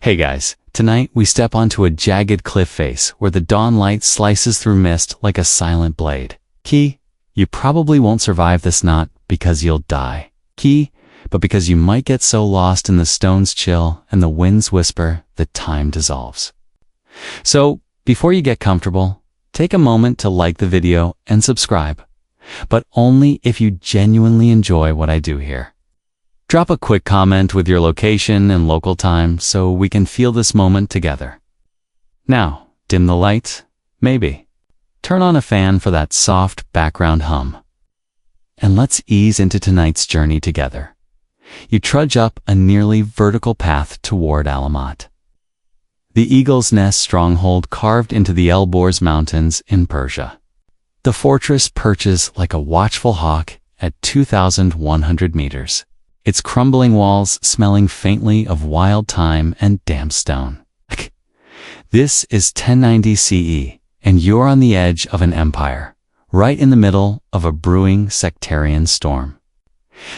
Hey guys, tonight we step onto a jagged cliff face where the dawn light slices through mist like a silent blade. Key, you probably won't survive this not because you'll die. Key, but because you might get so lost in the stone's chill and the wind's whisper that time dissolves. So, before you get comfortable, take a moment to like the video and subscribe, but only if you genuinely enjoy what I do here. Drop a quick comment with your location and local time so we can feel this moment together. Now, dim the lights, maybe. Turn on a fan for that soft background hum. And let's ease into tonight's journey together. You trudge up a nearly vertical path toward Alamat, the Eagle's Nest stronghold carved into the Elborz Mountains in Persia. The fortress perches like a watchful hawk at 2,100 meters. Its crumbling walls smelling faintly of wild thyme and damp stone. This is 1090 CE, and you're on the edge of an empire, right in the middle of a brewing sectarian storm.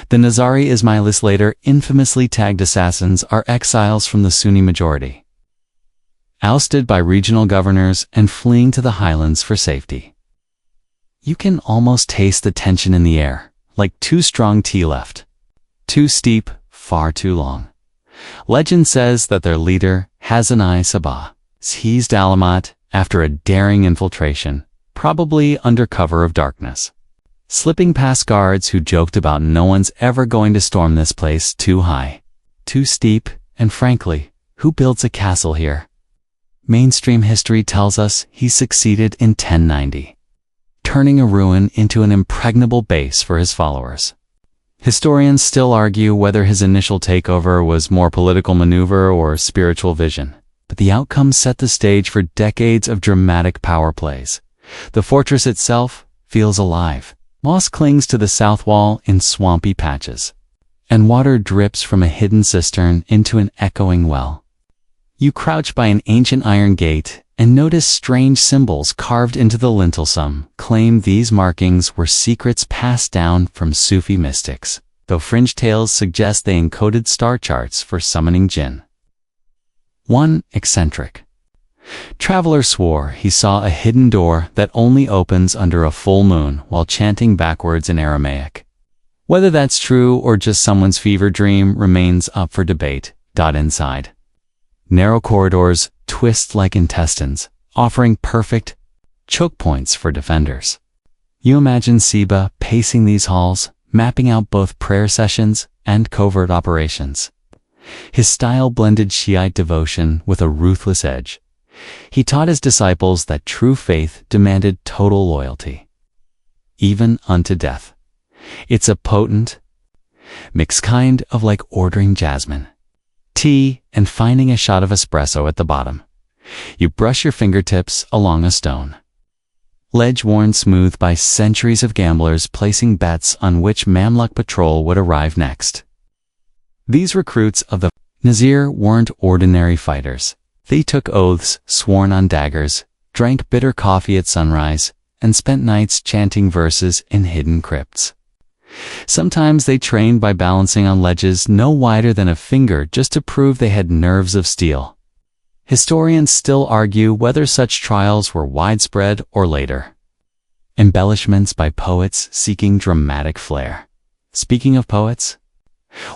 The Nizari Ismailis later infamously tagged assassins are exiles from the Sunni majority, ousted by regional governors and fleeing to the highlands for safety. You can almost taste the tension in the air, like too strong tea left. Too steep, far too long. Legend says that their leader, Hazanai Sabah, seized Alamat after a daring infiltration, probably under cover of darkness. Slipping past guards who joked about no one's ever going to storm this place too high, too steep, and frankly, who builds a castle here? Mainstream history tells us he succeeded in 1090, turning a ruin into an impregnable base for his followers. Historians still argue whether his initial takeover was more political maneuver or spiritual vision, but the outcome set the stage for decades of dramatic power plays. The fortress itself feels alive. Moss clings to the south wall in swampy patches, and water drips from a hidden cistern into an echoing well. You crouch by an ancient iron gate and notice strange symbols carved into the lintel. Some claim these markings were secrets passed down from Sufi mystics, though fringe tales suggest they encoded star charts for summoning jinn. One eccentric traveler swore he saw a hidden door that only opens under a full moon while chanting backwards in Aramaic. Whether that's true or just someone's fever dream remains up for debate. Inside, narrow corridors twist like intestines, offering perfect choke points for defenders. You imagine Siba pacing these halls, mapping out both prayer sessions and covert operations. His style blended Shiite devotion with a ruthless edge. He taught his disciples that true faith demanded total loyalty, even unto death. It's a potent mix, kind of like ordering jasmine tea and finding a shot of espresso at the bottom. You brush your fingertips along a stone ledge worn smooth by centuries of gamblers placing bets on which Mamluk patrol would arrive next. These recruits of the Nazir weren't ordinary fighters. They took oaths sworn on daggers, drank bitter coffee at sunrise, and spent nights chanting verses in hidden crypts. Sometimes they trained by balancing on ledges no wider than a finger just to prove they had nerves of steel. Historians still argue whether such trials were widespread or later. Embellishments by poets seeking dramatic flair. Speaking of poets,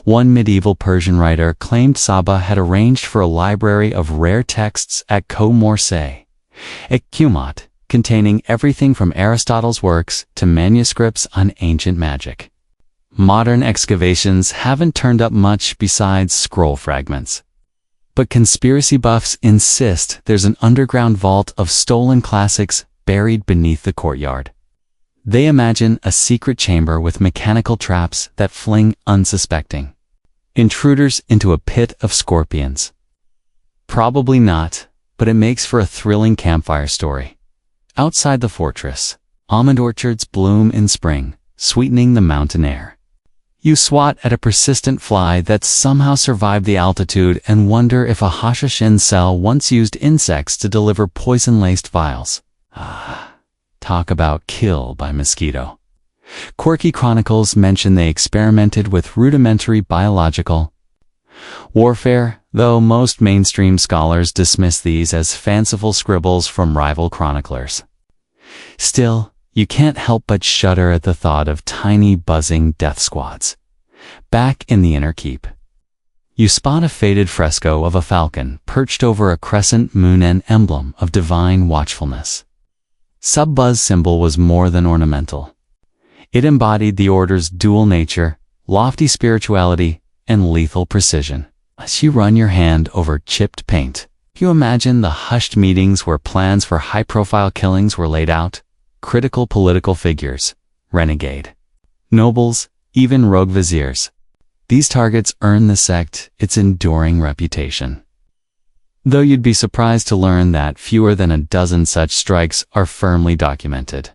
one medieval Persian writer claimed Saba had arranged for a library of rare texts at Ko-Morsay, a Qummat, containing everything from Aristotle's works to manuscripts on ancient magic. Modern excavations haven't turned up much besides scroll fragments. But conspiracy buffs insist there's an underground vault of stolen classics buried beneath the courtyard. They imagine a secret chamber with mechanical traps that fling unsuspecting intruders into a pit of scorpions. Probably not, but it makes for a thrilling campfire story. Outside the fortress, almond orchards bloom in spring, sweetening the mountain air. You swat at a persistent fly that somehow survived the altitude and wonder if a Hashashin cell once used insects to deliver poison-laced vials. Talk about kill by mosquito. Quirky chronicles mention they experimented with rudimentary biological Warfare, though most mainstream scholars dismiss these as fanciful scribbles from rival chroniclers. Still, you can't help but shudder at the thought of tiny buzzing death squads. Back in the inner keep, you spot a faded fresco of a falcon perched over a crescent moon, an emblem of divine watchfulness. Sub-Buz's symbol was more than ornamental. It embodied the order's dual nature, lofty spirituality, and lethal precision. As you run your hand over chipped paint, you imagine the hushed meetings where plans for high-profile killings were laid out, critical political figures, renegade nobles, even rogue viziers. These targets earn the sect its enduring reputation. Though you'd be surprised to learn that fewer than a dozen such strikes are firmly documented.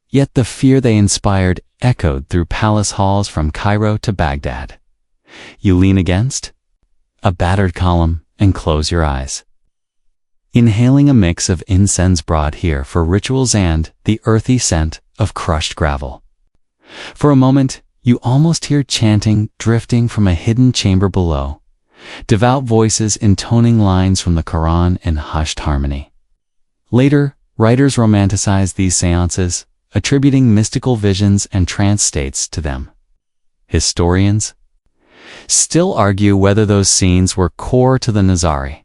Yet the fear they inspired echoed through palace halls from Cairo to Baghdad. You lean against a battered column and close your eyes, inhaling a mix of incense brought here for rituals and the earthy scent of crushed gravel. For a moment, you almost hear chanting drifting from a hidden chamber below, devout voices intoning lines from the Quran in hushed harmony. Later, writers romanticize these seances, attributing mystical visions and trance states to them. Historians still argue whether those scenes were core to the Nizari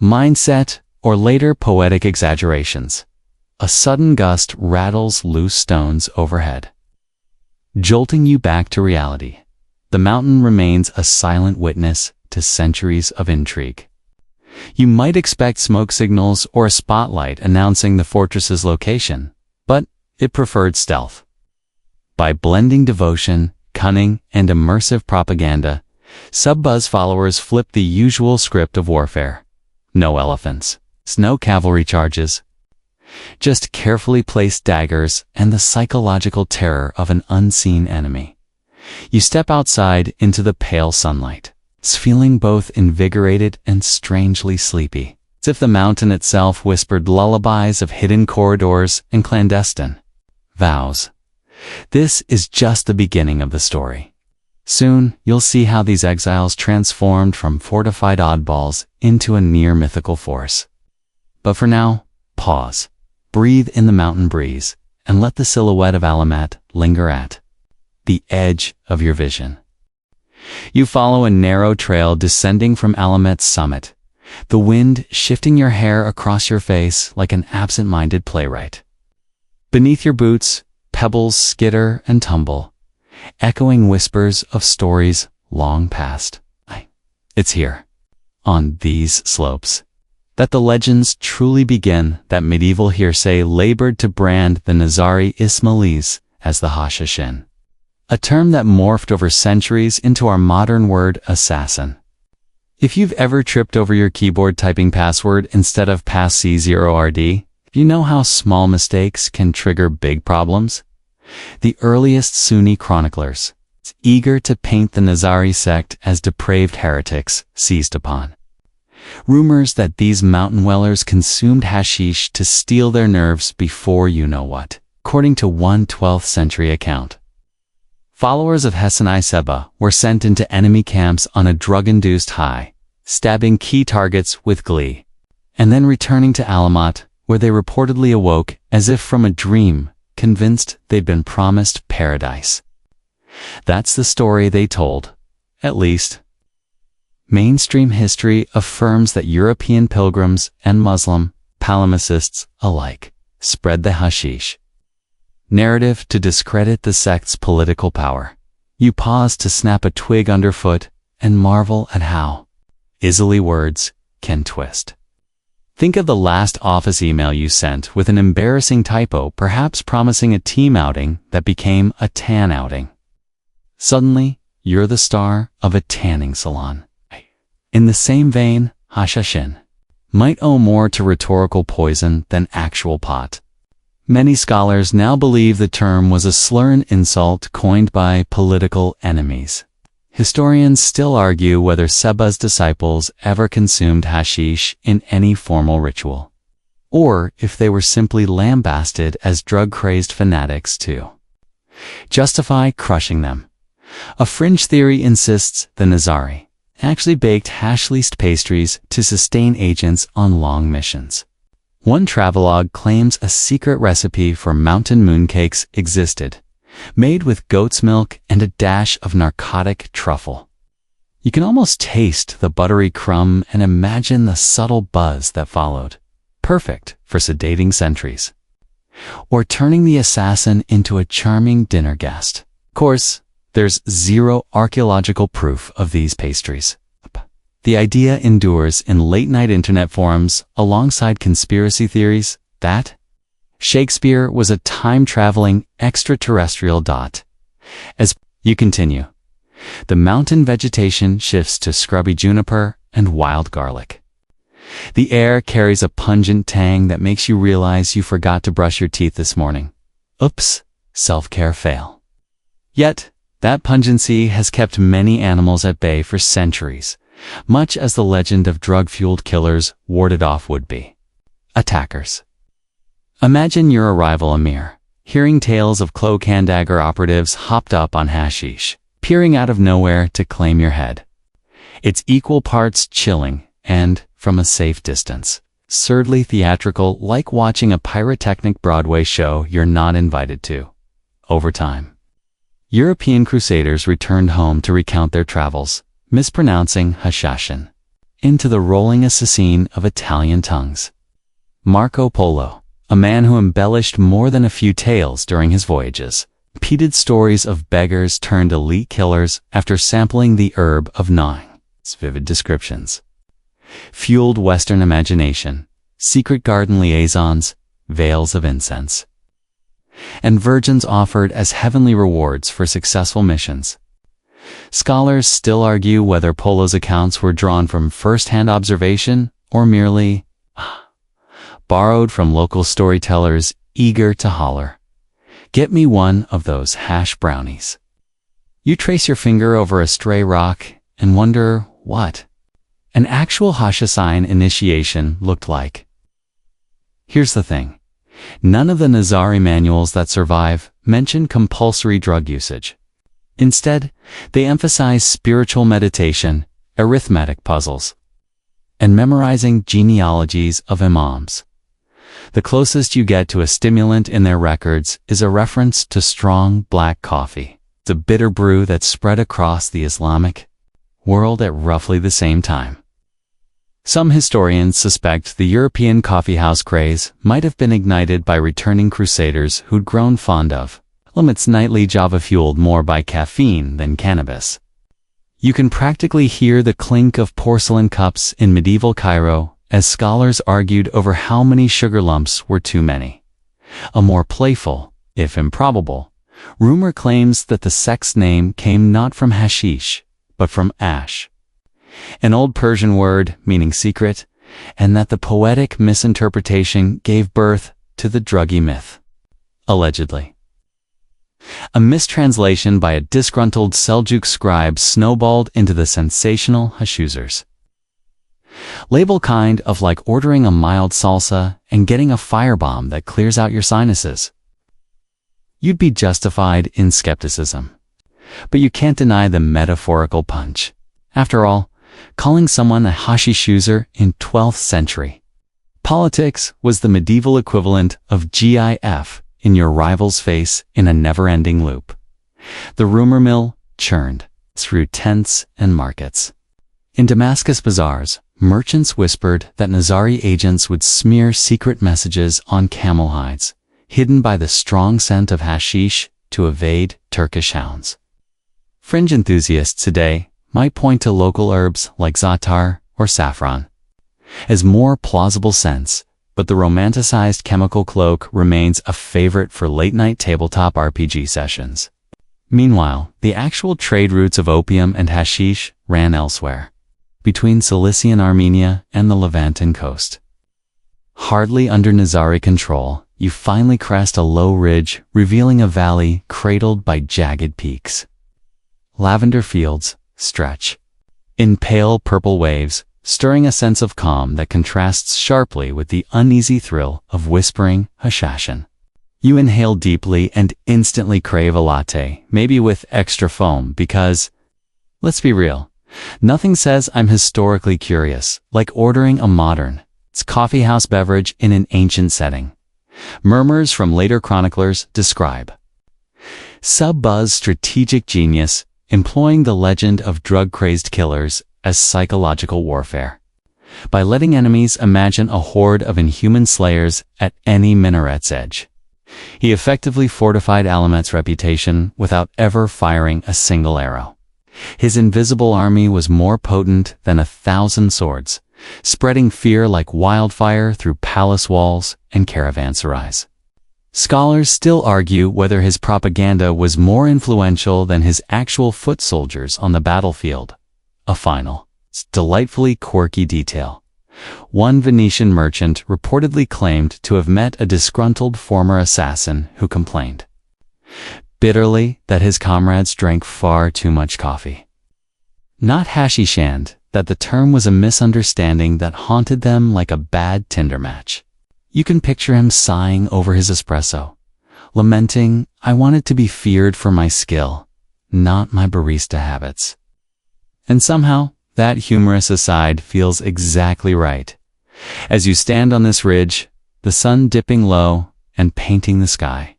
mindset or later poetic exaggerations. A sudden gust rattles loose stones overhead, jolting you back to reality. The mountain remains a silent witness to centuries of intrigue. You might expect smoke signals or a spotlight announcing the fortress's location, but it preferred stealth. By blending devotion, cunning, and immersive propaganda, Sub-Buz followers flipped the usual script of warfare. No elephants, no cavalry charges, just carefully placed daggers and the psychological terror of an unseen enemy. You step outside into the pale sunlight, feeling both invigorated and strangely sleepy, as if the mountain itself whispered lullabies of hidden corridors and clandestine vows. This is just the beginning of the story. Soon, you'll see how these exiles transformed from fortified oddballs into a near-mythical force. But for now, pause, breathe in the mountain breeze, and let the silhouette of Alamat linger at the edge of your vision. You follow a narrow trail descending from Alamat's summit, the wind shifting your hair across your face like an absent-minded playwright. Beneath your boots, pebbles skitter and tumble, echoing whispers of stories long past. It's here, on these slopes, that the legends truly begin that medieval hearsay labored to brand the Nizari Ismailis as the Hashashin, a term that morphed over centuries into our modern word assassin. If you've ever tripped over your keyboard typing password instead of pass C0RD, you know how small mistakes can trigger big problems? The earliest Sunni chroniclers, eager to paint the Nizari sect as depraved heretics, seized upon rumors that these mountain dwellers consumed hashish to steal their nerves before you know what, according to one 12th century account. Followers of Hashashin Seba were sent into enemy camps on a drug-induced high, stabbing key targets with glee, and then returning to Alamat, where they reportedly awoke as if from a dream, convinced they'd been promised paradise. That's the story they told, at least. Mainstream history affirms that European pilgrims and Muslim palimpsests alike spread the hashish narrative to discredit the sect's political power. You pause to snap a twig underfoot and marvel at how easily words can twist. Think of the last office email you sent with an embarrassing typo, perhaps promising a team outing that became a tan outing. Suddenly, you're the star of a tanning salon. In the same vein, Hashashin might owe more to rhetorical poison than actual pot. Many scholars now believe the term was a slur and insult coined by political enemies. Historians still argue whether Seba's disciples ever consumed hashish in any formal ritual, or if they were simply lambasted as drug-crazed fanatics to justify crushing them. A fringe theory insists the Nizari actually baked Hashashin pastries to sustain agents on long missions. One travelogue claims a secret recipe for mountain mooncakes existed, made with goat's milk and a dash of narcotic truffle. You can almost taste the buttery crumb and imagine the subtle buzz that followed, perfect for sedating sentries, or turning the assassin into a charming dinner guest. Of course, there's zero archaeological proof of these pastries. The idea endures in late-night internet forums alongside conspiracy theories that Shakespeare was a time-traveling extraterrestrial. As you continue, the mountain vegetation shifts to scrubby juniper and wild garlic. The air carries a pungent tang that makes you realize you forgot to brush your teeth this morning. Oops, self-care fail. Yet, that pungency has kept many animals at bay for centuries, much as the legend of drug-fueled killers warded off would-be attackers. Imagine your arrival, Amir, hearing tales of cloak-and-dagger operatives hopped up on hashish, peering out of nowhere to claim your head. It's equal parts chilling and, from a safe distance, absurdly theatrical, like watching a pyrotechnic Broadway show you're not invited to. Over time, European crusaders returned home to recount their travels, mispronouncing Hashashin into the rolling assassin of Italian tongues. Marco Polo, a man who embellished more than a few tales during his voyages, repeated stories of beggars turned elite killers after sampling the herb of gnawing. Its vivid descriptions fueled Western imagination, secret garden liaisons, veils of incense, and virgins offered as heavenly rewards for successful missions. Scholars still argue whether Polo's accounts were drawn from first-hand observation or merely borrowed from local storytellers eager to holler, "Get me one of those hash brownies." You trace your finger over a stray rock and wonder what an actual Hashashin initiation looked like. Here's the thing. None of the Nizari manuals that survive mention compulsory drug usage. Instead, they emphasize spiritual meditation, arithmetic puzzles, and memorizing genealogies of imams. The closest you get to a stimulant in their records is a reference to strong black coffee, the bitter brew that spread across the Islamic world at roughly the same time. Some historians suspect the European coffeehouse craze might have been ignited by returning crusaders who'd grown fond of limits nightly Java fueled more by caffeine than cannabis. You can practically hear the clink of porcelain cups in medieval Cairo as scholars argued over how many sugar lumps were too many. A more playful, if improbable, rumor claims that the sect's name came not from hashish, but from ash, an old Persian word meaning secret, and that the poetic misinterpretation gave birth to the druggy myth. Allegedly, a mistranslation by a disgruntled Seljuk scribe snowballed into the sensational Hashusers. Label kind of like ordering a mild salsa and getting a firebomb that clears out your sinuses. You'd be justified in skepticism, but you can't deny the metaphorical punch. After all, calling someone a Hashishuser in 12th century politics was the medieval equivalent of GIF in your rival's face in a never-ending loop. The rumor mill churned through tents and markets. In Damascus bazaars, merchants whispered that Nizari agents would smear secret messages on camel hides, hidden by the strong scent of hashish to evade Turkish hounds. Fringe enthusiasts today might point to local herbs like za'atar or saffron as more plausible scents, but the romanticized chemical cloak remains a favorite for late-night tabletop RPG sessions. Meanwhile, the actual trade routes of opium and hashish ran elsewhere, between Cilician Armenia and the Levanten coast. Hardly under Nizari control, you finally crest a low ridge, revealing a valley cradled by jagged peaks. Lavender fields stretch in pale purple waves, stirring a sense of calm that contrasts sharply with the uneasy thrill of whispering Hashashin. You inhale deeply and instantly crave a latte, maybe with extra foam, because, let's be real, nothing says I'm historically curious like ordering a modern coffeehouse beverage in an ancient setting. Murmurs from later chroniclers describe Sub-Buzz strategic genius employing the legend of drug-crazed killers as psychological warfare. By letting enemies imagine a horde of inhuman slayers at any minaret's edge. He effectively fortified Alamet's reputation without ever firing a single arrow. His invisible army was more potent than 1,000 swords, spreading fear like wildfire through palace walls and caravanserais. Scholars still argue whether his propaganda was more influential than his actual foot soldiers on the battlefield. A final, delightfully quirky detail. One Venetian merchant reportedly claimed to have met a disgruntled former assassin who complained bitterly that his comrades drank far too much coffee. Not Hashashin, that the term was a misunderstanding that haunted them like a bad Tinder match. You can picture him sighing over his espresso, lamenting, "I wanted to be feared for my skill, not my barista habits." And somehow, that humorous aside feels exactly right. As you stand on this ridge, the sun dipping low and painting the sky.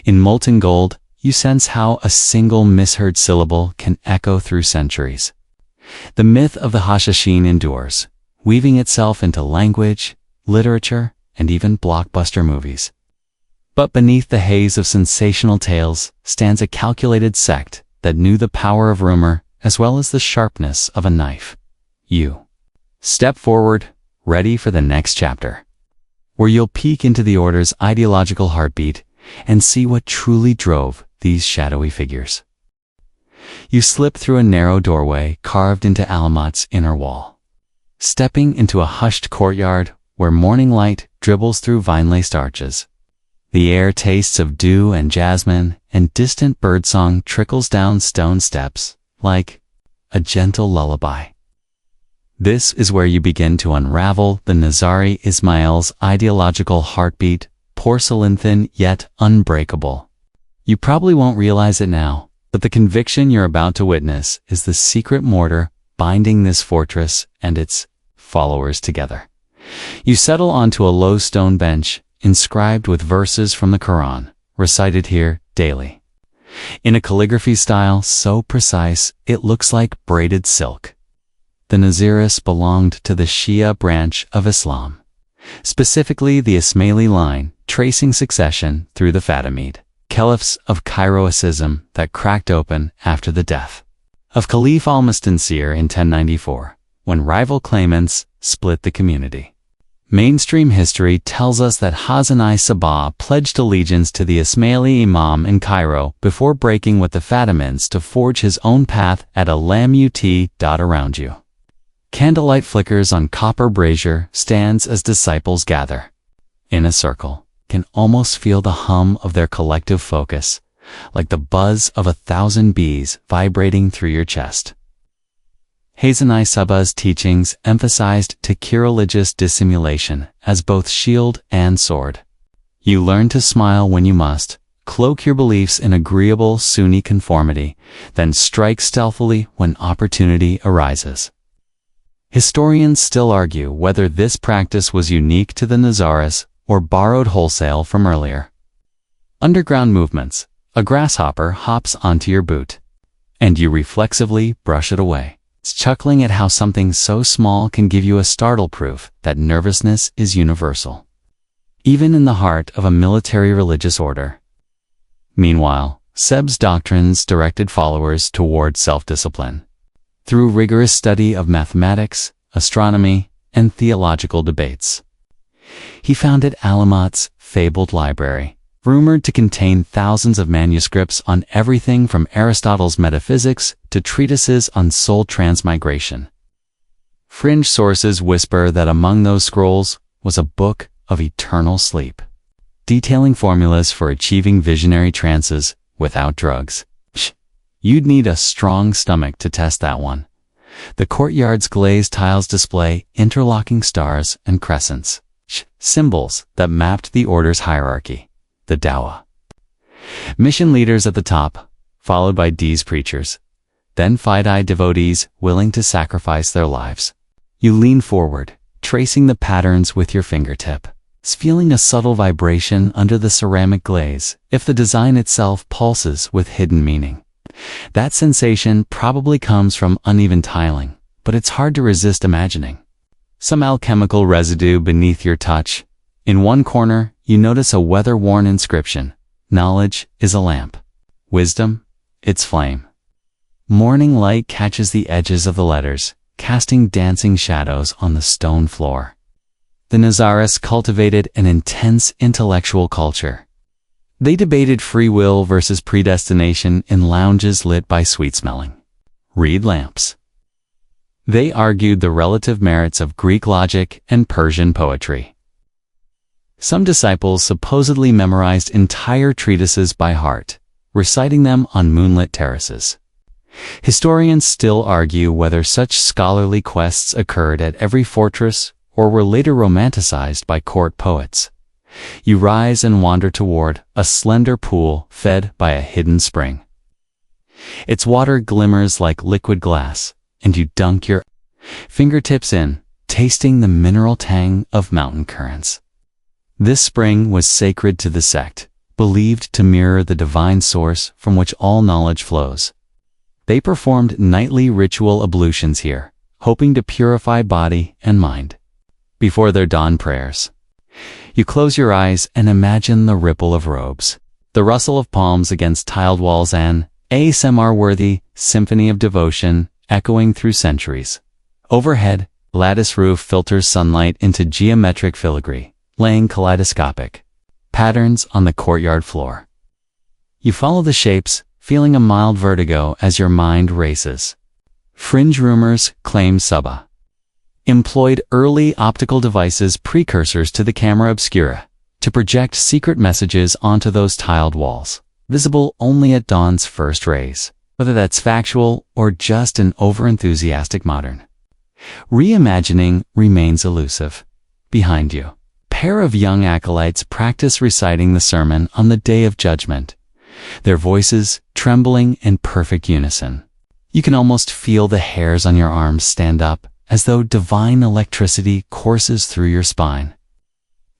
In molten gold, you sense how a single misheard syllable can echo through centuries. The myth of the Hashashin endures, weaving itself into language, literature, and even blockbuster movies. But beneath the haze of sensational tales stands a calculated sect that knew the power of rumor as well as the sharpness of a knife. You step forward, ready for the next chapter, where you'll peek into the order's ideological heartbeat and see what truly drove these shadowy figures. You slip through a narrow doorway carved into Alamet's inner wall, stepping into a hushed courtyard where morning light dribbles through vine-laced arches. The air tastes of dew and jasmine, and distant birdsong trickles down stone steps like a gentle lullaby. This is where you begin to unravel the Nizari Ismail's ideological heartbeat, porcelain-thin yet unbreakable. You probably won't realize it now, but the conviction you're about to witness is the secret mortar binding this fortress and its followers together. You settle onto a low stone bench inscribed with verses from the Quran, recited here daily. In a calligraphy style so precise it looks like braided silk. The Naziris belonged to the Shia branch of Islam, specifically the Ismaili line tracing succession through the Fatimid caliphs of Cairoism that cracked open after the death of Caliph al-Mustansir in 1094, when rival claimants split the community. Mainstream history tells us that Hassan I-Sabah pledged allegiance to the Ismaili Imam in Cairo before breaking with the Fatimids to forge his own path at Alamut. Around you. Candlelight flickers on copper brazier stands as disciples gather. In a circle, can almost feel the hum of their collective focus, like the buzz of 1,000 bees vibrating through your chest. Hassan I-Sabah's teachings emphasized religious dissimulation as both shield and sword. You learn to smile when you must, cloak your beliefs in agreeable Sunni conformity, then strike stealthily when opportunity arises. Historians still argue whether this practice was unique to the Nazaris or borrowed wholesale from earlier underground movements. A grasshopper hops onto your boot, and you reflexively brush it away, chuckling at how something so small can give you a startle proof that nervousness is universal, even in the heart of a military religious order. Meanwhile, Seb's doctrines directed followers toward self-discipline through rigorous study of mathematics, astronomy, and theological debates. He founded Alamet's fabled library, rumored to contain thousands of manuscripts on everything from Aristotle's metaphysics to treatises on soul transmigration. Fringe sources whisper that among those scrolls was a book of eternal sleep, detailing formulas for achieving visionary trances without drugs. You'd need a strong stomach to test that one. The courtyard's glazed tiles display interlocking stars and crescents, symbols that mapped the order's hierarchy. the dawah. Mission leaders at the top, followed by D's preachers, then Fidei devotees willing to sacrifice their lives. You lean forward, tracing the patterns with your fingertip, feeling a subtle vibration under the ceramic glaze if the design itself pulses with hidden meaning. That sensation probably comes from uneven tiling, but it's hard to resist imagining. Some alchemical residue beneath your touch. In one corner, you notice a weather-worn inscription. Knowledge is a lamp. Wisdom, its flame. Morning light catches the edges of the letters, casting dancing shadows on the stone floor. The Nazaris cultivated an intense intellectual culture. They debated free will versus predestination in lounges lit by sweet-smelling reed lamps. They argued the relative merits of Greek logic and Persian poetry. Some disciples supposedly memorized entire treatises by heart, reciting them on moonlit terraces. Historians still argue whether such scholarly quests occurred at every fortress or were later romanticized by court poets. You rise and wander toward a slender pool fed by a hidden spring. Its water glimmers like liquid glass, and you dunk your fingertips in, tasting the mineral tang of mountain currents. This spring was sacred to the sect, believed to mirror the divine source from which all knowledge flows. They performed nightly ritual ablutions here, hoping to purify body and mind. Before their dawn prayers, you close your eyes and imagine the ripple of robes, the rustle of palms against tiled walls, an ASMR-worthy symphony of devotion echoing through centuries. Overhead, lattice roof filters sunlight into geometric filigree, laying kaleidoscopic patterns on the courtyard floor. You follow the shapes, feeling a mild vertigo as your mind races. Fringe rumors claim Suba employed early optical devices precursors to the camera obscura to project secret messages onto those tiled walls, visible only at dawn's first rays, whether that's factual or just an overenthusiastic modern. Reimagining remains elusive. Behind you, pair of young acolytes practice reciting the sermon on the Day of Judgment, their voices trembling in perfect unison. You can almost feel the hairs on your arms stand up, as though divine electricity courses through your spine.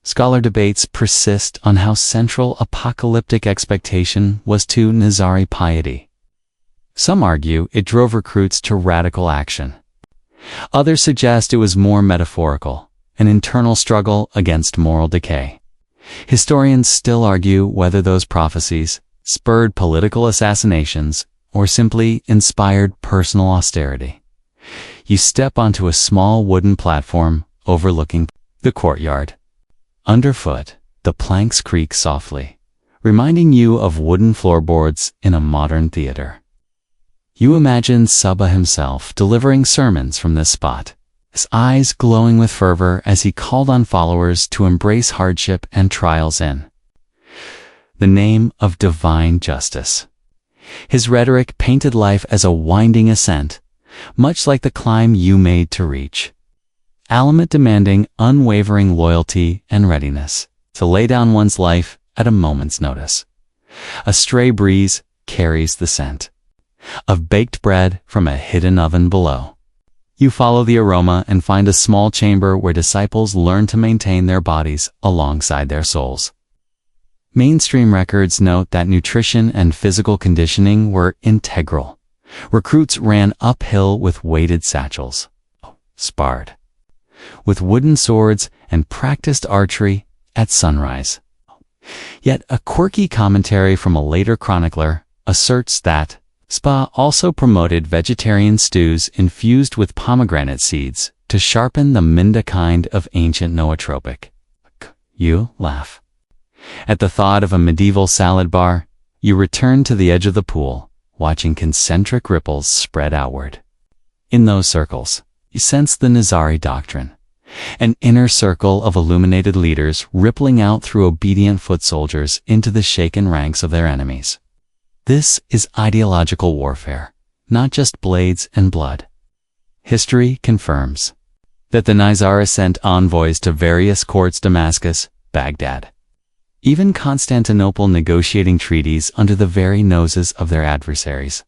Scholar debates persist on how central apocalyptic expectation was to Nazari piety. Some argue it drove recruits to radical action. Others suggest it was more metaphorical, an internal struggle against moral decay. Historians still argue whether those prophecies spurred political assassinations or simply inspired personal austerity. You step onto a small wooden platform overlooking the courtyard. Underfoot, the planks creak softly, reminding you of wooden floorboards in a modern theater. You imagine Suba himself delivering sermons from this spot, his eyes glowing with fervor as he called on followers to embrace hardship and trials in the name of divine justice. His rhetoric painted life as a winding ascent, much like the climb you made to reach. Alamut demanding unwavering loyalty and readiness to lay down one's life at a moment's notice. A stray breeze carries the scent of baked bread from a hidden oven below. You follow the aroma and find a small chamber where disciples learn to maintain their bodies alongside their souls. Mainstream records note that nutrition and physical conditioning were integral. Recruits ran uphill with weighted satchels, sparred with wooden swords, and practiced archery at sunrise. Yet a quirky commentary from a later chronicler asserts that Spa also promoted vegetarian stews infused with pomegranate seeds to sharpen the minda kind of ancient nootropic. You laugh. At the thought of a medieval salad bar, you return to the edge of the pool, watching concentric ripples spread outward. In those circles, you sense the Nazari doctrine, an inner circle of illuminated leaders rippling out through obedient foot soldiers into the shaken ranks of their enemies. This is ideological warfare, not just blades and blood. History confirms that the Nizara sent envoys to various courts: Damascus, Baghdad, even Constantinople negotiating treaties under the very noses of their adversaries.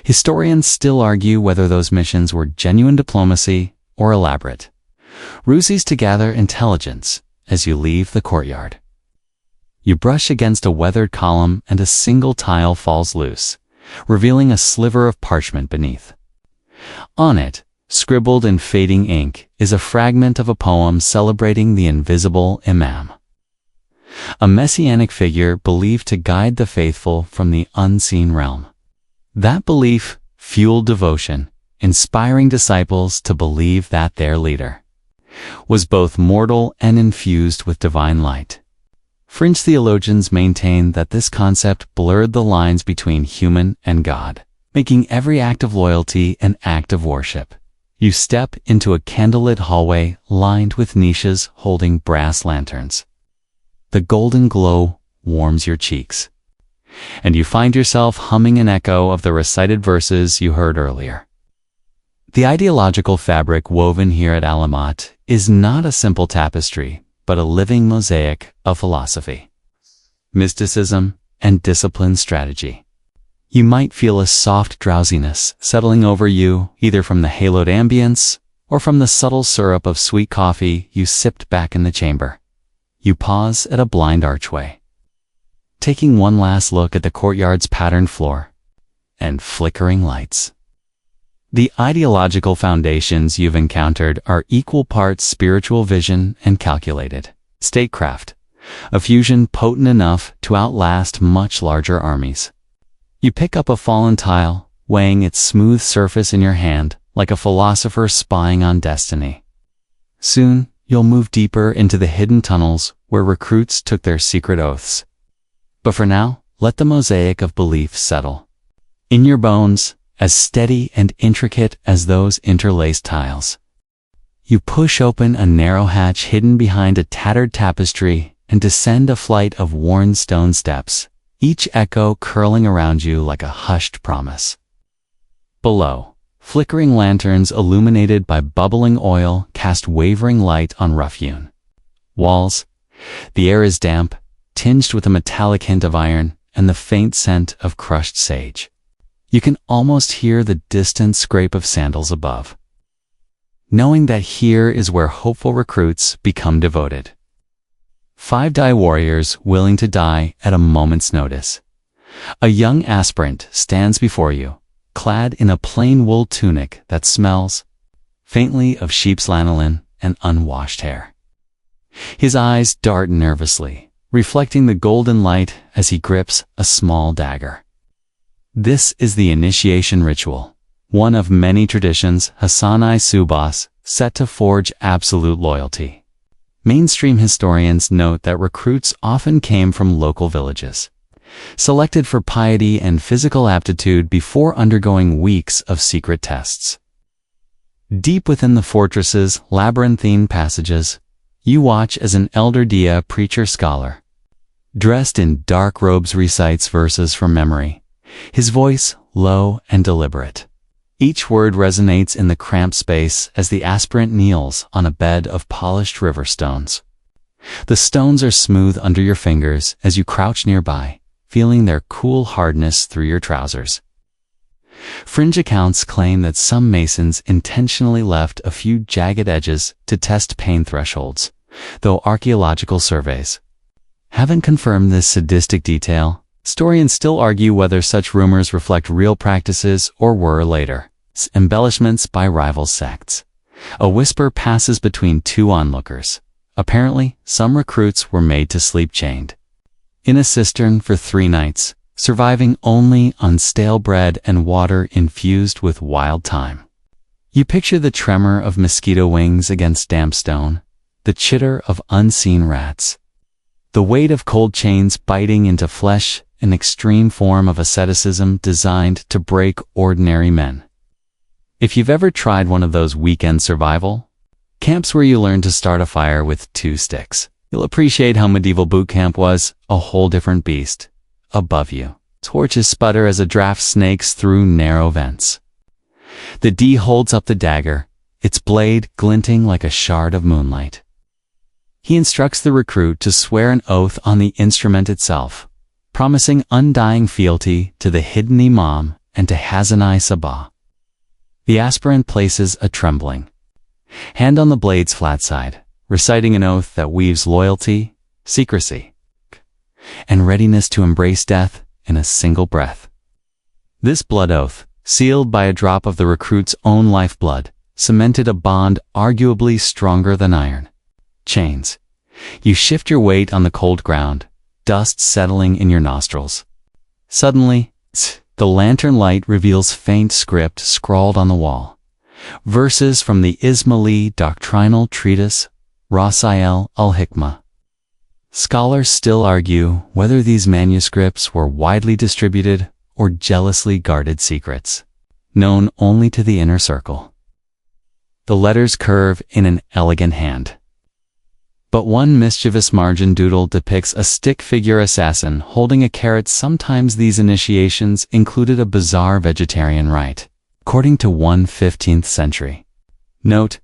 Historians still argue whether those missions were genuine diplomacy or elaborate ruses to gather intelligence as you leave the courtyard. You brush against a weathered column and a single tile falls loose, revealing a sliver of parchment beneath. On it, scribbled in fading ink, is a fragment of a poem celebrating the invisible Imam, a messianic figure believed to guide the faithful from the unseen realm. That belief fueled devotion, inspiring disciples to believe that their leader was both mortal and infused with divine light. Fringe theologians maintain that this concept blurred the lines between human and God, making every act of loyalty an act of worship. You step into a candlelit hallway lined with niches holding brass lanterns. The golden glow warms your cheeks, and you find yourself humming an echo of the recited verses you heard earlier. The ideological fabric woven here at Alamat is not a simple tapestry, but a living mosaic of philosophy, mysticism, and disciplined strategy. You might feel a soft drowsiness settling over you, either from the haloed ambience or from the subtle syrup of sweet coffee you sipped back in the chamber. You pause at a blind archway, taking one last look at the courtyard's patterned floor and flickering lights. The ideological foundations you've encountered are equal parts spiritual vision and calculated statecraft, a fusion potent enough to outlast much larger armies. You pick up a fallen tile, weighing its smooth surface in your hand like a philosopher spying on destiny. Soon, you'll move deeper into the hidden tunnels where recruits took their secret oaths. But for now, let the mosaic of belief settle in your bones, as steady and intricate as those interlaced tiles. You push open a narrow hatch hidden behind a tattered tapestry and descend a flight of worn stone steps, each echo curling around you like a hushed promise. Below, flickering lanterns illuminated by bubbling oil cast wavering light on rough-hewn walls. The air is damp, tinged with a metallic hint of iron and the faint scent of crushed sage. You can almost hear the distant scrape of sandals above, knowing that here is where hopeful recruits become devoted. 5 warriors willing to die at a moment's notice. A young aspirant stands before you, clad in a plain wool tunic that smells faintly of sheep's lanolin and unwashed hair. His eyes dart nervously, reflecting the golden light as he grips a small dagger. This is the initiation ritual, one of many traditions Hassanai Subas set to forge absolute loyalty. Mainstream historians note that recruits often came from local villages, selected for piety and physical aptitude before undergoing weeks of secret tests. Deep within the fortress's labyrinthine passages, you watch as an elder Dia preacher-scholar, dressed in dark robes, recites verses from memory, his voice low and deliberate. Each word resonates in the cramped space as the aspirant kneels on a bed of polished river stones. The stones are smooth under your fingers as you crouch nearby, feeling their cool hardness through your trousers. Fringe accounts claim that some masons intentionally left a few jagged edges to test pain thresholds, though archaeological surveys haven't confirmed this sadistic detail. Historians still argue whether such rumors reflect real practices or were later embellishments by rival sects. A whisper passes between 2 onlookers. Apparently, some recruits were made to sleep chained in a cistern for 3 nights, surviving only on stale bread and water infused with wild thyme. You picture the tremor of mosquito wings against damp stone, the chitter of unseen rats, the weight of cold chains biting into flesh, an extreme form of asceticism designed to break ordinary men. If you've ever tried one of those weekend survival camps where you learn to start a fire with 2 sticks, you'll appreciate how medieval boot camp was a whole different beast. Above you, torches sputter as a draft snakes through narrow vents. The D holds up the dagger, its blade glinting like a shard of moonlight. He instructs the recruit to swear an oath on the instrument itself, promising undying fealty to the hidden imam and to Hazanai Sabah. The aspirant places a trembling hand on the blade's flat side, reciting an oath that weaves loyalty, secrecy, and readiness to embrace death in a single breath. This blood oath, sealed by a drop of the recruit's own lifeblood, cemented a bond arguably stronger than iron. Chains. You shift your weight on the cold ground, dust settling in your nostrils. Suddenly, the lantern light reveals faint script scrawled on the wall. Verses from the Ismaili doctrinal treatise, Rasail al-Hikmah. Scholars still argue whether these manuscripts were widely distributed or jealously guarded secrets, known only to the inner circle. The letters curve in an elegant hand. But one mischievous margin doodle depicts a stick-figure assassin holding a carrot. Sometimes these initiations included a bizarre vegetarian rite, according to one 15th century. Note,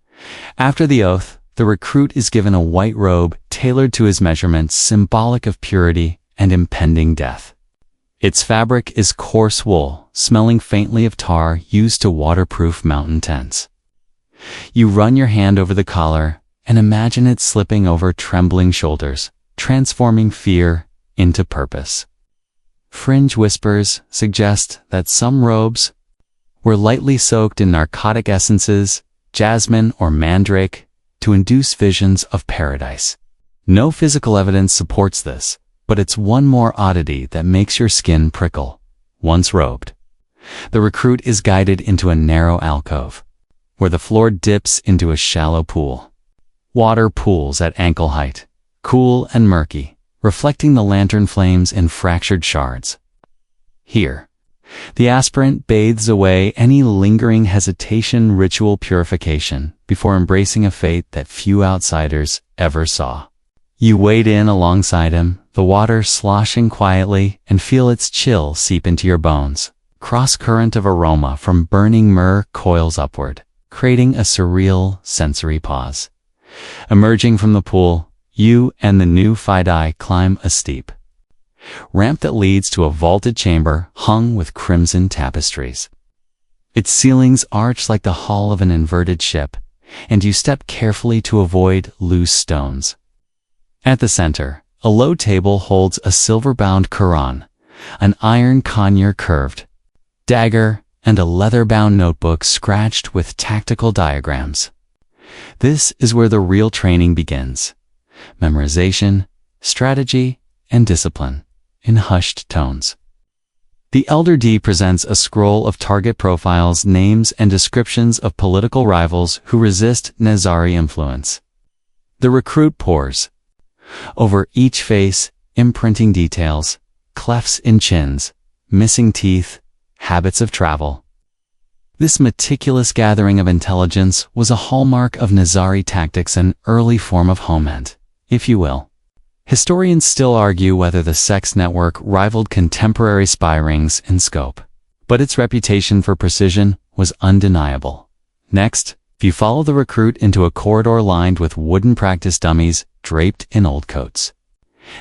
after the oath, the recruit is given a white robe tailored to his measurements, symbolic of purity and impending death. Its fabric is coarse wool, smelling faintly of tar, used to waterproof mountain tents. You run your hand over the collar and imagine it slipping over trembling shoulders, transforming fear into purpose. Fringe whispers suggest that some robes were lightly soaked in narcotic essences, jasmine or mandrake, to induce visions of paradise. No physical evidence supports this, but it's one more oddity that makes your skin prickle. Once robed, the recruit is guided into a narrow alcove, where the floor dips into a shallow pool. Water pools at ankle height, cool and murky, reflecting the lantern flames in fractured shards. Here, the aspirant bathes away any lingering hesitation, ritual purification, before embracing a fate that few outsiders ever saw. You wade in alongside him, the water sloshing quietly, and feel its chill seep into your bones. Cross-current of aroma from burning myrrh coils upward, creating a surreal sensory pause. Emerging from the pool, you and the new Fidei climb a steep ramp that leads to a vaulted chamber hung with crimson tapestries. Its ceilings arch like the hull of an inverted ship, and you step carefully to avoid loose stones. At the center, a low table holds a silver-bound Quran, an iron conure curved dagger, and a leather-bound notebook scratched with tactical diagrams. This is where the real training begins. Memorization, strategy, and discipline, in hushed tones. The Elder D presents a scroll of target profiles, names, and descriptions of political rivals who resist Nizari influence. The recruit pores over each face, imprinting details, clefts in chins, missing teeth, habits of travel. This meticulous gathering of intelligence was a hallmark of Nizari tactics, an early form of homement, if you will. Historians still argue whether the sex network rivaled contemporary spy rings in scope, but its reputation for precision was undeniable. Next, you follow the recruit into a corridor lined with wooden practice dummies draped in old coats.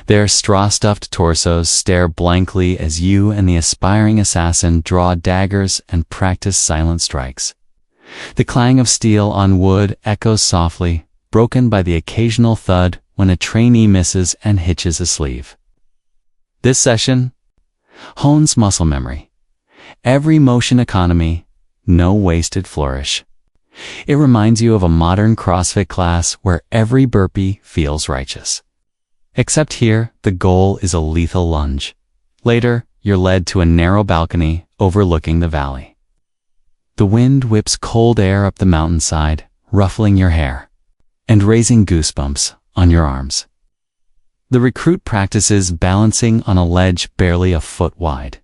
Their straw-stuffed torsos stare blankly as you and the aspiring assassin draw daggers and practice silent strikes. The clang of steel on wood echoes softly, broken by the occasional thud when a trainee misses and hitches a sleeve. This session hones muscle memory. Every motion economy, no wasted flourish. It reminds you of a modern CrossFit class where every burpee feels righteous. Except here, the goal is a lethal lunge. Later, you're led to a narrow balcony overlooking the valley. The wind whips cold air up the mountainside, ruffling your hair and raising goosebumps on your arms. The recruit practices balancing on a ledge barely a foot wide.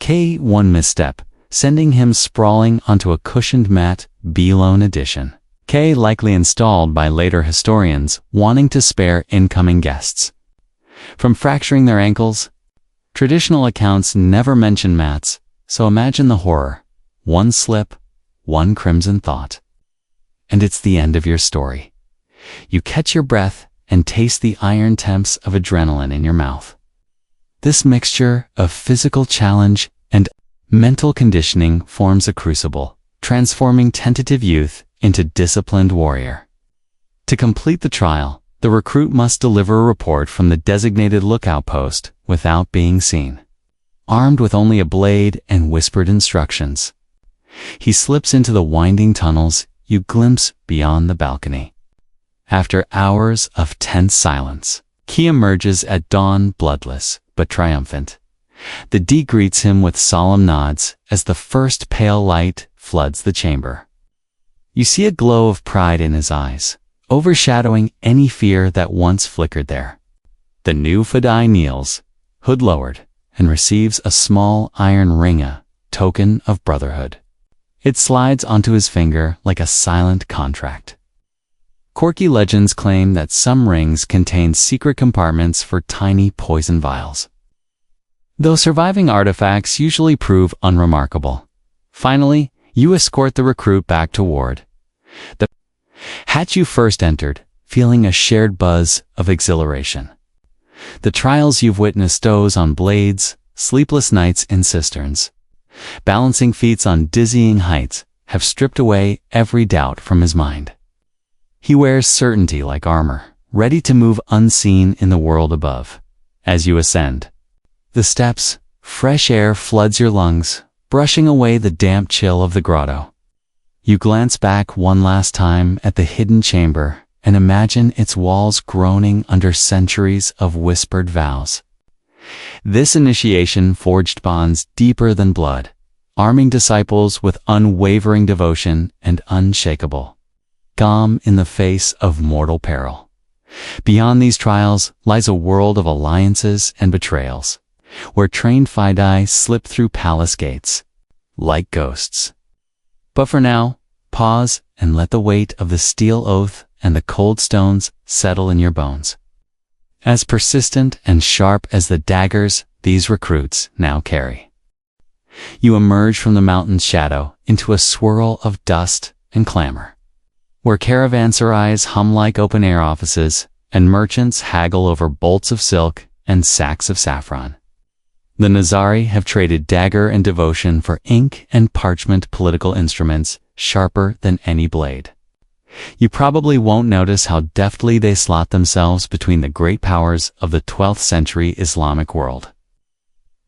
One misstep, sending him sprawling onto a cushioned mat, B-Lone edition. Likely installed by later historians wanting to spare incoming guests from fracturing their ankles. Traditional accounts never mention mats, so imagine the horror. One slip, one crimson thought, and it's the end of your story. You catch your breath and taste the iron temps of adrenaline in your mouth. This mixture of physical challenge and mental conditioning forms a crucible, transforming tentative youth into disciplined warrior. To complete the trial, the recruit must deliver a report from the designated lookout post without being seen. Armed with only a blade and whispered instructions, he slips into the winding tunnels you glimpse beyond the balcony. After hours of tense silence, he emerges at dawn bloodless but triumphant. The D greets him with solemn nods as the first pale light floods the chamber. You see a glow of pride in his eyes, overshadowing any fear that once flickered there. The new Fadai kneels, hood lowered, and receives a small iron ring, a token of brotherhood. It slides onto his finger like a silent contract. Quirky legends claim that some rings contain secret compartments for tiny poison vials, though surviving artifacts usually prove unremarkable. Finally, you escort the recruit back to ward. The hatch you first entered, feeling a shared buzz of exhilaration. The trials you've witnessed doze on blades, sleepless nights in cisterns, balancing feats on dizzying heights, have stripped away every doubt from his mind. He wears certainty like armor, ready to move unseen in the world above. As you ascend the steps, fresh air floods your lungs, brushing away the damp chill of the grotto. You glance back one last time at the hidden chamber and imagine its walls groaning under centuries of whispered vows. This initiation forged bonds deeper than blood, arming disciples with unwavering devotion and unshakable calm in the face of mortal peril. Beyond these trials lies a world of alliances and betrayals, where trained Fidei slip through palace gates like ghosts. But for now, pause and let the weight of the steel oath and the cold stones settle in your bones. As persistent and sharp as the daggers these recruits now carry. You emerge from the mountain's shadow into a swirl of dust and clamor, where caravanserais hum like open-air offices and merchants haggle over bolts of silk and sacks of saffron. The Nazari have traded dagger and devotion for ink and parchment political instruments sharper than any blade. You probably won't notice how deftly they slot themselves between the great powers of the 12th century Islamic world.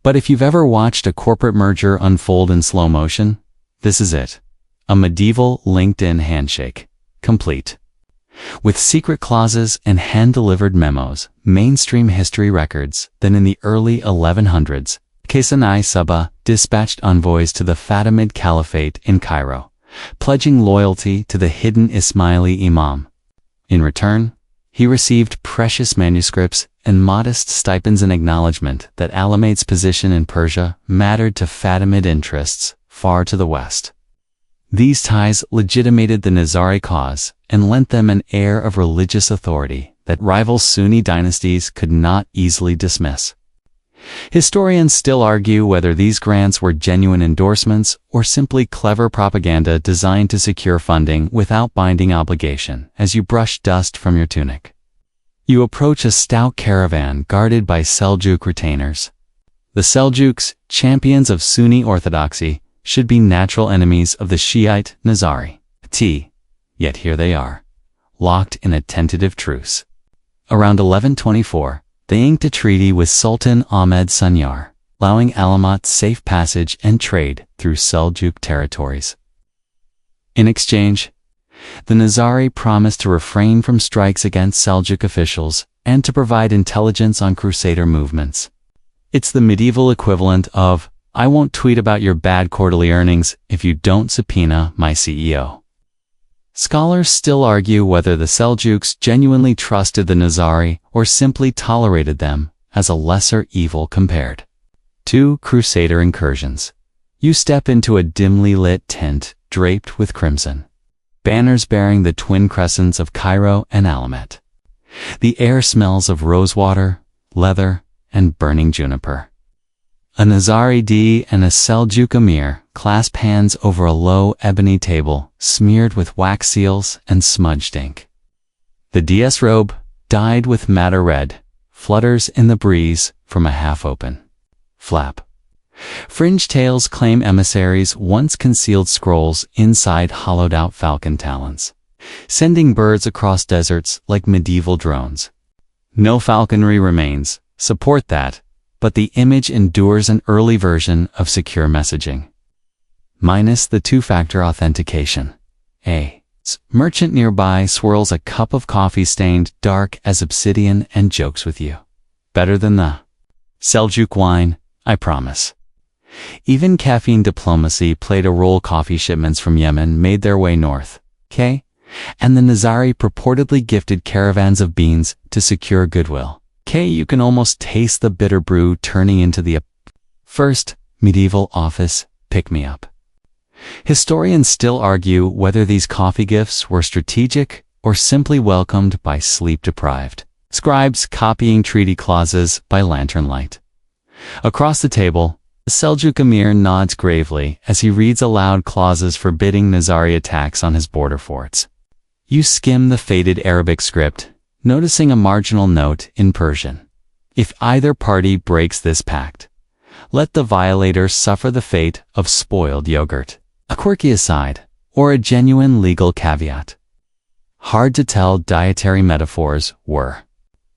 But if you've ever watched a corporate merger unfold in slow motion, this is it. A medieval LinkedIn handshake, complete. With secret clauses and hand-delivered memos, mainstream history records that in the early 1100s, Kesanai Saba dispatched envoys to the Fatimid Caliphate in Cairo, pledging loyalty to the hidden Ismaili Imam. In return, he received precious manuscripts and modest stipends in acknowledgement that Alamate's position in Persia mattered to Fatimid interests far to the west. These ties legitimated the Nizari cause and lent them an air of religious authority that rival Sunni dynasties could not easily dismiss. Historians still argue whether these grants were genuine endorsements or simply clever propaganda designed to secure funding without binding obligation as you brush dust from your tunic. You approach a stout caravan guarded by Seljuk retainers. The Seljuks, champions of Sunni orthodoxy, should be natural enemies of the Shiite Nizari. Yet here they are, locked in a tentative truce. Around 1124, they inked a treaty with Sultan Ahmed Sanyar, allowing Alamat safe passage and trade through Seljuk territories. In exchange, the Nizari promised to refrain from strikes against Seljuk officials and to provide intelligence on Crusader movements. It's the medieval equivalent of, I won't tweet about your bad quarterly earnings if you don't subpoena my CEO. Scholars still argue whether the Seljuks genuinely trusted the Nizari or simply tolerated them as a lesser evil compared to Crusader incursions. You step into a dimly lit tent draped with crimson, banners bearing the twin crescents of Cairo and Alamet. The air smells of rosewater, leather, and burning juniper. A Nizari D and a Seljuk Emir clasp hands over a low ebony table smeared with wax seals and smudged ink. The DS robe, dyed with madder red, flutters in the breeze from a half-open flap. Fringe tales claim emissaries once concealed scrolls inside hollowed-out falcon talons, sending birds across deserts like medieval drones. No falconry remains, support that, but the image endures an early version of secure messaging. Minus the two-factor authentication. A merchant nearby swirls a cup of coffee stained dark as obsidian and jokes with you. Better than the Seljuk wine, I promise. Even caffeine diplomacy played a role. Coffee shipments from Yemen made their way north, and the Nizari purportedly gifted caravans of beans to secure goodwill. You can almost taste the bitter brew turning into the first medieval office pick-me-up. Historians still argue whether these coffee gifts were strategic or simply welcomed by sleep-deprived scribes copying treaty clauses by lantern light. Across the table, the Seljuk emir nods gravely as he reads aloud clauses forbidding Nizari attacks on his border forts. You skim the faded Arabic script, noticing a marginal note in Persian. If either party breaks this pact, let the violator suffer the fate of spoiled yogurt. A quirky aside, or a genuine legal caveat. Hard to tell dietary metaphors were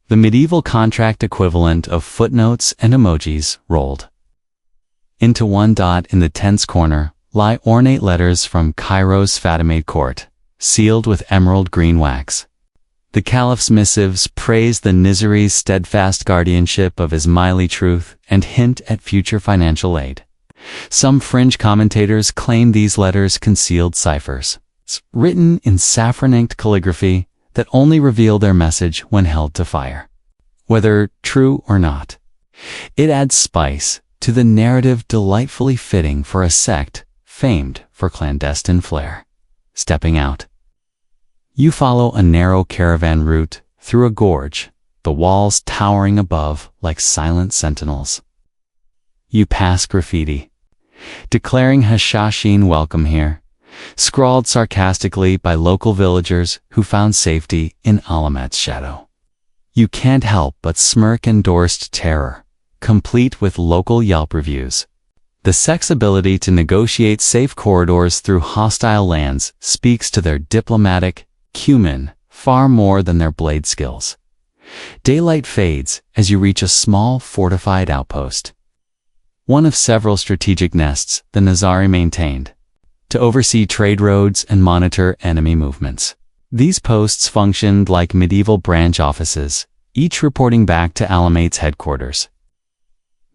the medieval contract equivalent of footnotes and emojis rolled into one dot. In the tense corner lie ornate letters from Cairo's Fatimid court, sealed with emerald green wax. The caliph's missives praise the Nizari's steadfast guardianship of Ismaili truth and hint at future financial aid. Some fringe commentators claim these letters concealed ciphers, written in saffron-inked calligraphy that only reveal their message when held to fire. Whether true or not, it adds spice to the narrative delightfully fitting for a sect famed for clandestine flair. Stepping out. You follow a narrow caravan route through a gorge, the walls towering above like silent sentinels. You pass graffiti, declaring Hashashin welcome here, scrawled sarcastically by local villagers who found safety in Alamat's shadow. You can't help but smirk endorsed terror, complete with local Yelp reviews. The sect's ability to negotiate safe corridors through hostile lands speaks to their diplomatic cumin far more than their blade skills. Daylight fades as you reach a small fortified outpost. One of several strategic nests the Nizari maintained to oversee trade roads and monitor enemy movements. These posts functioned like medieval branch offices, each reporting back to Alamate's headquarters.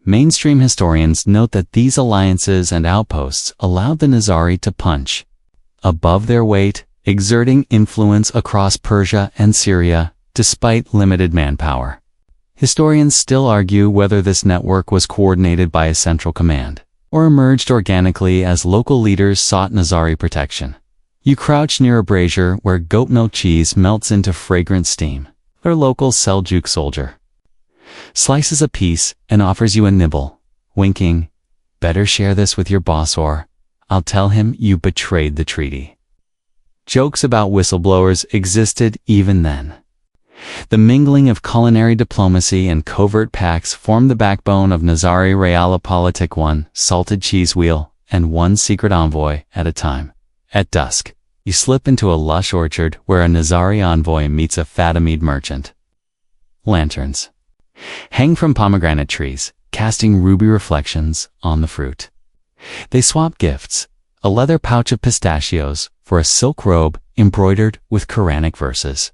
Mainstream historians note that these alliances and outposts allowed the Nizari to punch above their weight, exerting influence across Persia and Syria despite limited manpower. Historians still argue whether this network was coordinated by a central command or emerged organically as local leaders sought Nizari protection. You crouch near a brazier where goat milk cheese melts into fragrant steam. Their local Seljuk soldier slices a piece and offers you a nibble, winking, "Better share this with your boss or I'll tell him you betrayed the treaty." Jokes about whistleblowers existed even then. The mingling of culinary diplomacy and covert pacts formed the backbone of Nizari Realpolitik, one salted cheese wheel and one secret envoy at a time. At dusk, you slip into a lush orchard where a Nizari envoy meets a Fatimid merchant. Lanterns hang from pomegranate trees, casting ruby reflections on the fruit. They swap gifts, a leather pouch of pistachios for a silk robe embroidered with Quranic verses.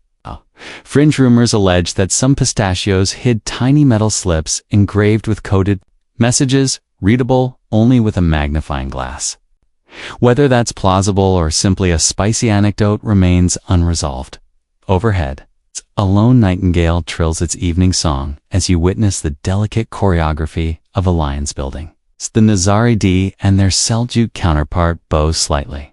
Fringe rumors allege that some pistachios hid tiny metal slips engraved with coded messages, readable only with a magnifying glass. Whether that's plausible or simply a spicy anecdote remains unresolved. Overhead, a lone nightingale trills its evening song as you witness the delicate choreography of alliance building. The Nizari D and their Seljuk counterpart bow slightly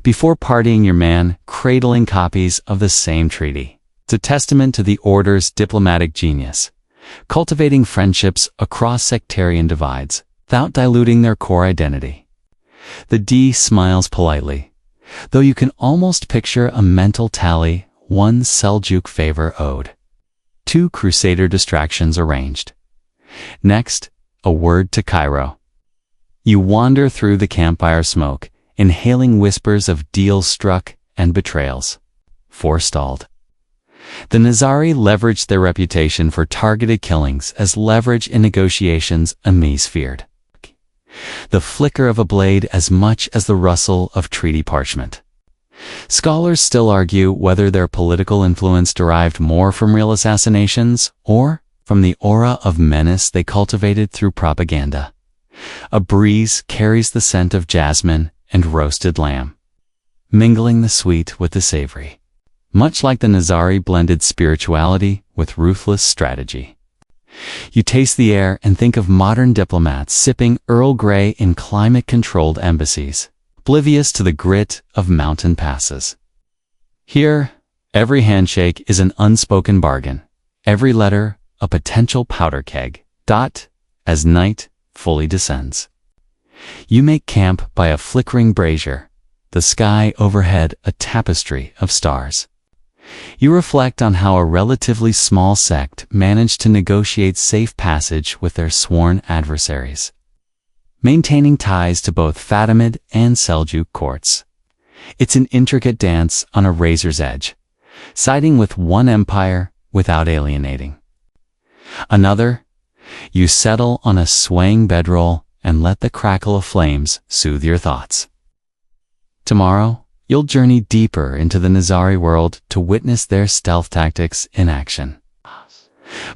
before partying your man, cradling copies of the same treaty. It's a testament to the order's diplomatic genius, cultivating friendships across sectarian divides without diluting their core identity. The D smiles politely, though you can almost picture a mental tally, one Seljuk favor owed 2 crusader distractions arranged. Next, a word to Cairo. You wander through the campfire smoke, inhaling whispers of deals struck and betrayals forestalled. The Nizari leveraged their reputation for targeted killings as leverage in negotiations Amis feared. The flicker of a blade as much as the rustle of treaty parchment. Scholars still argue whether their political influence derived more from real assassinations or from the aura of menace they cultivated through propaganda. A breeze carries the scent of jasmine and roasted lamb, mingling the sweet with the savory. Much like the Nizari blended spirituality with ruthless strategy. You taste the air and think of modern diplomats sipping Earl Grey in climate-controlled embassies, oblivious to the grit of mountain passes. Here, every handshake is an unspoken bargain, every letter a potential powder keg. As night fully descends. You make camp by a flickering brazier, the sky overhead a tapestry of stars. You reflect on how a relatively small sect managed to negotiate safe passage with their sworn adversaries, maintaining ties to both Fatimid and Seljuk courts. It's an intricate dance on a razor's edge, siding with one empire without alienating another. You settle on a swaying bedroll and let the crackle of flames soothe your thoughts. Tomorrow, you'll journey deeper into the Nizari world to witness their stealth tactics in action.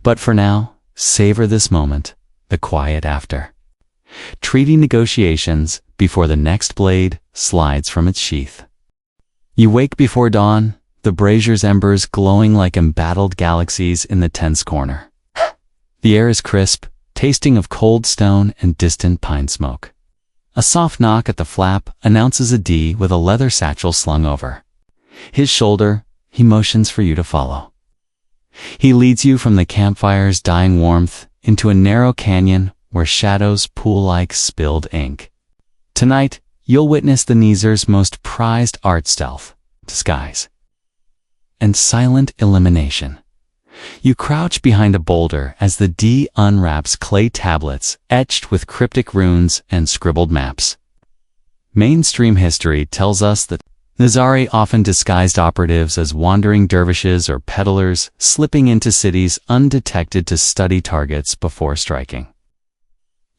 But for now, savor this moment, the quiet after. Treaty negotiations before the next blade slides from its sheath. You wake before dawn, the brazier's embers glowing like embattled galaxies in the tense corner. The air is crisp, tasting of cold stone and distant pine smoke. A soft knock at the flap announces a D with a leather satchel slung over his shoulder. He motions for you to follow. He leads you from the campfire's dying warmth into a narrow canyon where shadows pool like spilled ink. Tonight, you'll witness the Nizar's most prized art stealth, disguise, and silent elimination. You crouch behind a boulder as the D unwraps clay tablets etched with cryptic runes and scribbled maps. Mainstream history tells us that Nizari often disguised operatives as wandering dervishes or peddlers, slipping into cities undetected to study targets before striking.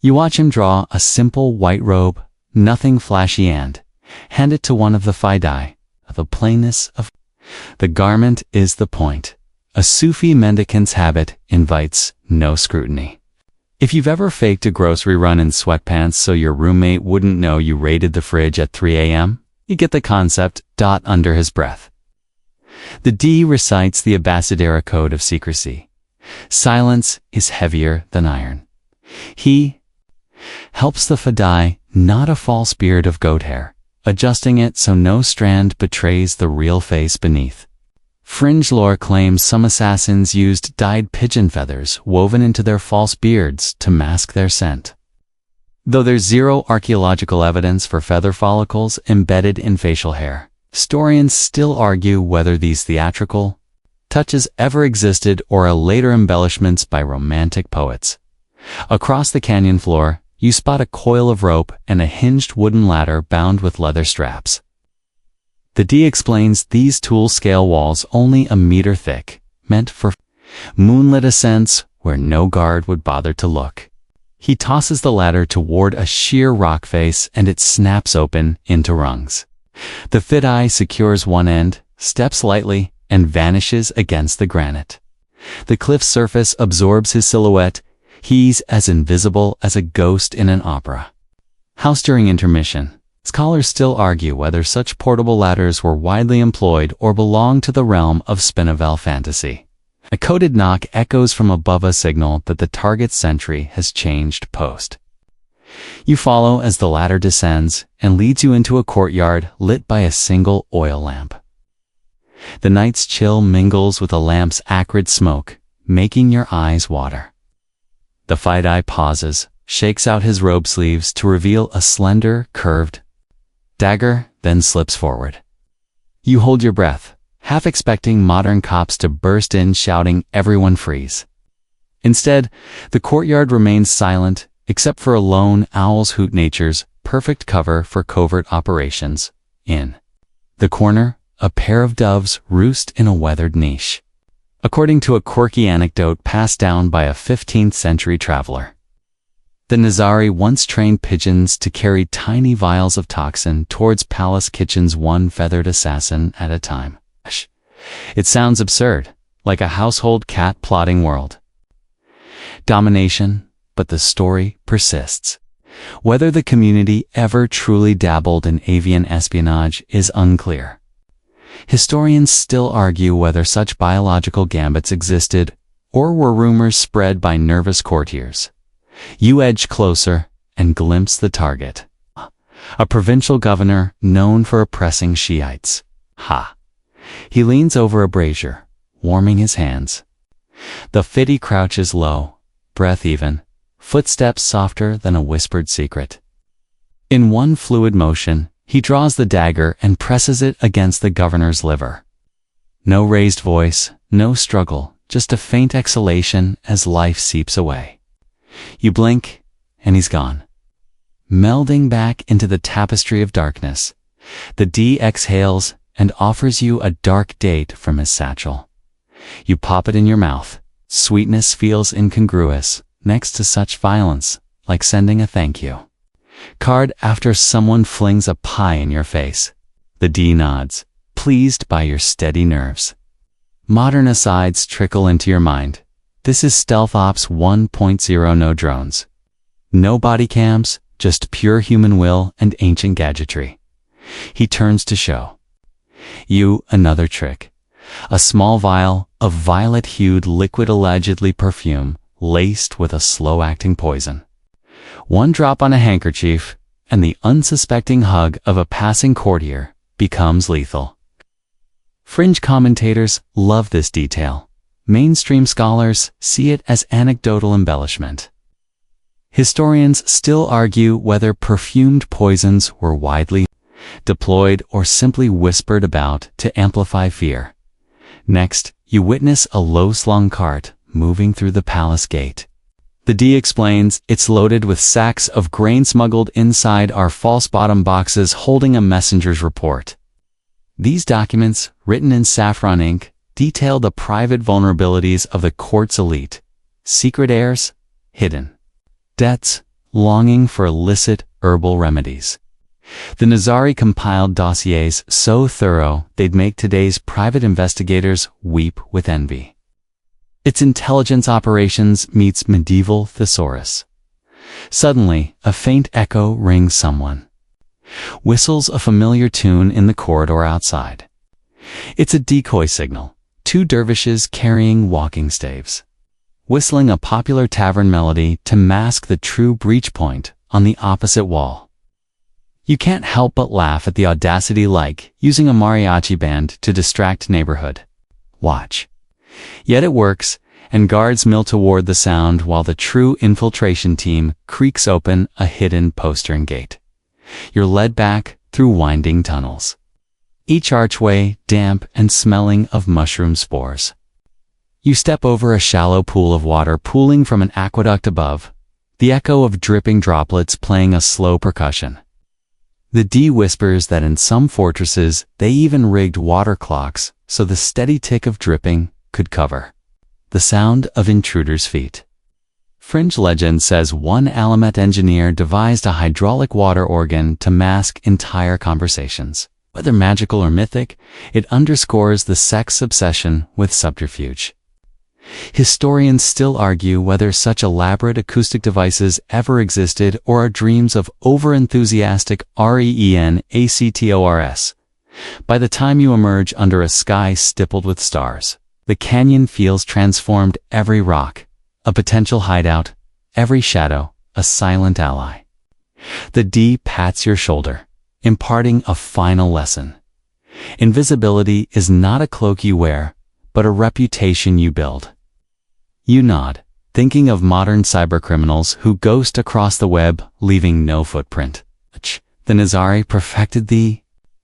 You watch him draw a simple white robe, nothing flashy, and hand it to one of the Fidai. The plainness of the garment is the point. A Sufi mendicant's habit invites no scrutiny. If you've ever faked a grocery run in sweatpants so your roommate wouldn't know you raided the fridge at 3 a.m., you get the concept. Under his breath, the D recites the Abbasidera code of secrecy. Silence is heavier than iron. He helps the Fidai knot a false beard of goat hair, adjusting it so no strand betrays the real face beneath. Fringe lore claims some assassins used dyed pigeon feathers woven into their false beards to mask their scent. Though there's zero archaeological evidence for feather follicles embedded in facial hair, historians still argue whether these theatrical touches ever existed or are later embellishments by romantic poets. Across the canyon floor, you spot a coil of rope and a hinged wooden ladder bound with leather straps. The D explains these tool-scale walls only a meter thick, meant for moonlit ascents where no guard would bother to look. He tosses the ladder toward a sheer rock face and it snaps open into rungs. The Fidai secures one end, steps lightly, and vanishes against the granite. The cliff's surface absorbs his silhouette. He's as invisible as a ghost in an opera house during intermission. Scholars still argue whether such portable ladders were widely employed or belong to the realm of Spinnevel fantasy. A coded knock echoes from above, a signal that the target's sentry has changed post. You follow as the ladder descends and leads you into a courtyard lit by a single oil lamp. The night's chill mingles with the lamp's acrid smoke, making your eyes water. The Fidai pauses, shakes out his robe sleeves to reveal a slender, curved dagger, then slips forward. You hold your breath, half expecting modern cops to burst in shouting, "Everyone freeze." Instead, the courtyard remains silent, except for a lone owl's hoot, nature's perfect cover for covert operations. In the corner, a pair of doves roost in a weathered niche, according to a quirky anecdote passed down by a 15th century traveler. The Nizari once trained pigeons to carry tiny vials of toxin towards palace kitchens, one feathered assassin at a time. It sounds absurd, like a household cat plotting world domination, but the story persists. Whether the community ever truly dabbled in avian espionage is unclear. Historians still argue whether such biological gambits existed or were rumors spread by nervous courtiers. You edge closer and glimpse the target. A provincial governor known for oppressing Shiites. Ha! He leans over a brazier, warming his hands. The fiddy crouches low, breath even, footsteps softer than a whispered secret. In one fluid motion, he draws the dagger and presses it against the governor's liver. No raised voice, no struggle, just a faint exhalation as life seeps away. You blink, and he's gone. Melding back into the tapestry of darkness, the D exhales and offers you a dark date from his satchel. You pop it in your mouth. Sweetness feels incongruous next to such violence, like sending a thank you card after someone flings a pie in your face. The D nods, pleased by your steady nerves. Modern asides trickle into your mind. This is Stealth Ops 1.0. No drones. No body cams, just pure human will and ancient gadgetry. He turns to show you another trick. A small vial of violet-hued liquid, allegedly perfume, laced with a slow-acting poison. One drop on a handkerchief, and the unsuspecting hug of a passing courtier becomes lethal. Fringe commentators love this detail. Mainstream scholars see it as anecdotal embellishment. Historians still argue whether perfumed poisons were widely deployed or simply whispered about to amplify fear. Next, you witness a low-slung cart moving through the palace gate. The D explains it's loaded with sacks of grain. Smuggled inside are false bottom boxes holding a messenger's report. These documents, written in saffron ink, detail the private vulnerabilities of the court's elite. Secret heirs, hidden debts, longing for illicit herbal remedies. The Nizari compiled dossiers so thorough they'd make today's private investigators weep with envy. It's intelligence operations meets medieval thesaurus. Suddenly, a faint echo rings someone. Whistles a familiar tune in the corridor outside. It's a decoy signal. Two dervishes carrying walking staves, whistling a popular tavern melody to mask the true breach point on the opposite wall. You can't help but laugh at the audacity, like using a mariachi band to distract neighborhood watch. Yet it works, and guards mill toward the sound while the true infiltration team creaks open a hidden postern gate. You're led back through winding tunnels, each archway damp and smelling of mushroom spores. You step over a shallow pool of water pooling from an aqueduct above, the echo of dripping droplets playing a slow percussion. The D whispers that in some fortresses they even rigged water clocks so the steady tick of dripping could cover the sound of intruders' feet. Fringe legend says one Alamet engineer devised a hydraulic water organ to mask entire conversations. Whether magical or mythic, it underscores the sect's obsession with subterfuge. Historians still argue whether such elaborate acoustic devices ever existed or are dreams of over-enthusiastic RENACTORS. By the time you emerge under a sky stippled with stars, the canyon feels transformed. Every rock, a potential hideout, every shadow, a silent ally. The D pats your shoulder, imparting a final lesson. Invisibility is not a cloak you wear, but a reputation you build. You nod, thinking of modern cybercriminals who ghost across the web, leaving no footprint. The Nizari perfected the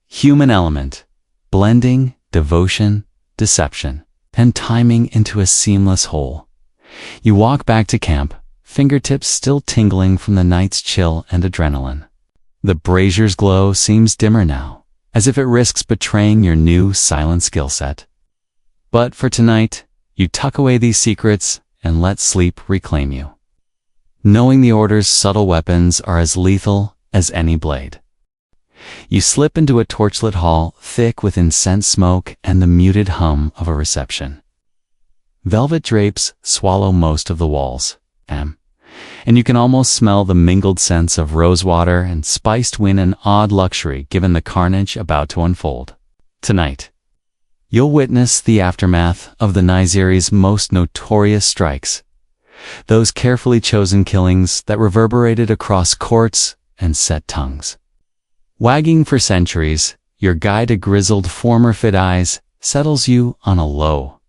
human element, blending devotion, deception, and timing into a seamless whole. You walk back to camp, fingertips still tingling from the night's chill and adrenaline. The brazier's glow seems dimmer now, as if it risks betraying your new silent skill set. But for tonight, you tuck away these secrets and let sleep reclaim you, knowing the Order's subtle weapons are as lethal as any blade. You slip into a torchlit hall thick with incense smoke and the muted hum of a reception. Velvet drapes swallow most of the walls, and you can almost smell the mingled scents of rosewater and spiced wind, an odd luxury given the carnage about to unfold. Tonight, you'll witness the aftermath of the Nizari's most notorious strikes, those carefully chosen killings that reverberated across courts and set tongues. Wagging for centuries, your guide, a grizzled former Fidais, settles you on a low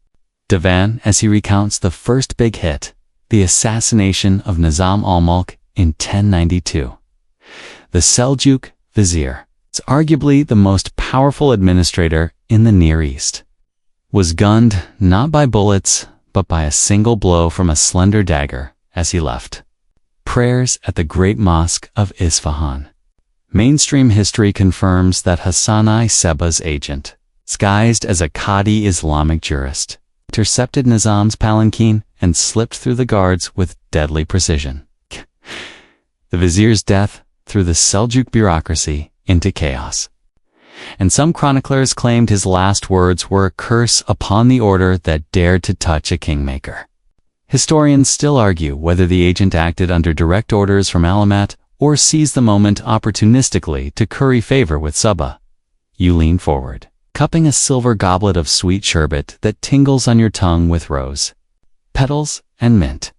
divan as he recounts the first big hit, the assassination of Nizam al-Mulk in 1092. The Seljuk vizier, arguably the most powerful administrator in the Near East, was gunned not by bullets, but by a single blow from a slender dagger as he left prayers at the great mosque of Isfahan. Mainstream history confirms that Hassan-i Seba's agent, disguised as a Qadi Islamic jurist, intercepted Nizam's palanquin and slipped through the guards with deadly precision. The vizier's death threw the Seljuk bureaucracy into chaos, and some chroniclers claimed his last words were a curse upon the order that dared to touch a kingmaker. Historians still argue whether the agent acted under direct orders from Alamat or seized the moment opportunistically to curry favor with Saba. You lean forward, cupping a silver goblet of sweet sherbet that tingles on your tongue with rose petals and mint.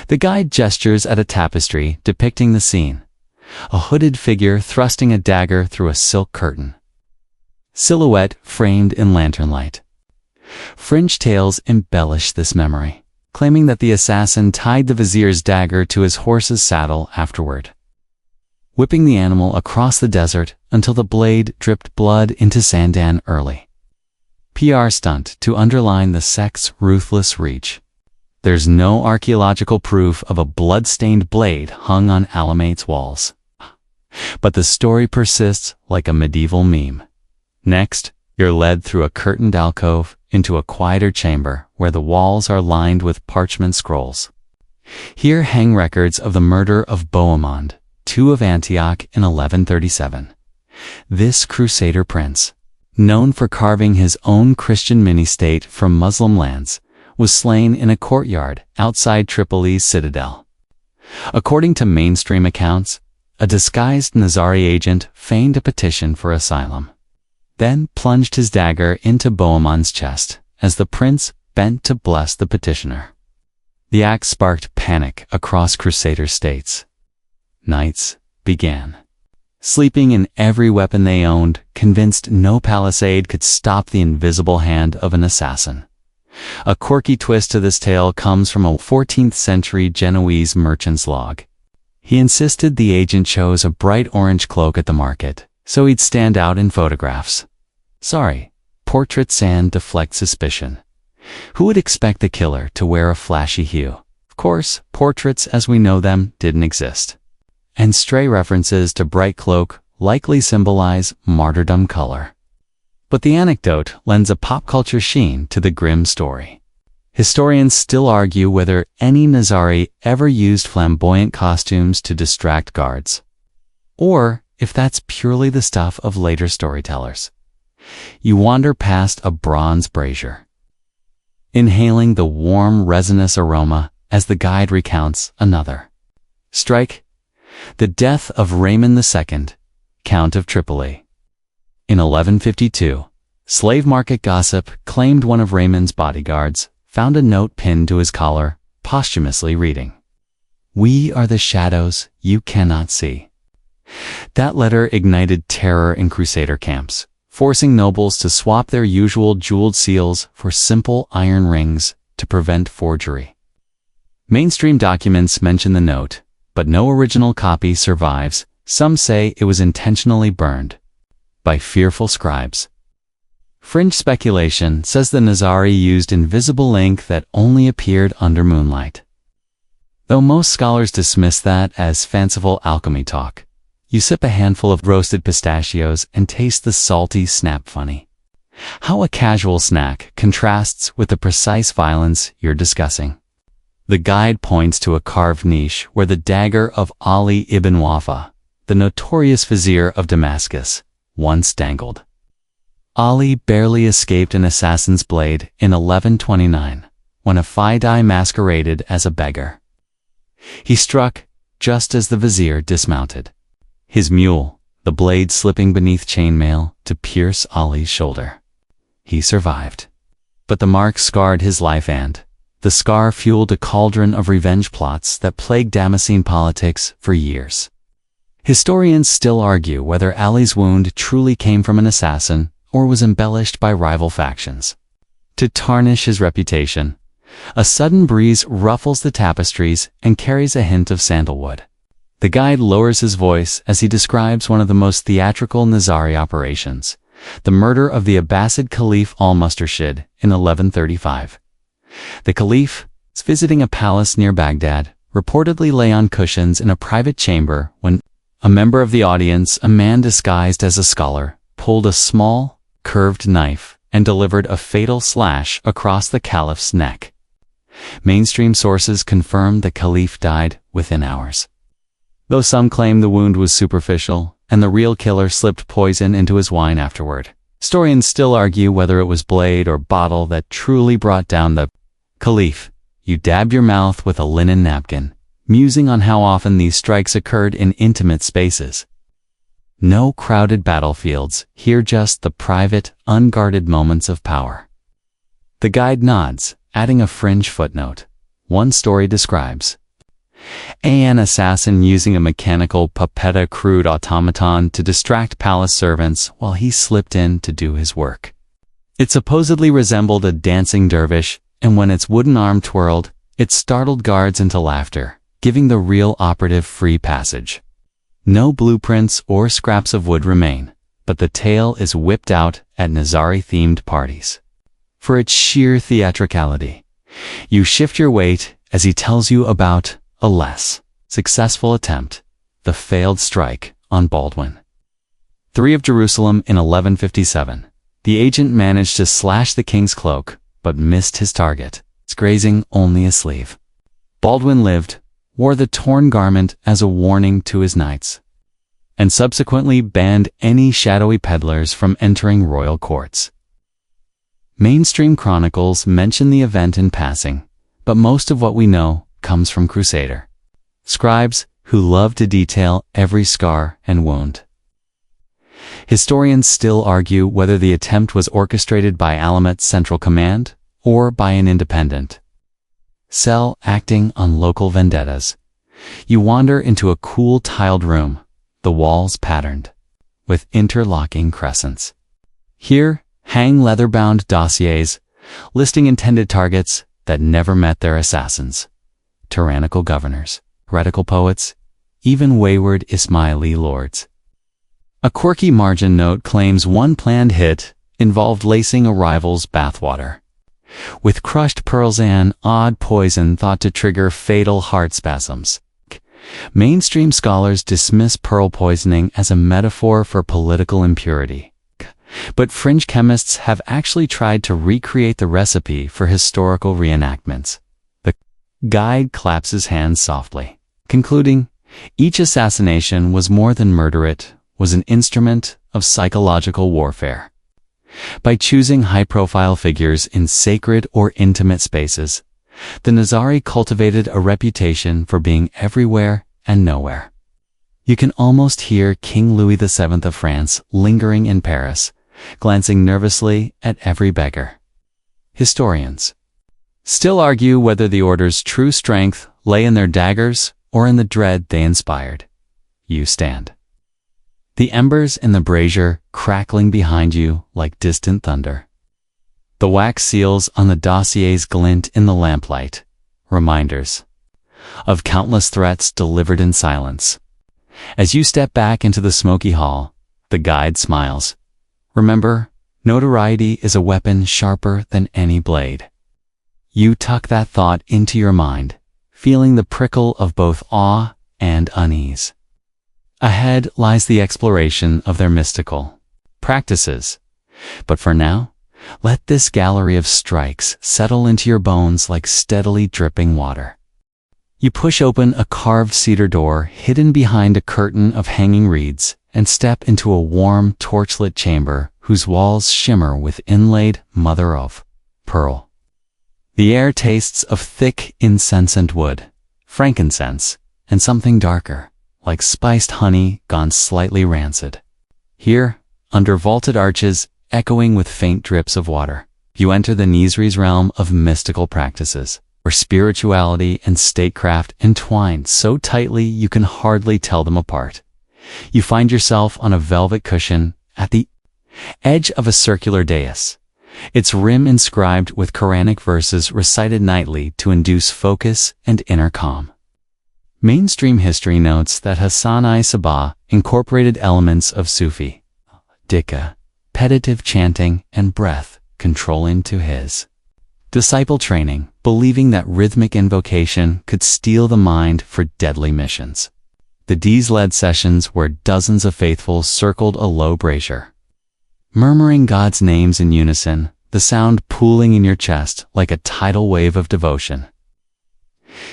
The guide gestures at a tapestry depicting the scene, a hooded figure thrusting a dagger through a silk curtain. Silhouette framed in lantern light. Fringe tales embellish this memory, claiming that the assassin tied the vizier's dagger to his horse's saddle afterward, whipping the animal across the desert until the blade dripped blood into Sandan early. PR stunt to underline the sect's ruthless reach. There's no archaeological proof of a blood-stained blade hung on Alamate's walls, but the story persists like a medieval meme. Next, you're led through a curtained alcove into a quieter chamber where the walls are lined with parchment scrolls. Here hang records of the murder of Bohemond, II of Antioch in 1137. This crusader prince, known for carving his own Christian mini-state from Muslim lands, was slain in a courtyard outside Tripoli's citadel. According to mainstream accounts, a disguised Nizari agent feigned a petition for asylum, then plunged his dagger into Bohemond's chest as the prince bent to bless the petitioner. The act sparked panic across crusader states. Nights began, sleeping in every weapon they owned, convinced no palisade could stop the invisible hand of an assassin. A quirky twist to this tale comes from a 14th century Genoese merchant's log. He insisted the agent chose a bright orange cloak at the market, so he'd stand out in photographs. Sorry, portrait sand deflects suspicion. Who would expect the killer to wear a flashy hue? Of course, portraits as we know them didn't exist. And stray references to bright cloak likely symbolize martyrdom color. But the anecdote lends a pop culture sheen to the grim story. Historians still argue whether any Nizari ever used flamboyant costumes to distract guards, or if that's purely the stuff of later storytellers. You wander past a bronze brazier, inhaling the warm, resinous aroma as the guide recounts another strike, the death of Raymond II, Count of Tripoli. In 1152, slave market gossip claimed one of Raymond's bodyguards found a note pinned to his collar, posthumously reading, "We are the shadows you cannot see." That letter ignited terror in crusader camps, forcing nobles to swap their usual jeweled seals for simple iron rings to prevent forgery. Mainstream documents mention the note, but no original copy survives. Some say it was intentionally burned by fearful scribes. Fringe speculation says the Nizari used invisible ink that only appeared under moonlight. Though most scholars dismiss that as fanciful alchemy talk, you sip a handful of roasted pistachios and taste the salty snap funny. How a casual snack contrasts with the precise violence you're discussing. The guide points to a carved niche where the dagger of Ali ibn Wafa, the notorious vizier of Damascus, once dangled. Ali barely escaped an assassin's blade in 1129, when a Fidai masqueraded as a beggar. He struck just as the vizier dismounted, his mule, the blade slipping beneath chainmail to pierce Ali's shoulder. He survived. But the mark scarred his life, and the scar fueled a cauldron of revenge plots that plagued Damascene politics for years. Historians still argue whether Ali's wound truly came from an assassin or was embellished by rival factions. To tarnish his reputation, a sudden breeze ruffles the tapestries and carries a hint of sandalwood. The guide lowers his voice as he describes one of the most theatrical Nizari operations, the murder of the Abbasid Caliph al-Mustarshid in 1135. The Caliph, visiting a palace near Baghdad, reportedly lay on cushions in a private chamber when a member of the audience, a man disguised as a scholar, pulled a small, curved knife and delivered a fatal slash across the caliph's neck. Mainstream sources confirmed the caliph died within hours, though some claim the wound was superficial and the real killer slipped poison into his wine afterward. Historians still argue whether it was blade or bottle that truly brought down the caliph. You dabbed your mouth with a linen napkin, musing on how often these strikes occurred in intimate spaces. No crowded battlefields, here just the private, unguarded moments of power. The guide nods, adding a fringe footnote. One story describes an assassin using a mechanical Papetta crude automaton to distract palace servants while he slipped in to do his work. It supposedly resembled a dancing dervish, and when its wooden arm twirled, it startled guards into laughter, giving the real operative free passage. No blueprints or scraps of wood remain, but the tale is whipped out at Nizari-themed parties. For its sheer theatricality, you shift your weight as he tells you about a less successful attempt, the failed strike on Baldwin III of Jerusalem in 1157. The agent managed to slash the king's cloak, but missed his target, grazing only a sleeve. Baldwin lived, wore the torn garment as a warning to his knights, and subsequently banned any shadowy peddlers from entering royal courts. Mainstream chronicles mention the event in passing, but most of what we know comes from Crusader scribes who love to detail every scar and wound. Historians still argue whether the attempt was orchestrated by Alamet's central command or by an independent cell acting on local vendettas. You wander into a cool tiled room, the walls patterned with interlocking crescents. Here hang leather-bound dossiers listing intended targets that never met their assassins. Tyrannical governors, heretical poets, even wayward Ismaili lords. A quirky margin note claims one planned hit involved lacing a rival's bathwater with crushed pearls, an odd poison thought to trigger fatal heart spasms. Mainstream scholars dismiss pearl poisoning as a metaphor for political impurity, but fringe chemists have actually tried to recreate the recipe for historical reenactments. The guide claps his hands softly, concluding, each assassination was more than murder, it was an instrument of psychological warfare. By choosing high-profile figures in sacred or intimate spaces, the Nizari cultivated a reputation for being everywhere and nowhere. You can almost hear King Louis VII of France lingering in Paris, glancing nervously at every beggar. Historians still argue whether the order's true strength lay in their daggers or in the dread they inspired. You stand, the embers in the brazier crackling behind you like distant thunder. The wax seals on the dossiers glint in the lamplight, reminders of countless threats delivered in silence. As you step back into the smoky hall, the guide smiles. Remember, Notoriety is a weapon sharper than any blade. You tuck that thought into your mind, feeling the prickle of both awe and unease. Ahead lies the exploration of their mystical practices. But for now, let this gallery of strikes settle into your bones like steadily dripping water. You push open a carved cedar door hidden behind a curtain of hanging reeds and step into a warm, torchlit chamber whose walls shimmer with inlaid mother of pearl. The air tastes of thick, incensant wood, frankincense, and something darker, like spiced honey gone slightly rancid. Here, under vaulted arches, echoing with faint drips of water, you enter the Nizri's realm of mystical practices, where spirituality and statecraft entwine so tightly you can hardly tell them apart. You find yourself on a velvet cushion at the edge of a circular dais, its rim inscribed with Quranic verses recited nightly to induce focus and inner calm. Mainstream history notes that Hassan I-Sabah incorporated elements of Sufi, Dikka, repetitive chanting, and breath control into his disciple training, believing that rhythmic invocation could steel the mind for deadly missions. The D's led sessions where dozens of faithful circled a low brazier, murmuring God's names in unison, the sound pooling in your chest like a tidal wave of devotion.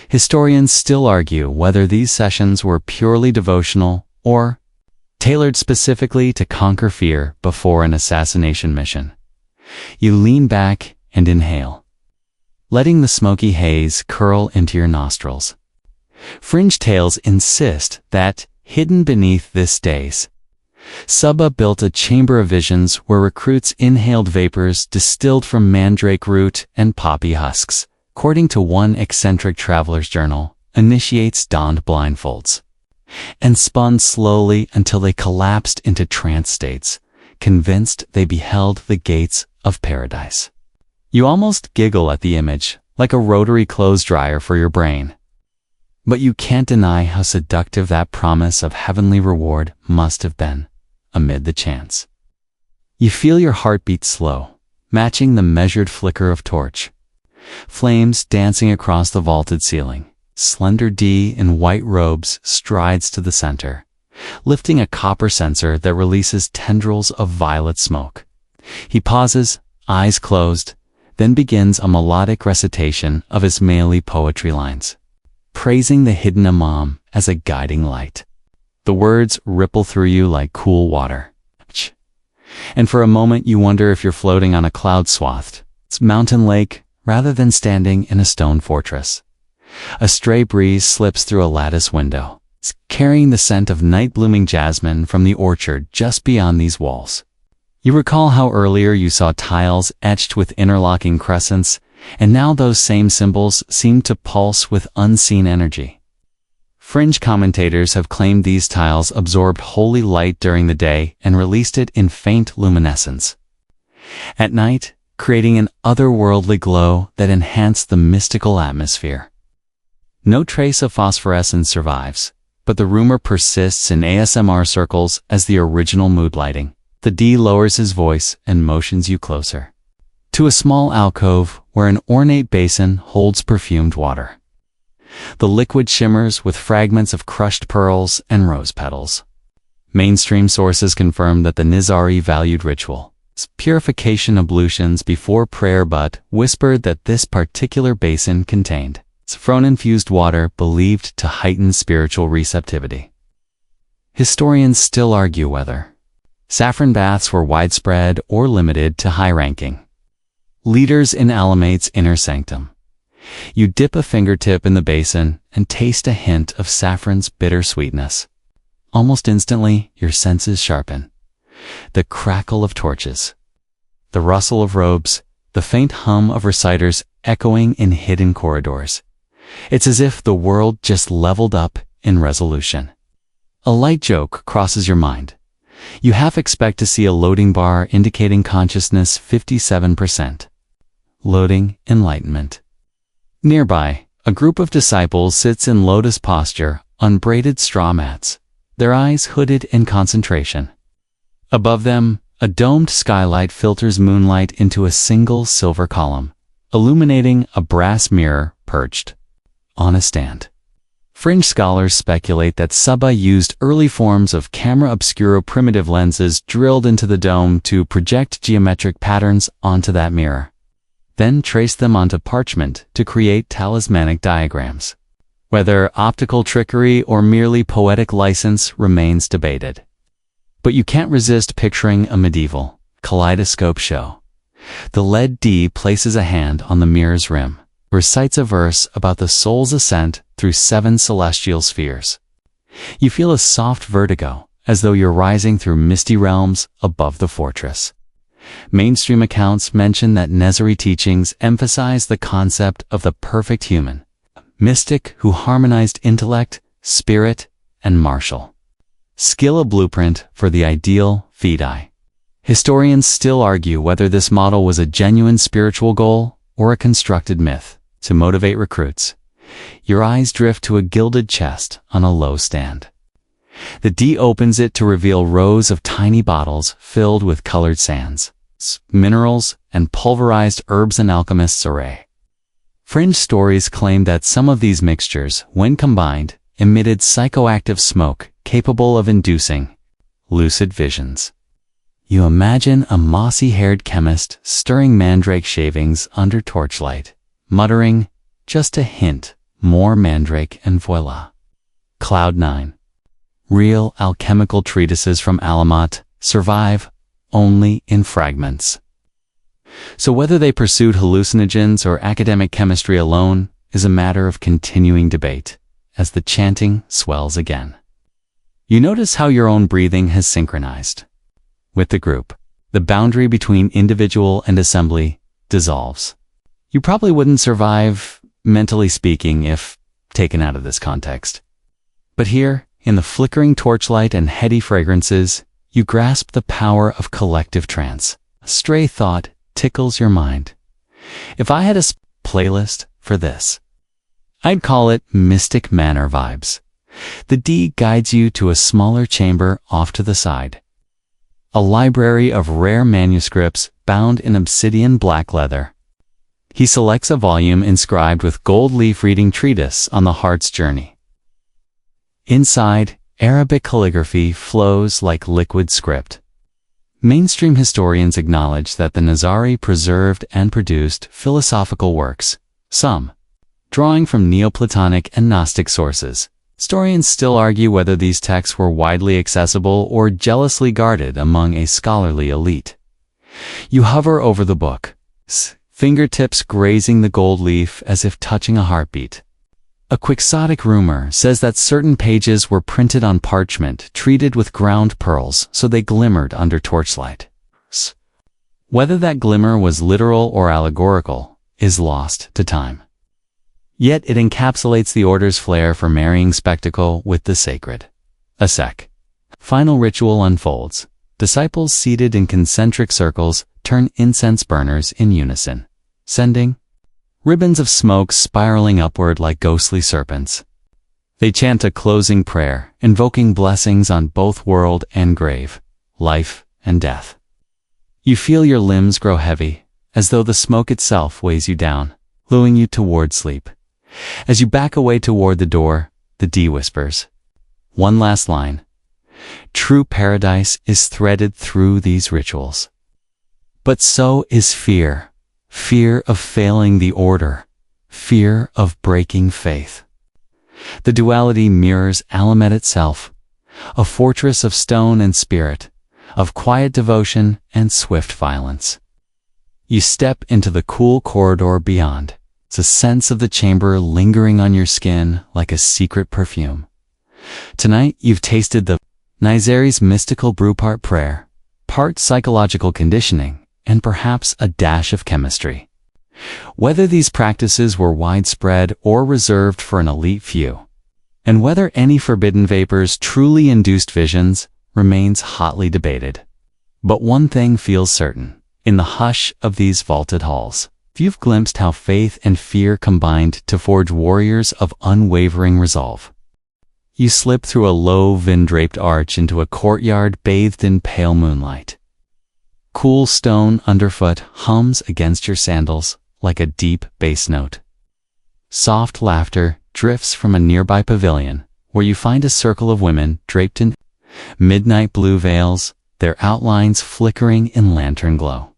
Historians still argue whether these sessions were purely devotional or tailored specifically to conquer fear before an assassination mission. You lean back and inhale, letting the smoky haze curl into your nostrils. Fringe tales insist that, hidden beneath this dais, Sabah built a chamber of visions where recruits inhaled vapors distilled from mandrake root and poppy husks. According to one eccentric traveler's journal, initiates donned blindfolds and spun slowly until they collapsed into trance states, convinced they beheld the gates of paradise. You almost giggle at the image, like a rotary clothes dryer for your brain. But you can't deny how seductive that promise of heavenly reward must have been, amid the chants. You feel your heartbeat slow, matching the measured flicker of torch. Flames dancing across the vaulted ceiling. Slender D in white robes strides to the center, lifting a copper censer that releases tendrils of violet smoke. He pauses, eyes closed, then begins a melodic recitation of Ismaili poetry lines, praising the hidden Imam as a guiding light. The words ripple through you like cool water. And for a moment you wonder if you're floating on a cloud-swathed mountain lake rather than standing in a stone fortress. A stray breeze slips through a lattice window, carrying the scent of night-blooming jasmine from the orchard just beyond these walls. You recall how earlier you saw tiles etched with interlocking crescents, and now those same symbols seem to pulse with unseen energy. Fringe commentators have claimed these tiles absorbed holy light during the day and released it in faint luminescence at night, creating an otherworldly glow that enhanced the mystical atmosphere. No trace of phosphorescence survives, but the rumor persists in ASMR circles as the original mood lighting. The D lowers his voice and motions you closer to a small alcove where an ornate basin holds perfumed water. The liquid shimmers with fragments of crushed pearls and rose petals. Mainstream sources confirm that the Nizari valued ritual, purification ablutions before prayer, but whispered that this particular basin contained saffron-infused water believed to heighten spiritual receptivity. Historians still argue whether saffron baths were widespread or limited to high-ranking leaders in Alamate's inner sanctum. You dip a fingertip in the basin and taste a hint of saffron's bitter sweetness. Almost instantly, your senses sharpen. The crackle of torches, the rustle of robes, the faint hum of reciters echoing in hidden corridors. It's as if the world just leveled up in resolution. A light joke crosses your mind. You half expect to see a loading bar indicating consciousness 57%. Loading enlightenment. Nearby, a group of disciples sits in lotus posture on braided straw mats, their eyes hooded in concentration. Above them, A domed skylight filters moonlight into a single silver column, illuminating a brass mirror perched on a stand. Fringe scholars speculate that Saba used early forms of camera obscuro primitive lenses drilled into the dome to project geometric patterns onto that mirror, then traced them onto parchment to create talismanic diagrams. Whether optical trickery or merely poetic license remains debated. But you can't resist picturing a medieval kaleidoscope show. The lead D places a hand on the mirror's rim, recites a verse about the soul's ascent through 7 celestial spheres. You feel a soft vertigo, as though you're rising through misty realms above the fortress. Mainstream accounts mention that Nezari teachings emphasize the concept of the perfect human, mystic who harmonized intellect, spirit, and martial skill, a blueprint for the ideal fidei. Historians still argue whether this model was a genuine spiritual goal or a constructed myth to motivate recruits. Your eyes drift to a gilded chest on a low stand. The D opens it to reveal rows of tiny bottles filled with colored sands, minerals, and pulverized herbs, an alchemist's array. Fringe stories claim that some of these mixtures, when combined, emitted psychoactive smoke capable of inducing lucid visions. You imagine a mossy-haired chemist stirring mandrake shavings under torchlight, muttering, "Just a hint, more mandrake and voila." Cloud 9. Real alchemical treatises from Alamat survive only in fragments. So whether they pursued hallucinogens or academic chemistry alone is a matter of continuing debate as the chanting swells again. You notice how your own breathing has synchronized with the group. The boundary between individual and assembly dissolves. You probably wouldn't survive, mentally speaking, if taken out of this context. But here, in the flickering torchlight and heady fragrances, you grasp the power of collective trance. A stray thought tickles your mind. If I had a playlist for this, I'd call it Mystic Manor Vibes. The D guides you to a smaller chamber off to the side. A library of rare manuscripts bound in obsidian black leather. He selects a volume inscribed with gold leaf reading treatise on the heart's journey. Inside, Arabic calligraphy flows like liquid script. Mainstream historians acknowledge that the Nezari preserved and produced philosophical works, some drawing from Neoplatonic and Gnostic sources. Historians still argue whether these texts were widely accessible or jealously guarded among a scholarly elite. You hover over the book, fingertips grazing the gold leaf as if touching a heartbeat. A quixotic rumor says that certain pages were printed on parchment treated with ground pearls so they glimmered under torchlight. Whether that glimmer was literal or allegorical is lost to time. Yet it encapsulates the order's flair for marrying spectacle with the sacred. A final ritual unfolds. Disciples seated in concentric circles turn incense burners in unison, sending ribbons of smoke spiraling upward like ghostly serpents. They chant a closing prayer, invoking blessings on both world and grave, life and death. You feel your limbs grow heavy, as though the smoke itself weighs you down, luring you toward sleep. As you back away toward the door, the D whispers one last line. True paradise is threaded through these rituals. But so is fear. Fear of failing the order. Fear of breaking faith. The duality mirrors Alamet itself, a fortress of stone and spirit, of quiet devotion and swift violence. You step into the cool corridor beyond. It's a sense of the chamber lingering on your skin like a secret perfume. Tonight, you've tasted the Nezari's mystical brew, part prayer, part psychological conditioning, and perhaps a dash of chemistry. Whether these practices were widespread or reserved for an elite few, and whether any forbidden vapors truly induced visions, remains hotly debated. But one thing feels certain. In the hush of these vaulted halls, you've glimpsed how faith and fear combined to forge warriors of unwavering resolve. You slip through a low vine-draped arch into a courtyard bathed in pale moonlight. Cool stone underfoot hums against your sandals like a deep bass note. Soft laughter drifts from a nearby pavilion where you find a circle of women draped in midnight blue veils, their outlines flickering in lantern glow.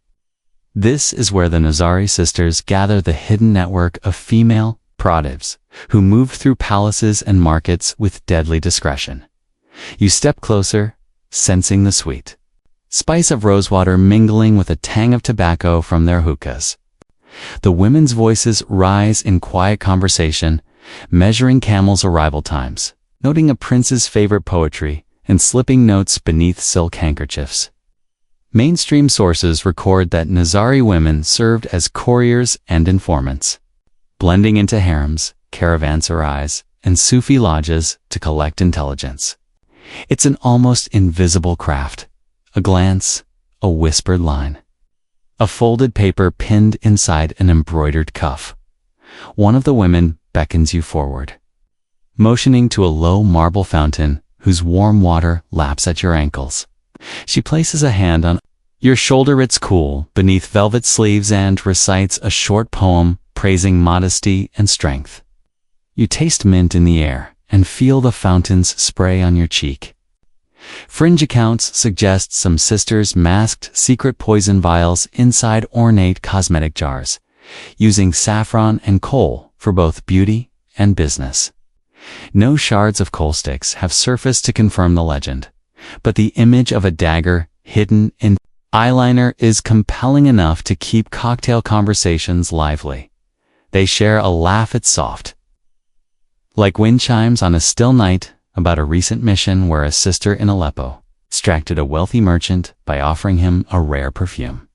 This is where the Nazari sisters gather the hidden network of female prodivs who move through palaces and markets with deadly discretion. You step closer, sensing the sweet spice of rosewater mingling with a tang of tobacco from their hookahs. The women's voices rise in quiet conversation, measuring camels' arrival times, noting a prince's favorite poetry, and slipping notes beneath silk handkerchiefs. Mainstream sources record that Nazari women served as couriers and informants, blending into harems, caravanserais, and Sufi lodges to collect intelligence. It's an almost invisible craft. A glance, a whispered line, a folded paper pinned inside an embroidered cuff. One of the women beckons you forward, motioning to a low marble fountain whose warm water laps at your ankles. She places a hand on your shoulder. It's cool beneath velvet sleeves and recites a short poem praising modesty and strength. You taste mint in the air and feel the fountain's spray on your cheek. Fringe accounts suggest some sisters masked secret poison vials inside ornate cosmetic jars, using saffron and kohl for both beauty and business. No shards of kohl sticks have surfaced to confirm the legend, but the image of a dagger hidden in eyeliner is compelling enough to keep cocktail conversations lively. They share a laugh. It's soft, like wind chimes on a still night, about a recent mission where a sister in Aleppo distracted a wealthy merchant by offering him a rare perfume.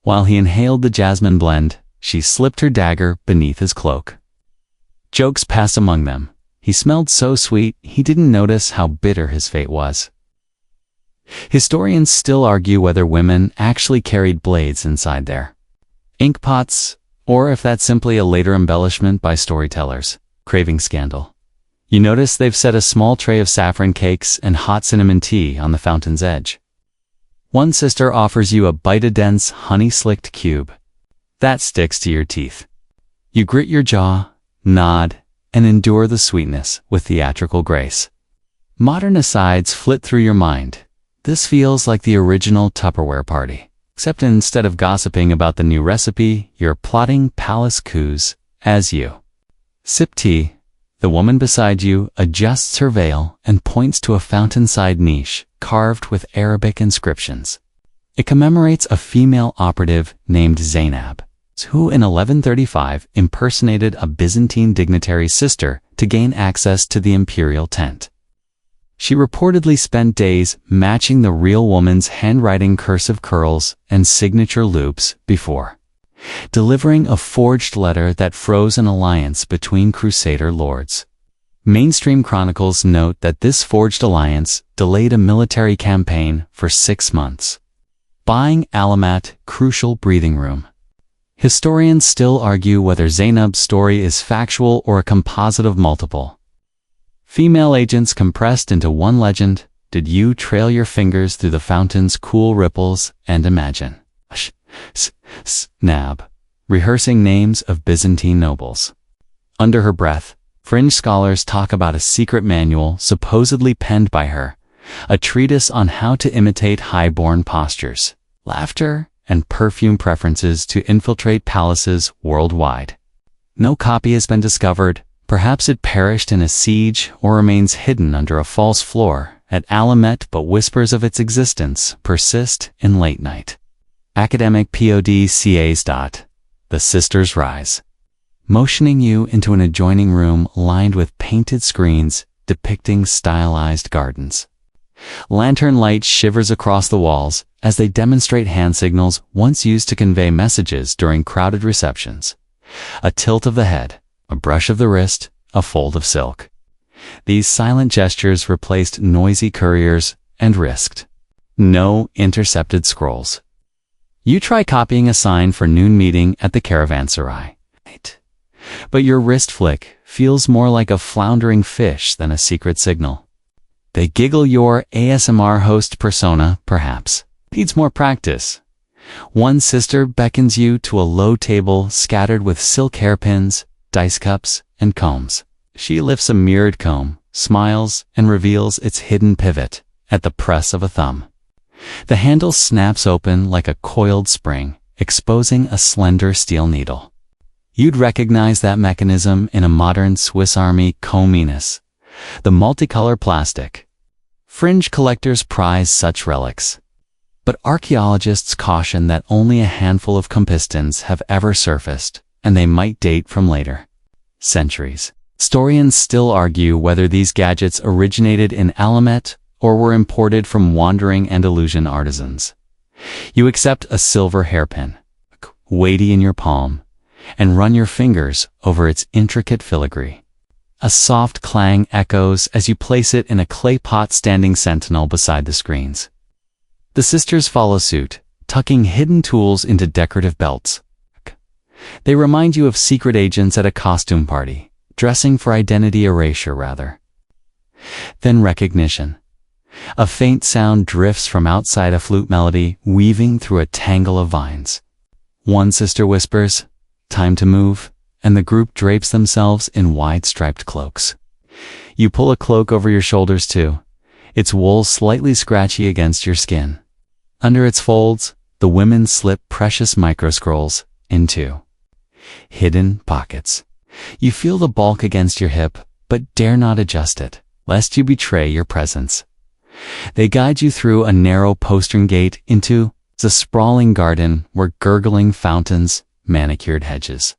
While he inhaled the jasmine blend, she slipped her dagger beneath his cloak. Jokes passed among them. He smelled so sweet, he didn't notice how bitter his fate was. Historians still argue whether women actually carried blades inside their ink pots, or if that's simply a later embellishment by storytellers craving scandal. You notice they've set a small tray of saffron cakes and hot cinnamon tea on the fountain's edge. One sister offers you a bite-a-dense, honey-slicked cube. That sticks to your teeth. You grit your jaw, nod, and endure the sweetness with theatrical grace. Modern asides flit through your mind. This feels like the original Tupperware party, except instead of gossiping about the new recipe, you're plotting palace coups as you sip tea. The woman beside you adjusts her veil and points to a fountainside niche carved with Arabic inscriptions. It commemorates a female operative named Zainab, who in 1135 impersonated a Byzantine dignitary's sister to gain access to the imperial tent. She reportedly spent days matching the real woman's handwriting cursive curls and signature loops before delivering a forged letter that froze an alliance between crusader lords. Mainstream chronicles note that this forged alliance delayed a military campaign for 6 months, buying Alamat crucial breathing room. Historians still argue whether Zainab's story is factual or a composite of multiple female agents compressed into one legend. Did you trail your fingers through the fountain's cool ripples and imagine Snab rehearsing names of Byzantine nobles? Under her breath, fringe scholars talk about a secret manual supposedly penned by her, a treatise on how to imitate high-born postures, laughter, and perfume preferences to infiltrate palaces worldwide. No copy has been discovered. Perhaps it perished in a siege or remains hidden under a false floor at Alamet, but whispers of its existence persist in late night. Academic PODCAs. The sisters rise, motioning you into an adjoining room lined with painted screens depicting stylized gardens. Lantern light shivers across the walls as they demonstrate hand signals once used to convey messages during crowded receptions. A tilt of the head, a brush of the wrist, a fold of silk. These silent gestures replaced noisy couriers and risked no intercepted scrolls. You try copying a sign for noon meeting at the caravanserai, but your wrist flick feels more like a floundering fish than a secret signal. They giggle. Your ASMR host persona, perhaps, needs more practice. One sister beckons you to a low table scattered with silk hairpins, dice cups, and combs. She lifts a mirrored comb, smiles, and reveals its hidden pivot at the press of a thumb. The handle snaps open like a coiled spring, exposing a slender steel needle. You'd recognize that mechanism in a modern Swiss Army comb-inus, the multicolor plastic. Fringe collectors prize such relics. But archaeologists caution that only a handful of compistons have ever surfaced, and they might date from later centuries. Historians still argue whether these gadgets originated in Alamet or were imported from wandering Andalusian artisans. You accept a silver hairpin, weighty in your palm, and run your fingers over its intricate filigree. A soft clang echoes as you place it in a clay pot standing sentinel beside the screens. The sisters follow suit, tucking hidden tools into decorative belts. They remind you of secret agents at a costume party, dressing for identity erasure rather. Then recognition. A faint sound drifts from outside a flute melody, weaving through a tangle of vines. One sister whispers, "Time to move," and the group drapes themselves in wide striped cloaks. You pull a cloak over your shoulders too, its wool slightly scratchy against your skin. Under its folds, the women slip precious microscrolls into hidden pockets. You feel the bulk against your hip, but dare not adjust it, lest you betray your presence. They guide you through a narrow postern gate into the sprawling garden where gurgling fountains, manicured hedges.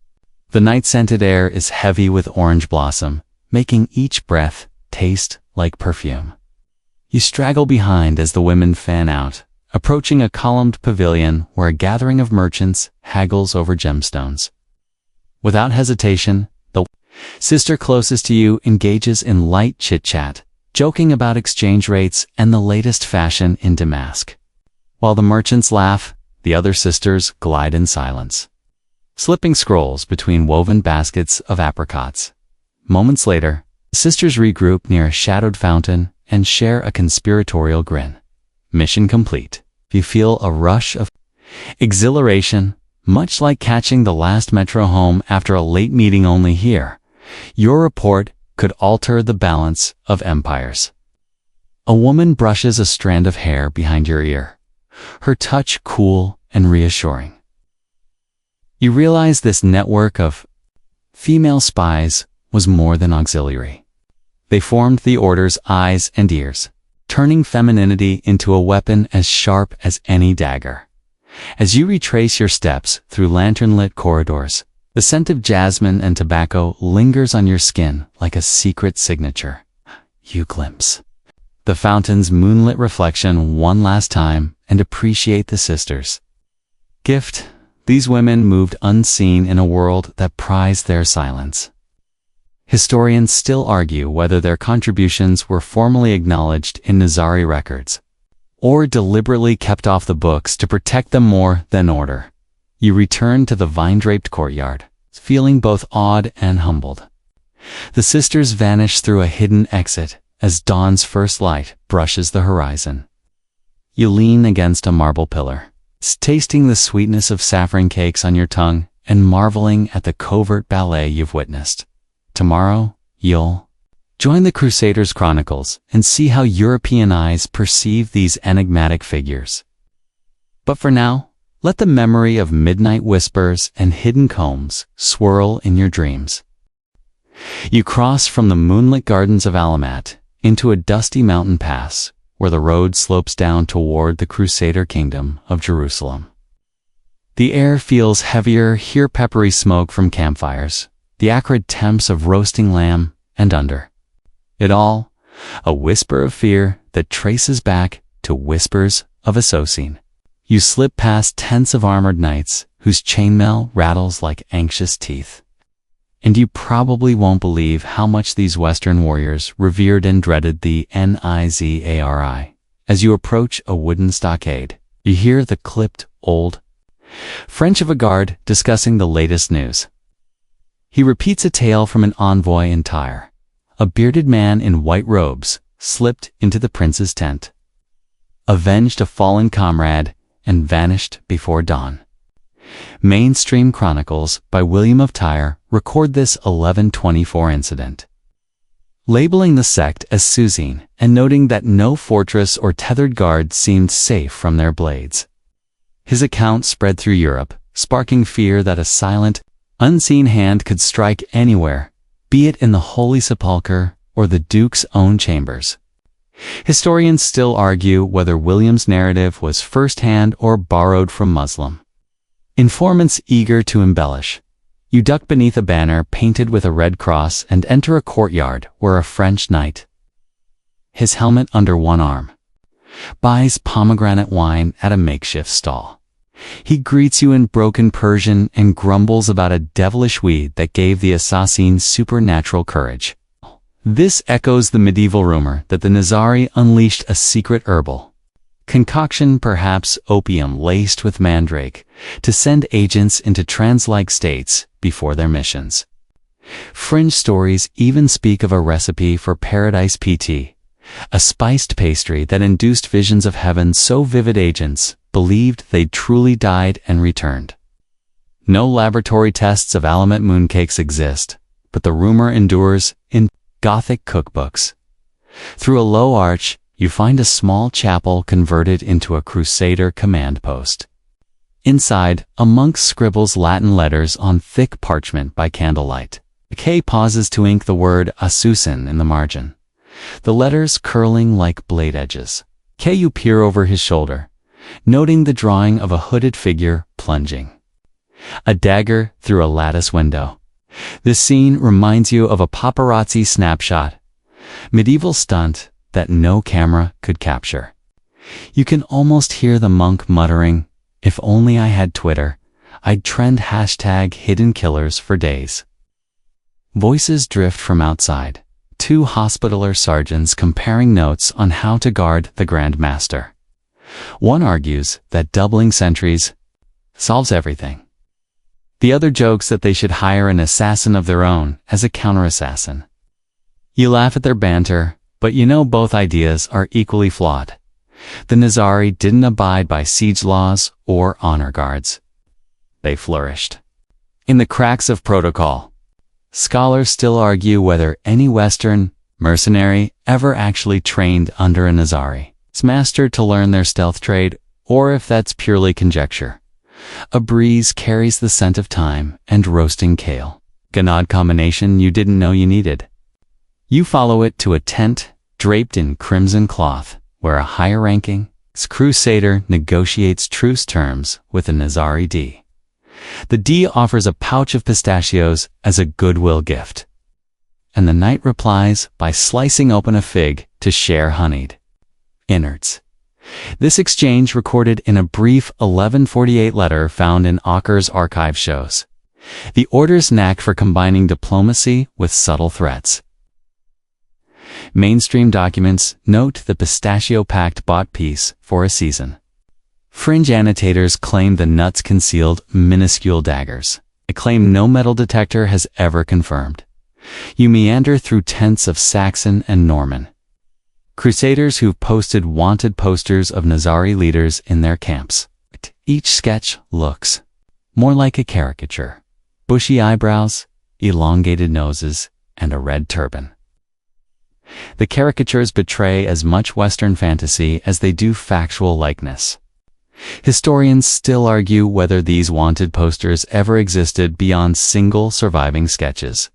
The night-scented air is heavy with orange blossom, making each breath taste like perfume. You straggle behind as the women fan out, approaching a columned pavilion where a gathering of merchants haggles over gemstones. Without hesitation, the sister closest to you engages in light chit-chat, joking about exchange rates and the latest fashion in damask. While the merchants laugh, the other sisters glide in silence, slipping scrolls between woven baskets of apricots. Moments later, the sisters regroup near a shadowed fountain and share a conspiratorial grin. Mission complete. You feel a rush of exhilaration, much like catching the last metro home after a late meeting only here. Your report could alter the balance of empires. A woman brushes a strand of hair behind your ear, her touch cool and reassuring. You realize this network of female spies was more than auxiliary. They formed the Order's eyes and ears, turning femininity into a weapon as sharp as any dagger. As you retrace your steps through lantern-lit corridors, the scent of jasmine and tobacco lingers on your skin like a secret signature. You glimpse the fountain's moonlit reflection one last time and appreciate the sisters' gift. These women moved unseen in a world that prized their silence. Historians still argue whether their contributions were formally acknowledged in Nizari records, or deliberately kept off the books to protect them more than order. You return to the vine-draped courtyard, feeling both awed and humbled. The sisters vanish through a hidden exit as dawn's first light brushes the horizon. You lean against a marble pillar, tasting the sweetness of saffron cakes on your tongue and marveling at the covert ballet you've witnessed. Tomorrow, you'll join the Crusaders' Chronicles and see how European eyes perceive these enigmatic figures. But for now, let the memory of midnight whispers and hidden combs swirl in your dreams. You cross from the moonlit gardens of Alamat into a dusty mountain pass where the road slopes down toward the Crusader kingdom of Jerusalem. The air feels heavier, hear peppery smoke from campfires, the acrid temps of roasting lamb, and under it all, a whisper of fear that traces back to whispers of Assocene. You slip past tents of armored knights whose chainmail rattles like anxious teeth. And you probably won't believe how much these Western warriors revered and dreaded the Nizari. As you approach a wooden stockade, you hear the clipped, old French of a guard discussing the latest news. He repeats a tale from an envoy in Tyre. A bearded man in white robes slipped into the prince's tent, avenged a fallen comrade, and vanished before dawn. Mainstream chronicles by William of Tyre record this 1124 incident, labeling the sect as Suzine and noting that no fortress or tethered guard seemed safe from their blades. His account spread through Europe, sparking fear that a silent, unseen hand could strike anywhere, be it in the Holy Sepulchre or the Duke's own chambers. Historians still argue whether William's narrative was first-hand or borrowed from Muslim informants eager to embellish. You duck beneath a banner painted with a red cross and enter a courtyard where a French knight, his helmet under one arm, buys pomegranate wine at a makeshift stall. He greets you in broken Persian and grumbles about a devilish weed that gave the assassin supernatural courage. This echoes the medieval rumor that the Nizari unleashed a secret herbal concoction, perhaps opium laced with mandrake, to send agents into trance-like states before their missions. Fringe stories even speak of a recipe for paradise PT, a spiced pastry that induced visions of heaven so vivid agents believed they'd truly died and returned. No laboratory tests of Alamet mooncakes exist, but the rumor endures in Gothic cookbooks. Through a low arch, you find a small chapel converted into a Crusader command post. Inside, a monk scribbles Latin letters on thick parchment by candlelight. K pauses to ink the word Hashashin in the margin, the letters curling like blade edges. You peer over his shoulder, noting the drawing of a hooded figure plunging a dagger through a lattice window. This scene reminds you of a paparazzi snapshot, medieval stunt that no camera could capture. You can almost hear the monk muttering, "If only I had Twitter, I'd trend #HiddenKillers for days." Voices drift from outside, two hospitaller sergeants comparing notes on how to guard the Grand Master. One argues that doubling sentries solves everything. The other jokes that they should hire an assassin of their own as a counter-assassin. You laugh at their banter, but you know both ideas are equally flawed. The Nizari didn't abide by siege laws or honor guards. They flourished in the cracks of protocol. Scholars still argue whether any Western mercenary ever actually trained under a Nizari's master to learn their stealth trade, or if that's purely conjecture. A breeze carries the scent of thyme and roasting kale, an odd combination you didn't know you needed. You follow it to a tent draped in crimson cloth, where a higher-ranking Crusader negotiates truce terms with a Nizari D. The D offers a pouch of pistachios as a goodwill gift, and the knight replies by slicing open a fig to share honeyed innards. This exchange, recorded in a brief 1148 letter found in Auker's archive, shows the order's knack for combining diplomacy with subtle threats. Mainstream documents note the pistachio-packed bought piece for a season. Fringe annotators claim the nuts concealed minuscule daggers, a claim no metal detector has ever confirmed. You meander through tents of Saxon and Norman Crusaders who've posted wanted posters of Nizari leaders in their camps. Each sketch looks more like a caricature. Bushy eyebrows, elongated noses, and a red turban. The caricatures betray as much Western fantasy as they do factual likeness. Historians still argue whether these wanted posters ever existed beyond single surviving sketches,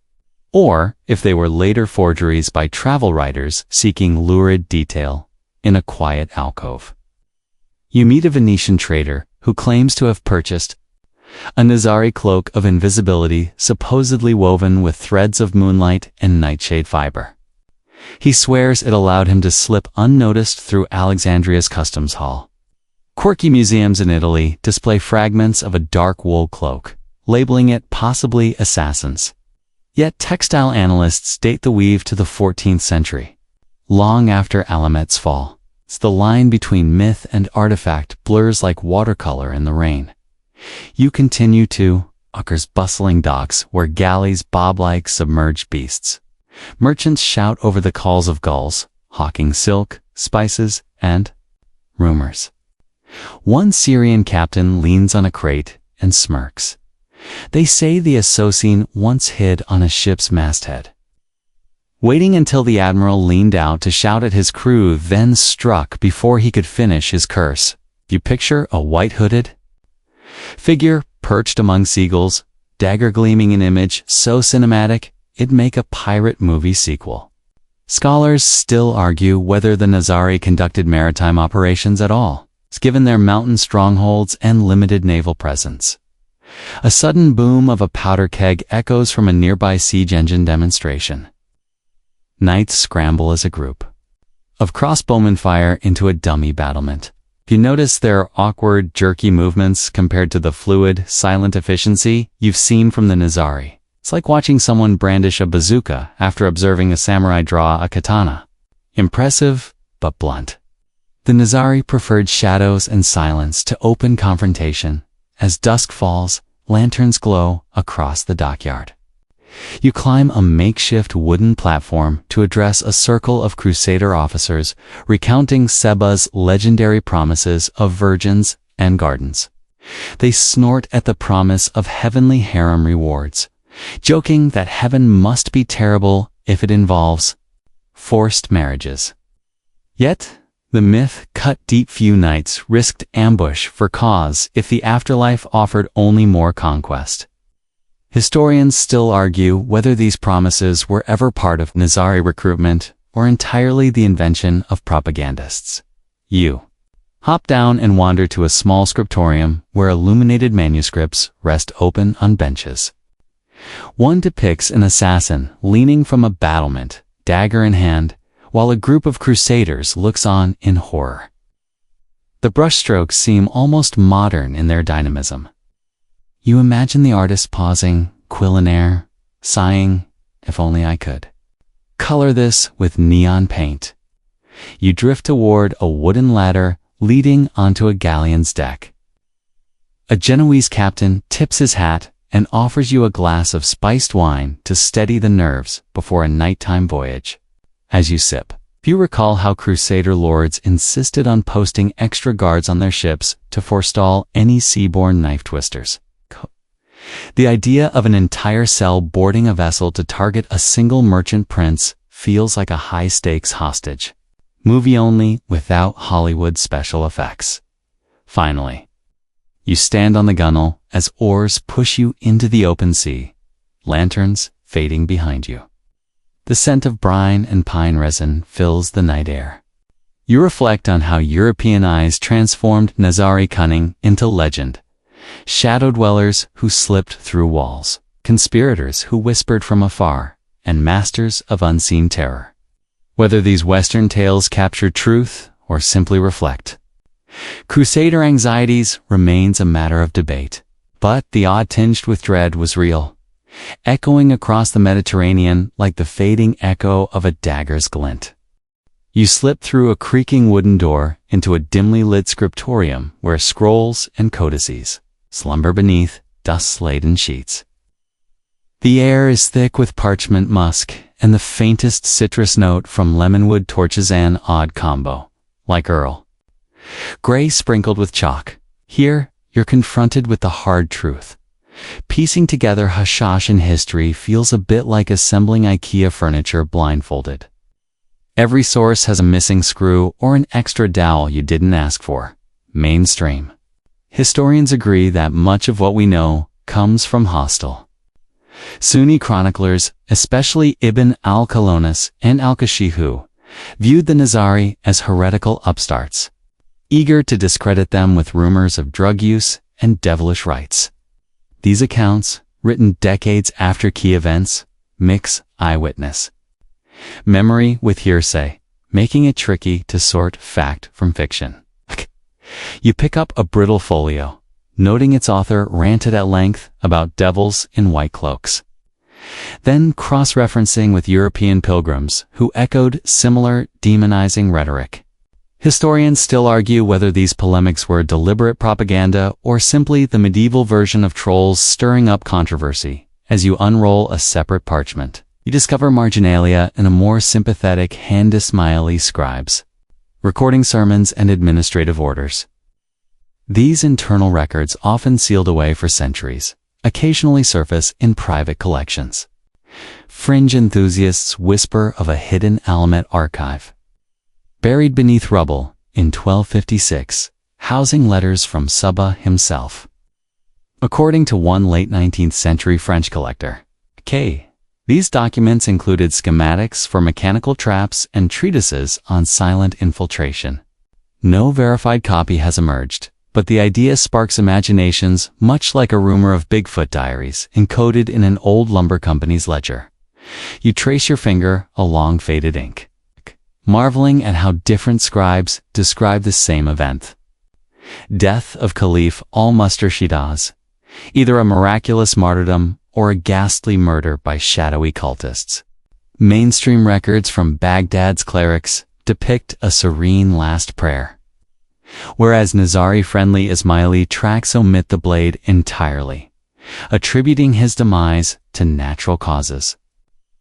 or if they were later forgeries by travel writers seeking lurid detail in a quiet alcove. You meet a Venetian trader who claims to have purchased a Nizari cloak of invisibility supposedly woven with threads of moonlight and nightshade fiber. He swears it allowed him to slip unnoticed through Alexandria's customs hall. Quirky museums in Italy display fragments of a dark wool cloak, labeling it possibly assassins. Yet textile analysts date the weave to the 14th century, long after Alamet's fall. The line between myth and artifact blurs like watercolor in the rain. You continue to Auker's bustling docks, where galleys bob like submerged beasts. Merchants shout over the calls of gulls, hawking silk, spices, and rumors. One Syrian captain leans on a crate and smirks. They say the Hashashin once hid on a ship's masthead. Waiting until the admiral leaned out to shout at his crew, then struck before he could finish his curse. You picture a white-hooded figure perched among seagulls, dagger gleaming in image so cinematic it'd make a pirate movie sequel. Scholars still argue whether the Nizari conducted maritime operations at all, given their mountain strongholds and limited naval presence. A sudden boom of a powder keg echoes from a nearby siege engine demonstration. Knights scramble as a group of crossbowmen fire into a dummy battlement. You notice their awkward, jerky movements compared to the fluid, silent efficiency you've seen from the Nizari. It's like watching someone brandish a bazooka after observing a samurai draw a katana. Impressive, but blunt. The Nizari preferred shadows and silence to open confrontation. As dusk falls, lanterns glow across the dockyard. You climb a makeshift wooden platform to address a circle of crusader officers recounting Seba's legendary promises of virgins and gardens. They snort at the promise of heavenly harem rewards, joking that heaven must be terrible if it involves forced marriages. Yet, the myth cut deep. Few knights risked ambush for cause if the afterlife offered only more conquest. Historians still argue whether these promises were ever part of Nizari recruitment or entirely the invention of propagandists. You hop down and wander to a small scriptorium where illuminated manuscripts rest open on benches. One depicts an assassin leaning from a battlement, dagger in hand, while a group of crusaders looks on in horror. The brushstrokes seem almost modern in their dynamism. You imagine the artist pausing, quill in air, sighing, if only I could color this with neon paint. You drift toward a wooden ladder leading onto a galleon's deck. A Genoese captain tips his hat and offers you a glass of spiced wine to steady the nerves before a nighttime voyage. As you sip, you recall how Crusader lords insisted on posting extra guards on their ships to forestall any seaborne knife twisters. The idea of an entire cell boarding a vessel to target a single merchant prince feels like a high-stakes hostage. Movie only, without Hollywood special effects. Finally, you stand on the gunwale as oars push you into the open sea, lanterns fading behind you. The scent of brine and pine resin fills the night air. You reflect on how European eyes transformed Nizari cunning into legend. Shadow dwellers who slipped through walls, conspirators who whispered from afar, and masters of unseen terror. Whether these Western tales capture truth or simply reflect Crusader anxieties remains a matter of debate, but the awe tinged with dread was real, echoing across the Mediterranean like the fading echo of a dagger's glint. You slip through a creaking wooden door into a dimly lit scriptorium where scrolls and codices slumber beneath dust-laden sheets. The air is thick with parchment musk, and the faintest citrus note from lemonwood torches an odd combo, like Earl Grey sprinkled with chalk. Here, you're confronted with the hard truth. Piecing together Hashashin history feels a bit like assembling IKEA furniture blindfolded. Every source has a missing screw or an extra dowel you didn't ask for. Mainstream. Historians agree that much of what we know comes from hostile Sunni chroniclers, especially Ibn al-Kalonis and al-Kashihu, viewed the Nizari as heretical upstarts, eager to discredit them with rumors of drug use and devilish rites. These accounts, written decades after key events, mix eyewitness memory with hearsay, making it tricky to sort fact from fiction. You pick up a brittle folio, noting its author ranted at length about devils in white cloaks. Then cross-referencing with European pilgrims who echoed similar demonizing rhetoric. Historians still argue whether these polemics were deliberate propaganda or simply the medieval version of trolls stirring up controversy. As you unroll a separate parchment, you discover marginalia and a more sympathetic hand-smiley scribes, recording sermons and administrative orders. These internal records, often sealed away for centuries, occasionally surface in private collections. Fringe enthusiasts whisper of a hidden Alamet archive, buried beneath rubble in 1256, housing letters from Suba himself. According to one late 19th century French collector, K. These documents included schematics for mechanical traps and treatises on silent infiltration. No verified copy has emerged, but the idea sparks imaginations much like a rumor of Bigfoot diaries encoded in an old lumber company's ledger. You trace your finger along faded ink, marveling at how different scribes describe the same event. Death of Caliph al-Mustarshidaz, either a miraculous martyrdom or a ghastly murder by shadowy cultists. Mainstream records from Baghdad's clerics depict a serene last prayer, whereas Nizari-friendly Ismaili tracts omit the blade entirely, attributing his demise to natural causes.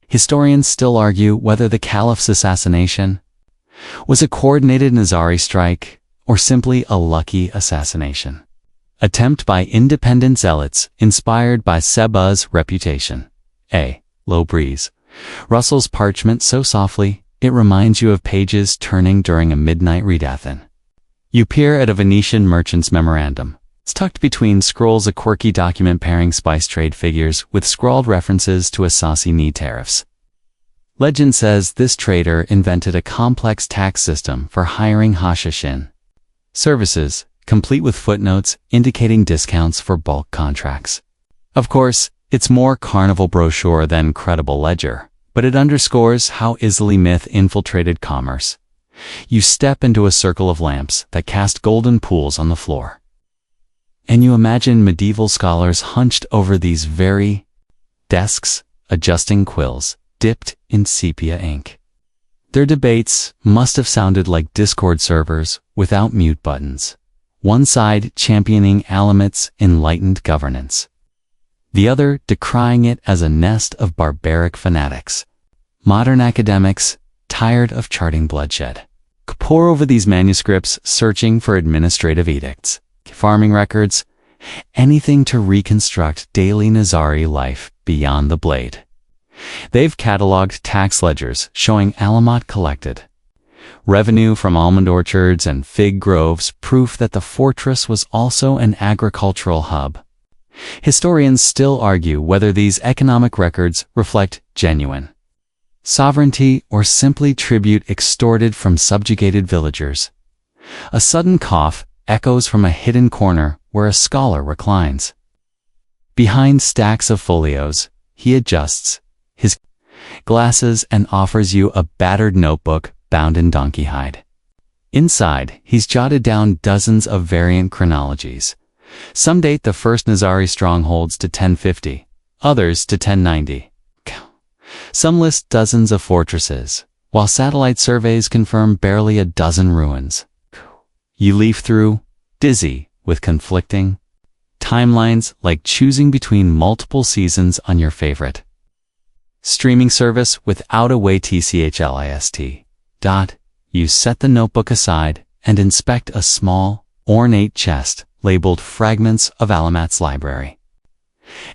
Historians still argue whether the caliph's assassination was a coordinated Nizari strike or simply a lucky assassination attempt by independent zealots inspired by Seba's reputation. A low breeze rustles parchment so softly it reminds you of pages turning during a midnight readathon. You peer at a Venetian merchant's memorandum. It's tucked between scrolls, a quirky document pairing spice trade figures with scrawled references to Assassini tariffs. Legend says this trader invented a complex tax system for hiring Hashashin services, complete with footnotes indicating discounts for bulk contracts. Of course, it's more carnival brochure than credible ledger, but it underscores how easily myth infiltrated commerce. You step into a circle of lamps that cast golden pools on the floor, and you imagine medieval scholars hunched over these very desks, adjusting quills dipped in sepia ink. Their debates must have sounded like Discord servers without mute buttons. One side championing Alamet's enlightened governance, the other decrying it as a nest of barbaric fanatics. Modern academics, tired of charting bloodshed, pore over these manuscripts searching for administrative edicts, farming records, anything to reconstruct daily Nizari life beyond the blade. They've cataloged tax ledgers showing Alamat collected, revenue from almond orchards and fig groves, proof that the fortress was also an agricultural hub. Historians still argue whether these economic records reflect genuine sovereignty or simply tribute extorted from subjugated villagers. A sudden cough echoes from a hidden corner where a scholar reclines. Behind stacks of folios, he adjusts his glasses and offers you a battered notebook bound in donkey hide. Inside, he's jotted down dozens of variant chronologies. Some date the first Nizari strongholds to 1050, others to 1090. Some list dozens of fortresses, while satellite surveys confirm barely a dozen ruins. You leaf through, dizzy with conflicting timelines, like choosing between multiple seasons on your favorite streaming service without a way tchlist. You set the notebook aside and inspect a small, ornate chest labeled Fragments of Alamat's Library.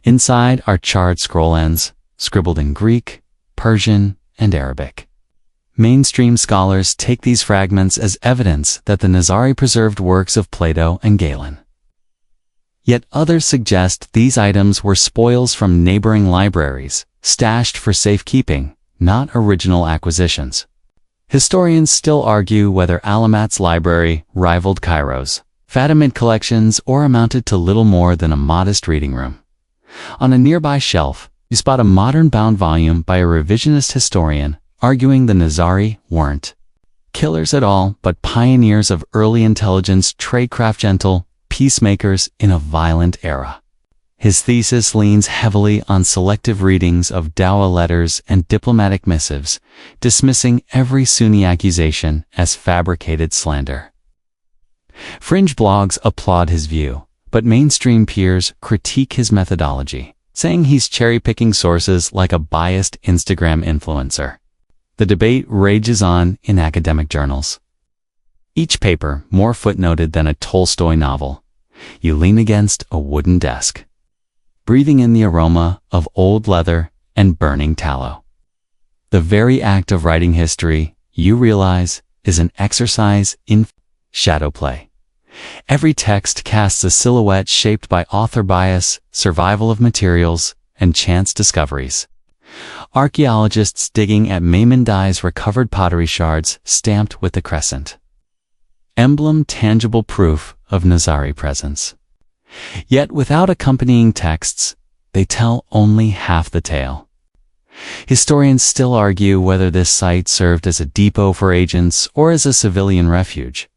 Inside are charred scroll ends, scribbled in Greek, Persian, and Arabic. Mainstream scholars take these fragments as evidence that the Nizari preserved works of Plato and Galen. Yet others suggest these items were spoils from neighboring libraries, stashed for safekeeping, not original acquisitions. Historians still argue whether Alamat's library rivaled Cairo's Fatimid collections or amounted to little more than a modest reading room. On a nearby shelf, you spot a modern-bound volume by a revisionist historian arguing the Nizari weren't killers at all, but pioneers of early intelligence, tradecraft, gentle peacemakers in a violent era. His thesis leans heavily on selective readings of Dawah letters and diplomatic missives, dismissing every Sunni accusation as fabricated slander. Fringe blogs applaud his view, but mainstream peers critique his methodology, saying he's cherry-picking sources like a biased Instagram influencer. The debate rages on in academic journals. each paper more footnoted than a Tolstoy novel. You lean against a wooden desk, breathing in the aroma of old leather and burning tallow. The very act of writing history, you realize, is an exercise in shadow play. Every text casts a silhouette shaped by author bias, survival of materials, and chance discoveries. Archaeologists digging at Maimondai's recovered pottery shards stamped with the crescent. Emblem tangible proof of Nizari presence. Yet without accompanying texts, they tell only half the tale. Historians still argue whether this site served as a depot for agents or as a civilian refuge.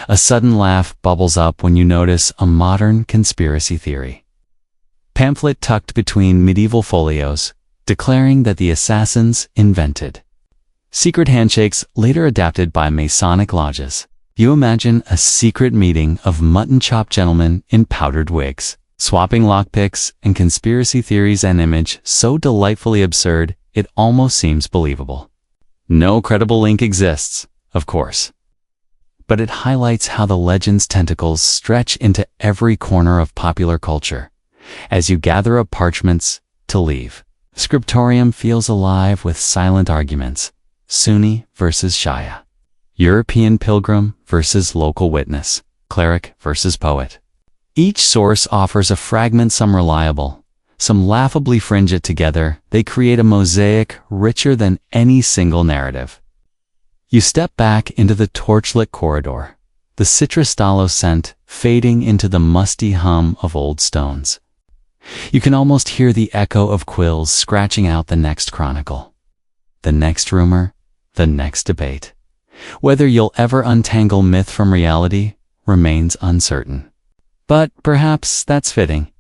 A sudden laugh bubbles up when you notice a modern conspiracy theory. Pamphlet tucked between medieval folios, declaring that the assassins invented secret handshakes later adapted by Masonic lodges. You imagine a secret meeting of mutton-chop gentlemen in powdered wigs, swapping lockpicks and conspiracy theories, an image so delightfully absurd it almost seems believable. No credible link exists, of course. But it highlights how the legend's tentacles stretch into every corner of popular culture. As you gather up parchments to leave, Scriptorium feels alive with silent arguments. Sunni versus Shia. European pilgrim versus local witness. Cleric versus poet. Each source offers a fragment, some reliable, some laughably fringe it together. They create a mosaic richer than any single narrative. You step back into the torchlit corridor, the citrus tallow scent fading into the musty hum of old stones. You can almost hear the echo of quills scratching out the next chronicle, the next rumor, the next debate. Whether you'll ever untangle myth from reality remains uncertain. But perhaps that's fitting.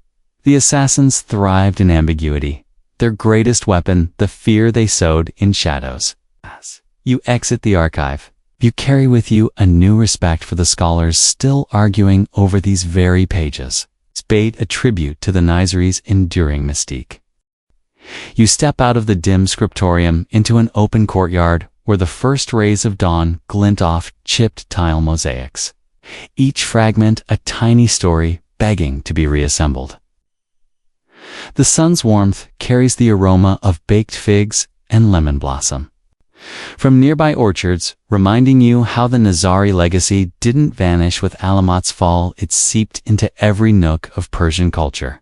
The assassins thrived in ambiguity, their greatest weapon the fear they sowed in shadows. As you exit the archive, you carry with you a new respect for the scholars still arguing over these very pages. It's paid a tribute to the Nizari's enduring mystique. You step out of the dim scriptorium into an open courtyard where the first rays of dawn glint off chipped tile mosaics, each fragment a tiny story begging to be reassembled. The sun's warmth carries the aroma of baked figs and lemon blossom from nearby orchards, reminding you how the Nizari legacy didn't vanish with Alamott's fall. It seeped into every nook of Persian culture.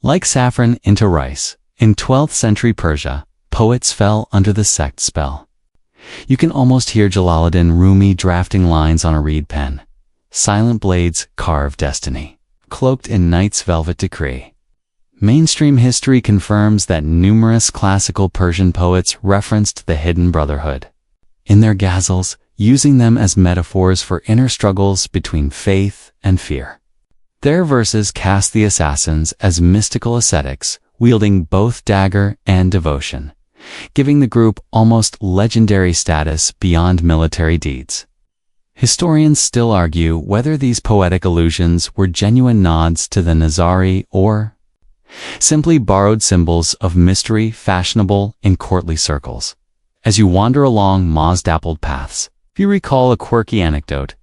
Like saffron into rice, in 12th century Persia, poets fell under the sect spell. You can almost hear Jalaluddin Rumi drafting lines on a reed pen. Silent blades carve destiny, cloaked in night's velvet decree. Mainstream history confirms that numerous classical Persian poets referenced the hidden brotherhood in their ghazals, using them as metaphors for inner struggles between faith and fear. Their verses cast the assassins as mystical ascetics, wielding both dagger and devotion, giving the group almost legendary status beyond military deeds. Historians still argue whether these poetic allusions were genuine nods to the Nizari or simply borrowed symbols of mystery fashionable in courtly circles. As you wander along moss-dappled paths, you recall a quirky anecdote.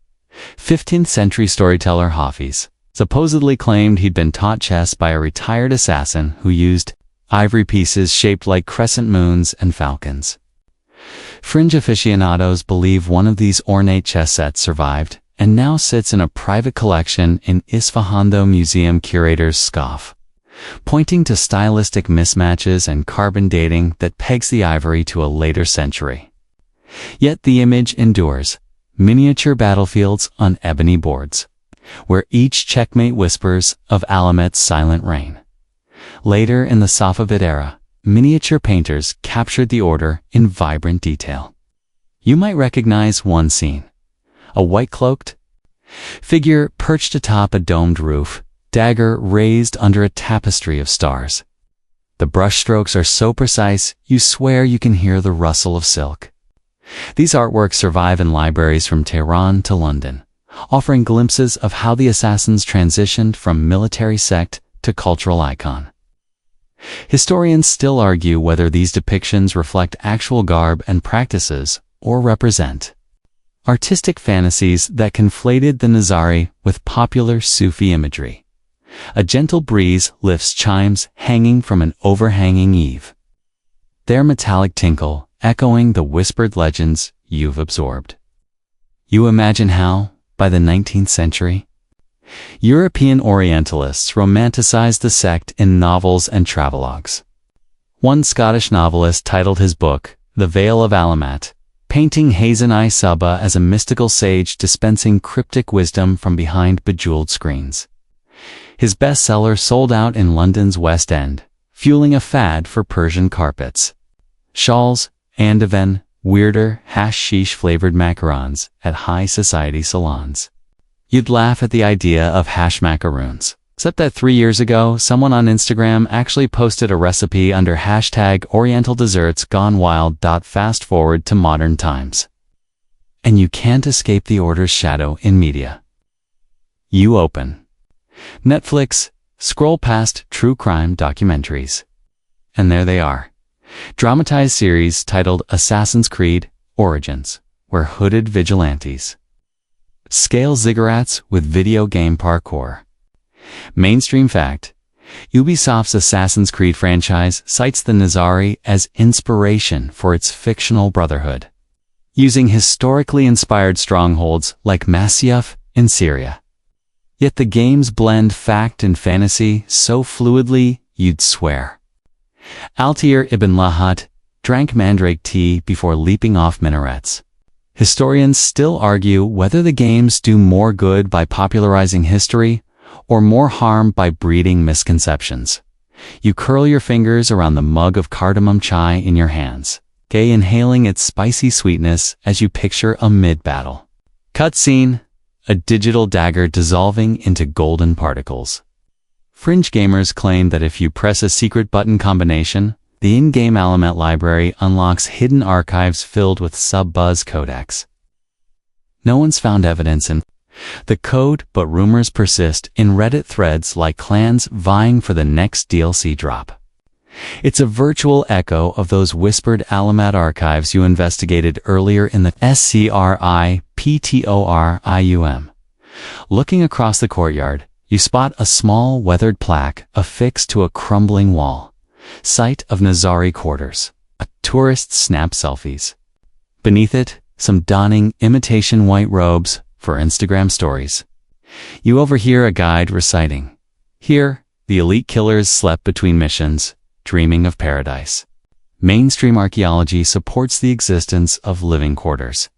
15th century storyteller Hafiz supposedly claimed he'd been taught chess by a retired assassin who used ivory pieces shaped like crescent moons and falcons. Fringe aficionados believe one of these ornate chess sets survived and now sits in a private collection in Isfahan, though museum curators scoff, pointing to stylistic mismatches and carbon dating that pegs the ivory to a later century. Yet the image endures, miniature battlefields on ebony boards, where each checkmate whispers of Alamet's silent reign. Later in the Safavid era, miniature painters captured the order in vibrant detail. You might recognize one scene. A white-cloaked figure perched atop a domed roof, dagger raised under a tapestry of stars. The brushstrokes are so precise, you swear you can hear the rustle of silk. These artworks survive in libraries from Tehran to London, offering glimpses of how the assassins transitioned from military sect to cultural icon. Historians still argue whether these depictions reflect actual garb and practices or represent artistic fantasies that conflated the Nizari with popular Sufi imagery. A gentle breeze lifts chimes hanging from an overhanging eave, their metallic tinkle echoing the whispered legends you've absorbed. You imagine how, by the 19th century, European Orientalists romanticized the sect in novels and travelogues. One Scottish novelist titled his book, The Veil of Alamat, painting Hazen-I Sabah as a mystical sage dispensing cryptic wisdom from behind bejeweled screens. His bestseller sold out in London's West End, fueling a fad for Persian carpets, shawls, and even weirder hashish-flavored macarons at high society salons. You'd laugh at the idea of hash macaroons, except that 3 years ago, someone on Instagram actually posted a recipe under hashtag Oriental Desserts Gone Wild. Fast forward to modern times, and you can't escape the order's shadow in media. You open Netflix, scroll past true crime documentaries, and there they are. Dramatized series titled Assassin's Creed Origins, where hooded vigilantes scale ziggurats with video game parkour. Mainstream fact: Ubisoft's Assassin's Creed franchise cites the Nizari as inspiration for its fictional brotherhood, using historically inspired strongholds like Masyaf in Syria. Yet the games blend fact and fantasy so fluidly you'd swear Altair ibn Lahat drank mandrake tea before leaping off minarets. Historians still argue whether the games do more good by popularizing history or more harm by breeding misconceptions. You curl your fingers around the mug of cardamom chai in your hands, inhaling its spicy sweetness as you picture a mid-battle cutscene, a digital dagger dissolving into golden particles. Fringe gamers claim that if you press a secret button combination, the in-game Alamat library unlocks hidden archives filled with sub-buzz codecs. No one's found evidence in the code, but rumors persist in Reddit threads like clans vying for the next DLC drop. It's a virtual echo of those whispered Alamat archives you investigated earlier in the SCRIPTORIUM. Looking across the courtyard, you spot a small weathered plaque affixed to a crumbling wall. Site of Nizari quarters. A tourist snap selfies. Beneath it, some donning imitation white robes for Instagram stories. You overhear a guide reciting, "Here, the elite killers slept between missions, dreaming of paradise." Mainstream archaeology supports the existence of living quarters,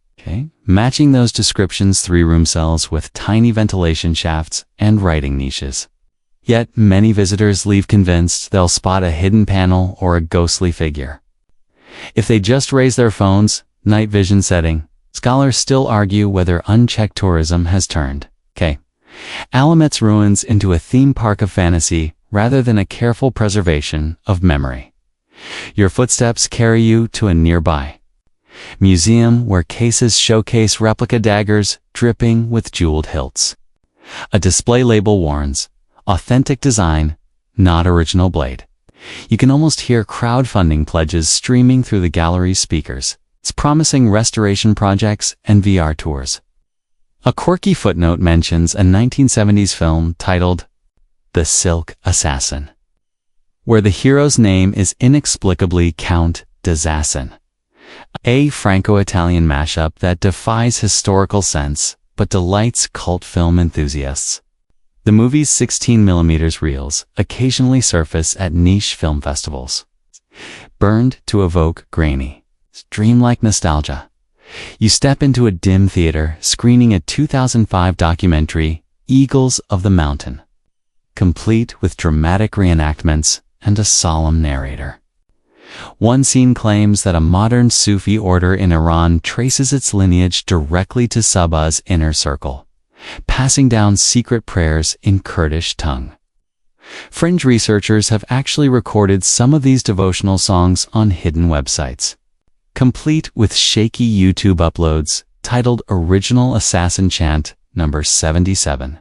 matching those descriptions: 3-room cells with tiny ventilation shafts and writing niches. Yet many visitors leave convinced they'll spot a hidden panel or a ghostly figure. If they just raise their phone's night vision setting, scholars still argue whether unchecked tourism has turned Alamat's ruins into a theme park of fantasy rather than a careful preservation of memory. Your footsteps carry you to a nearby museum where cases showcase replica daggers dripping with jeweled hilts. A display label warns, "Authentic design, not original blade." You can almost hear crowdfunding pledges streaming through the gallery's speakers. It's promising restoration projects and VR tours. A quirky footnote mentions a 1970s film titled The Silk Assassin, where the hero's name is inexplicably Count d'Assassin, a Franco-Italian mashup that defies historical sense but delights cult film enthusiasts. The movie's 16mm reels occasionally surface at niche film festivals, burned to evoke grainy, dreamlike nostalgia. You step into a dim theater screening a 2005 documentary, Eagles of the Mountain, complete with dramatic reenactments and a solemn narrator. One scene claims that a modern Sufi order in Iran traces its lineage directly to Sabah's inner circle, passing down secret prayers in Kurdish tongue. Fringe researchers have actually recorded some of these devotional songs on hidden websites, complete with shaky YouTube uploads titled Original Assassin Chant number 77.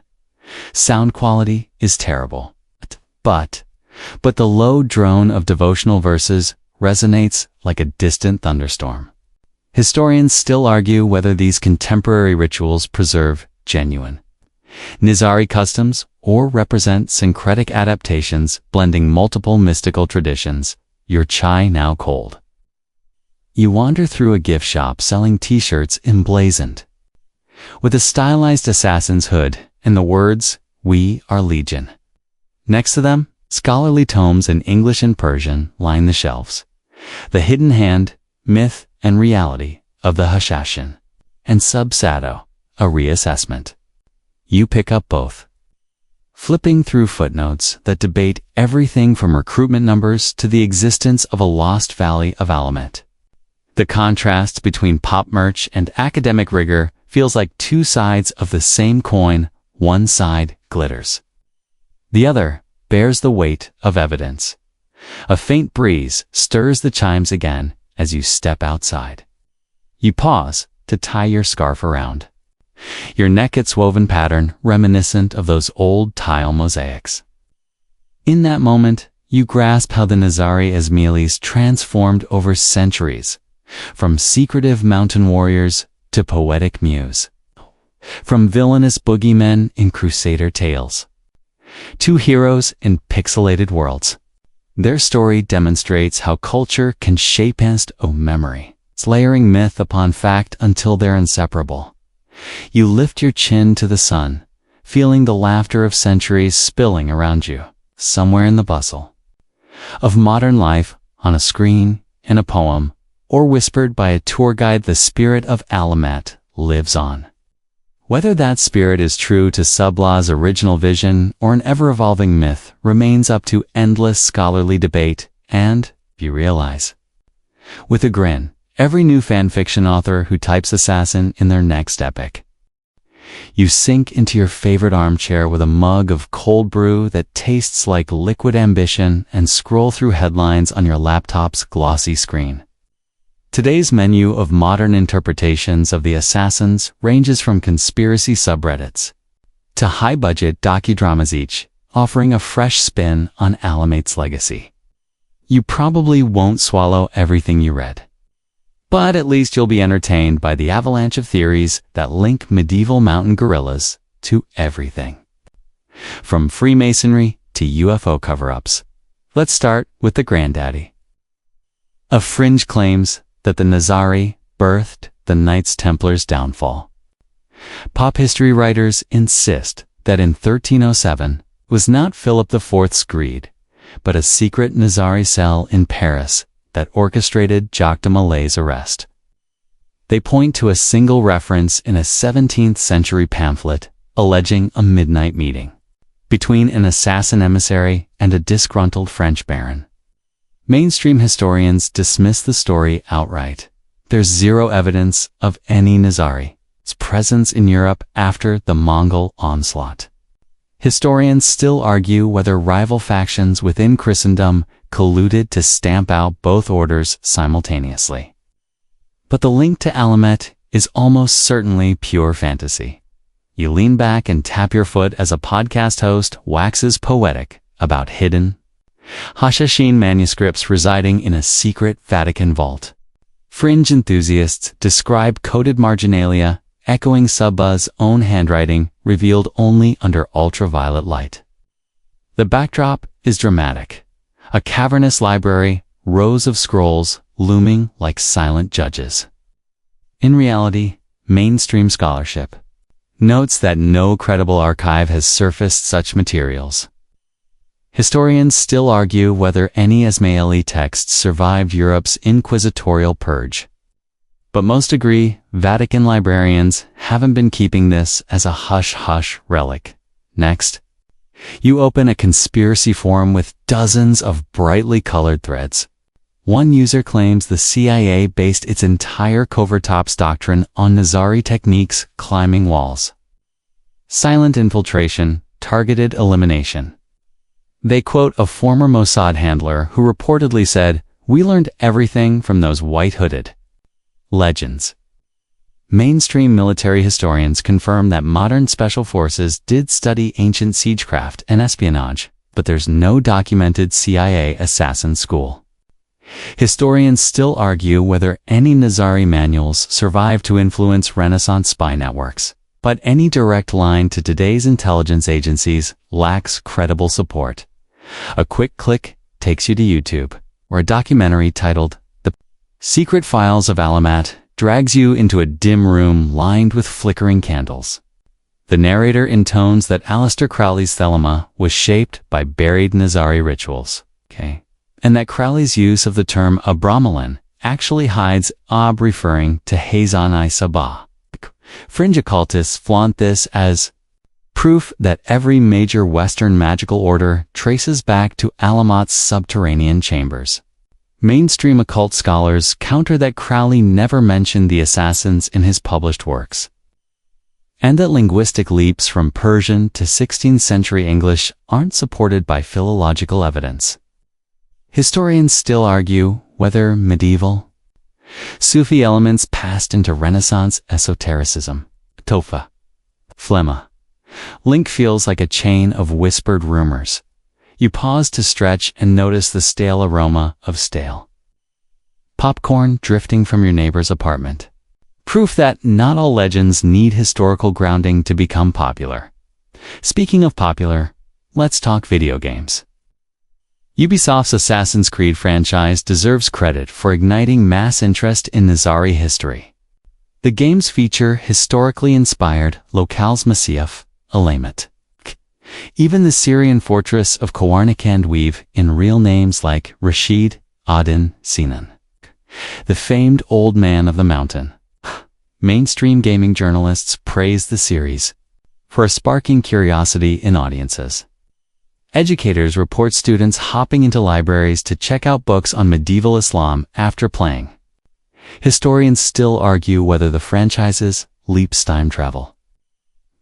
Sound quality is terrible, but the low drone of devotional verses resonates like a distant thunderstorm. Historians still argue whether these contemporary rituals preserve genuine Nizari customs or represent syncretic adaptations blending multiple mystical traditions. Your chai now cold. You wander through a gift shop selling t-shirts emblazoned with a stylized assassin's hood and the words, "We are Legion." Next to them, scholarly tomes in English and Persian line the shelves. The Hidden Hand, Myth and Reality of the Hashashin, and Subsado, a reassessment. You pick up both, flipping through footnotes that debate everything from recruitment numbers to the existence of a lost valley of Alamet. The contrast between pop merch and academic rigor feels like two sides of the same coin. One side glitters. The other bears the weight of evidence. A faint breeze stirs the chimes again as you step outside. You pause to tie your scarf around your neck, its woven pattern reminiscent of those old tile mosaics. In that moment, you grasp how the Nizari Ismailis transformed over centuries, from secretive mountain warriors to poetic muse, from villainous boogeymen in crusader tales to heroes in pixelated worlds. Their story demonstrates how culture can shape past memory, layering myth upon fact until they're inseparable. You lift your chin to the sun, feeling the laughter of centuries spilling around you, somewhere in the bustle of modern life, on a screen, in a poem, or whispered by a tour guide. The spirit of Alamet lives on. Whether that spirit is true to Sublaw's original vision or an ever-evolving myth remains up to endless scholarly debate and, you realize, with a grin, every new fanfiction author who types assassin in their next epic. You sink into your favorite armchair with a mug of cold brew that tastes like liquid ambition and scroll through headlines on your laptop's glossy screen. Today's menu of modern interpretations of the assassins ranges from conspiracy subreddits to high-budget docudramas, each offering a fresh spin on Alamet's legacy. You probably won't swallow everything you read, but at least you'll be entertained by the avalanche of theories that link medieval mountain gorillas to everything, from Freemasonry to UFO cover-ups. Let's start with the granddaddy of fringe claims that the Nizari birthed the Knights Templar's downfall. Pop history writers insist that in 1307 was not Philip IV's greed, but a secret Nizari cell in Paris that orchestrated Jacques de Malay's arrest. They point to a single reference in a 17th century pamphlet alleging a midnight meeting between an assassin emissary and a disgruntled French baron. Mainstream historians dismiss the story outright. There's zero evidence of any Nizari's presence in Europe after the Mongol onslaught. Historians still argue whether rival factions within Christendom colluded to stamp out both orders simultaneously. But the link to Alamet is almost certainly pure fantasy. You lean back and tap your foot as a podcast host waxes poetic about hidden Hashashin manuscripts residing in a secret Vatican vault. Fringe enthusiasts describe coded marginalia echoing Subba's own handwriting revealed only under ultraviolet light. The backdrop is dramatic. A cavernous library, rows of scrolls looming like silent judges. In reality, mainstream scholarship notes that no credible archive has surfaced such materials. Historians still argue whether any Ismaili texts survived Europe's inquisitorial purge. But most agree Vatican librarians haven't been keeping this as a hush-hush relic. Next, you open a conspiracy forum with dozens of brightly colored threads. One user claims the CIA based its entire covertops doctrine on Nizari techniques: climbing walls, silent infiltration, targeted elimination. They quote a former Mossad handler who reportedly said, "We learned everything from those white-hooded legends." Mainstream military historians confirm that modern special forces did study ancient siegecraft and espionage, but there's no documented CIA assassin school. Historians still argue whether any Nizari manuals survive to influence Renaissance spy networks, but any direct line to today's intelligence agencies lacks credible support. A quick click takes you to YouTube, where a documentary titled The Secret Files of Alamat drags you into a dim room lined with flickering candles. The narrator intones that Aleister Crowley's Thelema was shaped by buried Nizari rituals, and that Crowley's use of the term Abramelin actually hides Ab referring to Hazan-i Sabah. Fringe occultists flaunt this as proof that every major Western magical order traces back to Alamat's subterranean chambers. Mainstream occult scholars counter that Crowley never mentioned the assassins in his published works, and that linguistic leaps from Persian to 16th century English aren't supported by philological evidence. Historians still argue whether medieval Sufi elements passed into Renaissance esotericism. Tofa. Phlegma. Link feels like a chain of whispered rumors. You pause to stretch and notice the stale aroma of stale popcorn drifting from your neighbor's apartment. Proof that not all legends need historical grounding to become popular. Speaking of popular, let's talk video games. Ubisoft's Assassin's Creed franchise deserves credit for igniting mass interest in Nizari history. The games feature historically inspired locales massif, Alamet. Even the Syrian fortress of Kawarnakand weave in real names like Rashid, Adin, Sinan. The famed Old Man of the Mountain. Mainstream gaming journalists praise the series for a sparking curiosity in audiences. Educators report students hopping into libraries to check out books on medieval Islam after playing. Historians still argue whether the franchise's leaps time travel.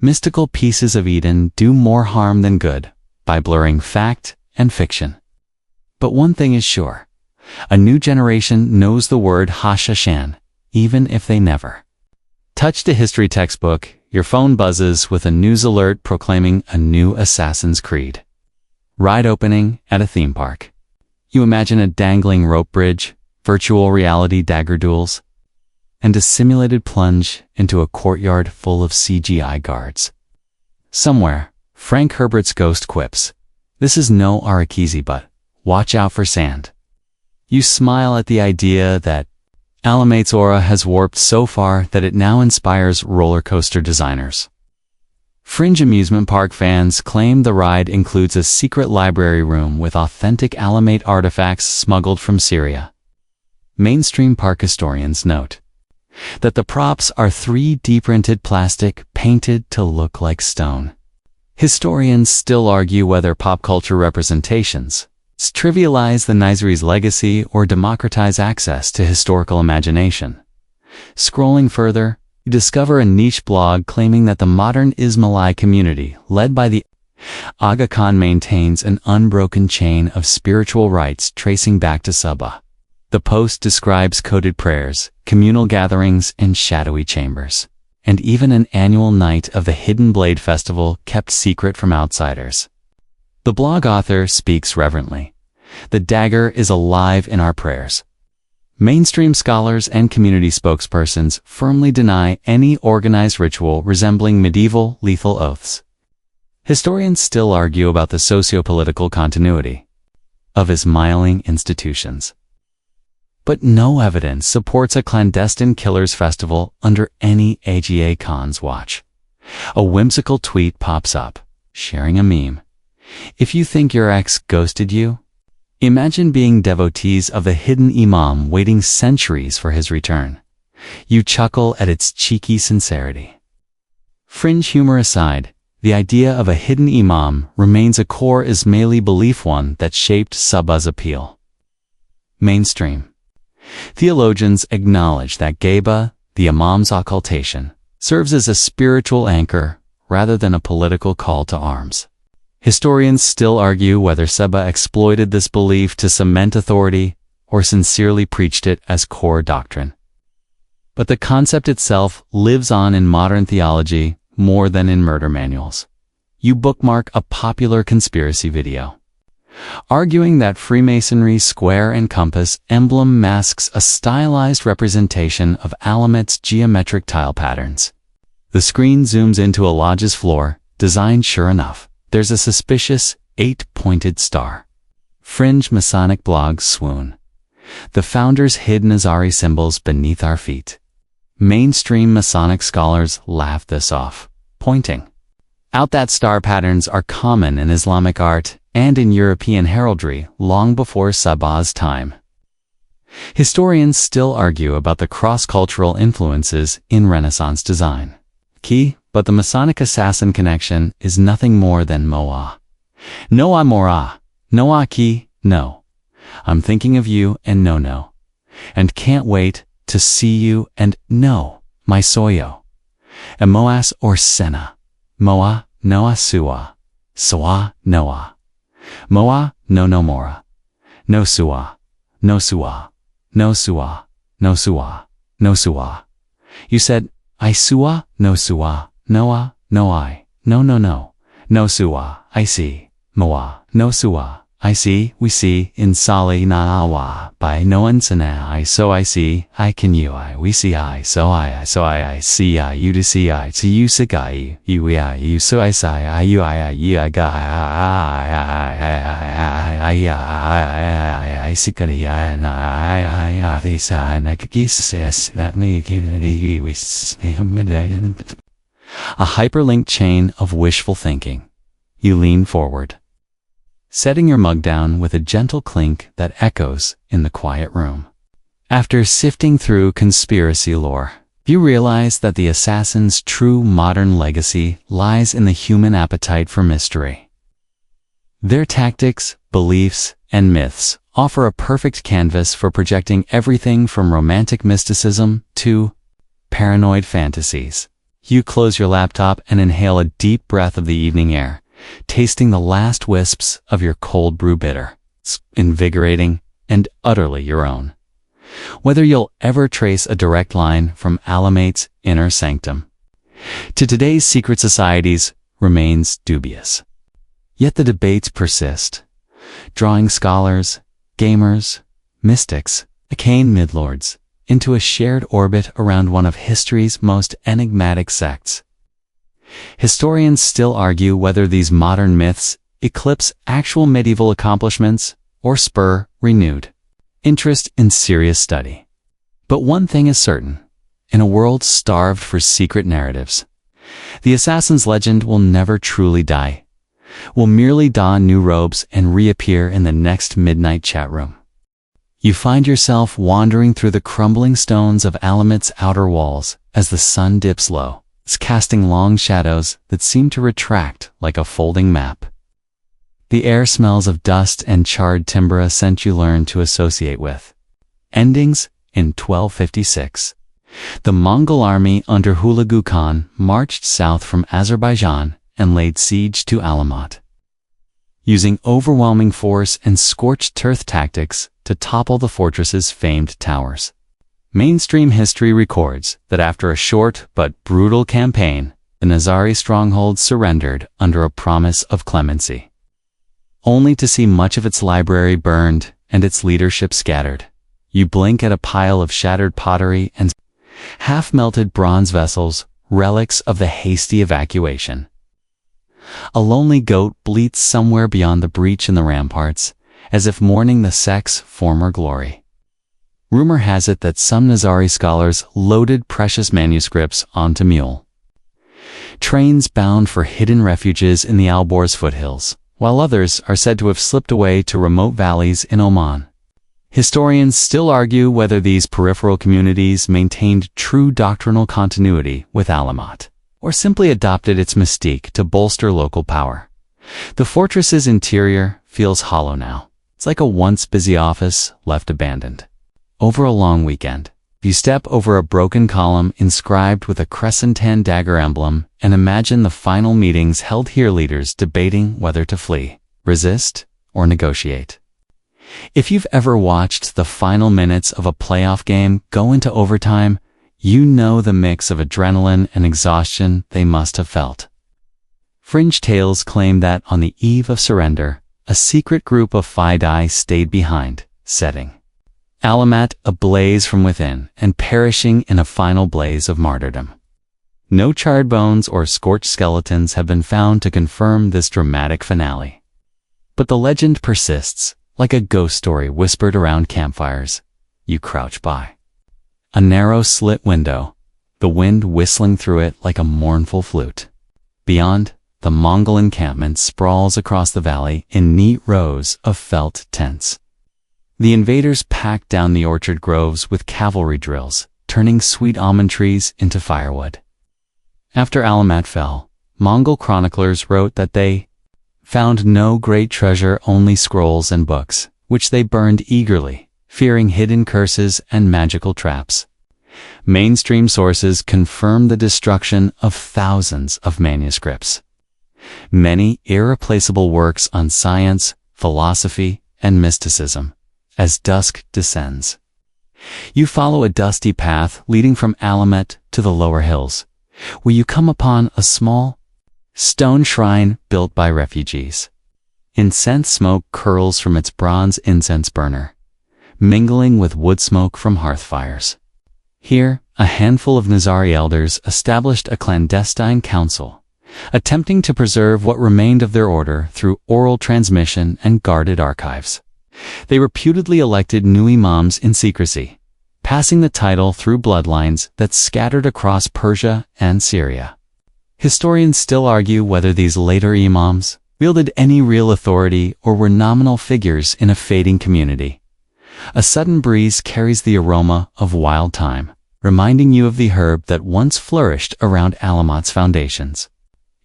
Mystical pieces of Eden do more harm than good by blurring fact and fiction. But one thing is sure, a new generation knows the word Hashashin, even if they never touched a history textbook. Your phone buzzes with a news alert proclaiming a new Assassin's Creed ride opening at a theme park. You imagine a dangling rope bridge, virtual reality dagger duels, and a simulated plunge into a courtyard full of CGI guards. Somewhere, Frank Herbert's ghost quips, "This is no Arakisi, but watch out for sand." You smile at the idea that Alamat's aura has warped so far that it now inspires roller coaster designers. Fringe amusement park fans claim the ride includes a secret library room with authentic Alamat artifacts smuggled from Syria. Mainstream park historians note that the props are 3D printed plastic painted to look like stone. Historians still argue whether pop culture representations trivialize the Nizari's legacy or democratize access to historical imagination. Scrolling further, you discover a niche blog claiming that the modern Ismaili community, led by the Aga Khan, maintains an unbroken chain of spiritual rites tracing back to Sabah. The post describes coded prayers, communal gatherings, and shadowy chambers, and even an annual night of the Hidden Blade Festival kept secret from outsiders. The blog author speaks reverently. "The dagger is alive in our prayers." Mainstream scholars and community spokespersons firmly deny any organized ritual resembling medieval lethal oaths. Historians still argue about the socio-political continuity of Ismaili institutions. But no evidence supports a clandestine killers festival under any Aga Khan's watch. A whimsical tweet pops up, sharing a meme. If you think your ex ghosted you, imagine being devotees of the hidden imam waiting centuries for his return. You chuckle at its cheeky sincerity. Fringe humor aside, the idea of a hidden imam remains a core Ismaili belief, one that shaped Sabah's appeal. Mainstream theologians acknowledge that Geba, the imam's occultation, serves as a spiritual anchor rather than a political call to arms. Historians still argue whether Sabah exploited this belief to cement authority or sincerely preached it as core doctrine. But the concept itself lives on in modern theology more than in murder manuals. You bookmark a popular conspiracy video. arguing that Freemasonry's square and compass emblem masks a stylized representation of Alamet's geometric tile patterns. The screen zooms into a lodge's floor, designed sure enough. There's a suspicious, 8-pointed star. Fringe Masonic blogs swoon. The founders hid Nizari symbols beneath our feet. Mainstream Masonic scholars laugh this off, pointing out that star patterns are common in Islamic art and in European heraldry long before Sabah's time. Historians still argue about the cross-cultural influences in Renaissance design. But the Masonic assassin connection is nothing more than Moa. Noa Mora. Noa ki, no. I'm thinking of you and no. And can't wait to see you and no, my soyo. Emoas or Sena. Moa, Noa Sua. Sua, Noa. Moa, no mora. No Sua. No Sua. No Sua. No Sua. No Sua. You said, I Sua, no Sua. Noa, no I. No. No Sua, I see. Moa, no Sua. I see, we see, in Sali na awa, by no unsana I so I see, I can you I, we see I so I see I, you to see I, to you sick I, you so I say I, you I got I sick I, and I this and I kiss that me a hyperlinked chain of wishful thinking. You lean forward, setting your mug down with a gentle clink that echoes in the quiet room. After sifting through conspiracy lore, you realize that the assassin's true modern legacy lies in the human appetite for mystery. Their tactics, beliefs, and myths offer a perfect canvas for projecting everything from romantic mysticism to paranoid fantasies. You close your laptop and inhale a deep breath of the evening air, tasting the last wisps of your cold brew bitter. It's invigorating and utterly your own. Whether you'll ever trace a direct line from Alamet's inner sanctum to today's secret societies remains dubious. Yet the debates persist, drawing scholars, gamers, mystics, arcane midlords into a shared orbit around one of history's most enigmatic sects. Historians still argue whether these modern myths eclipse actual medieval accomplishments or spur renewed interest in serious study. But one thing is certain: in a world starved for secret narratives, the assassin's legend will never truly die, will merely don new robes and reappear in the next midnight chat room. You find yourself wandering through the crumbling stones of Alamet's outer walls as the sun dips low, casting long shadows that seem to retract like a folding map. The air smells of dust and charred timber, a scent you learn to associate with endings in 1256. The Mongol army under Hulagu Khan marched south from Azerbaijan and laid siege to Alamat, using overwhelming force and scorched earth tactics to topple the fortress's famed towers. Mainstream history records that after a short but brutal campaign, the Nizari stronghold surrendered under a promise of clemency, only to see much of its library burned and its leadership scattered. You blink at a pile of shattered pottery and half-melted bronze vessels, relics of the hasty evacuation. A lonely goat bleats somewhere beyond the breach in the ramparts, as if mourning the sect's former glory. Rumor has it that some Nizari scholars loaded precious manuscripts onto mule trains bound for hidden refuges in the Alborz foothills, while others are said to have slipped away to remote valleys in Oman. Historians still argue whether these peripheral communities maintained true doctrinal continuity with Alamat, or simply adopted its mystique to bolster local power. The fortress's interior feels hollow now. It's like a once busy office left abandoned. Over a long weekend, you step over a broken column inscribed with a crescent-hand dagger emblem and imagine the final meetings held here, leaders debating whether to flee, resist, or negotiate. If you've ever watched the final minutes of a playoff game go into overtime, you know the mix of adrenaline and exhaustion they must have felt. Fringe tales claim that on the eve of surrender, a secret group of Fidei stayed behind, setting Alamat ablaze from within and perishing in a final blaze of martyrdom. No charred bones or scorched skeletons have been found to confirm this dramatic finale. But the legend persists, like a ghost story whispered around campfires. You crouch by a narrow slit window, the wind whistling through it like a mournful flute. Beyond, the Mongol encampment sprawls across the valley in neat rows of felt tents. The invaders packed down the orchard groves with cavalry drills, turning sweet almond trees into firewood. After Alamat fell, Mongol chroniclers wrote that they found no great treasure, only scrolls and books, which they burned eagerly, fearing hidden curses and magical traps. Mainstream sources confirm the destruction of thousands of manuscripts. Many irreplaceable works on science, philosophy, and mysticism. As dusk descends, you follow a dusty path leading from Alamat to the lower hills, where you come upon a small stone shrine built by refugees. Incense smoke curls from its bronze incense burner, mingling with wood smoke from hearth fires. Here, a handful of Nizari elders established a clandestine council, attempting to preserve what remained of their order through oral transmission and guarded archives. They reputedly elected new imams in secrecy, passing the title through bloodlines that scattered across Persia and Syria. Historians still argue whether these later imams wielded any real authority or were nominal figures in a fading community. A sudden breeze carries the aroma of wild thyme, reminding you of the herb that once flourished around Alamat's foundations.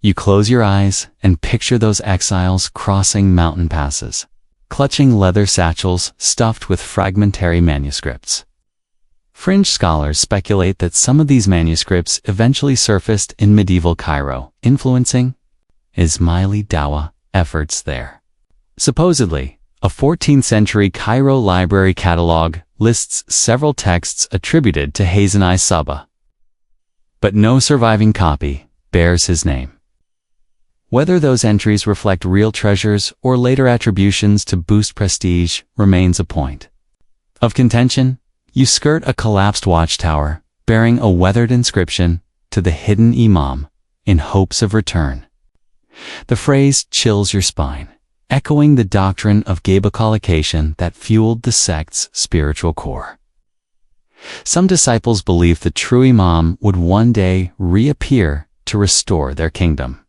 You close your eyes and picture those exiles crossing mountain passes, clutching leather satchels stuffed with fragmentary manuscripts. Fringe scholars speculate that some of these manuscripts eventually surfaced in medieval Cairo, influencing Ismaili Dawah efforts there. Supposedly, a 14th century Cairo library catalog lists several texts attributed to Hasan I Saba, but no surviving copy bears his name. Whether those entries reflect real treasures or later attributions to boost prestige remains a point of contention. You skirt a collapsed watchtower, bearing a weathered inscription to the hidden imam, in hopes of return. The phrase chills your spine, echoing the doctrine of Geba collocation that fueled the sect's spiritual core. Some disciples believed the true imam would one day reappear to restore their kingdom.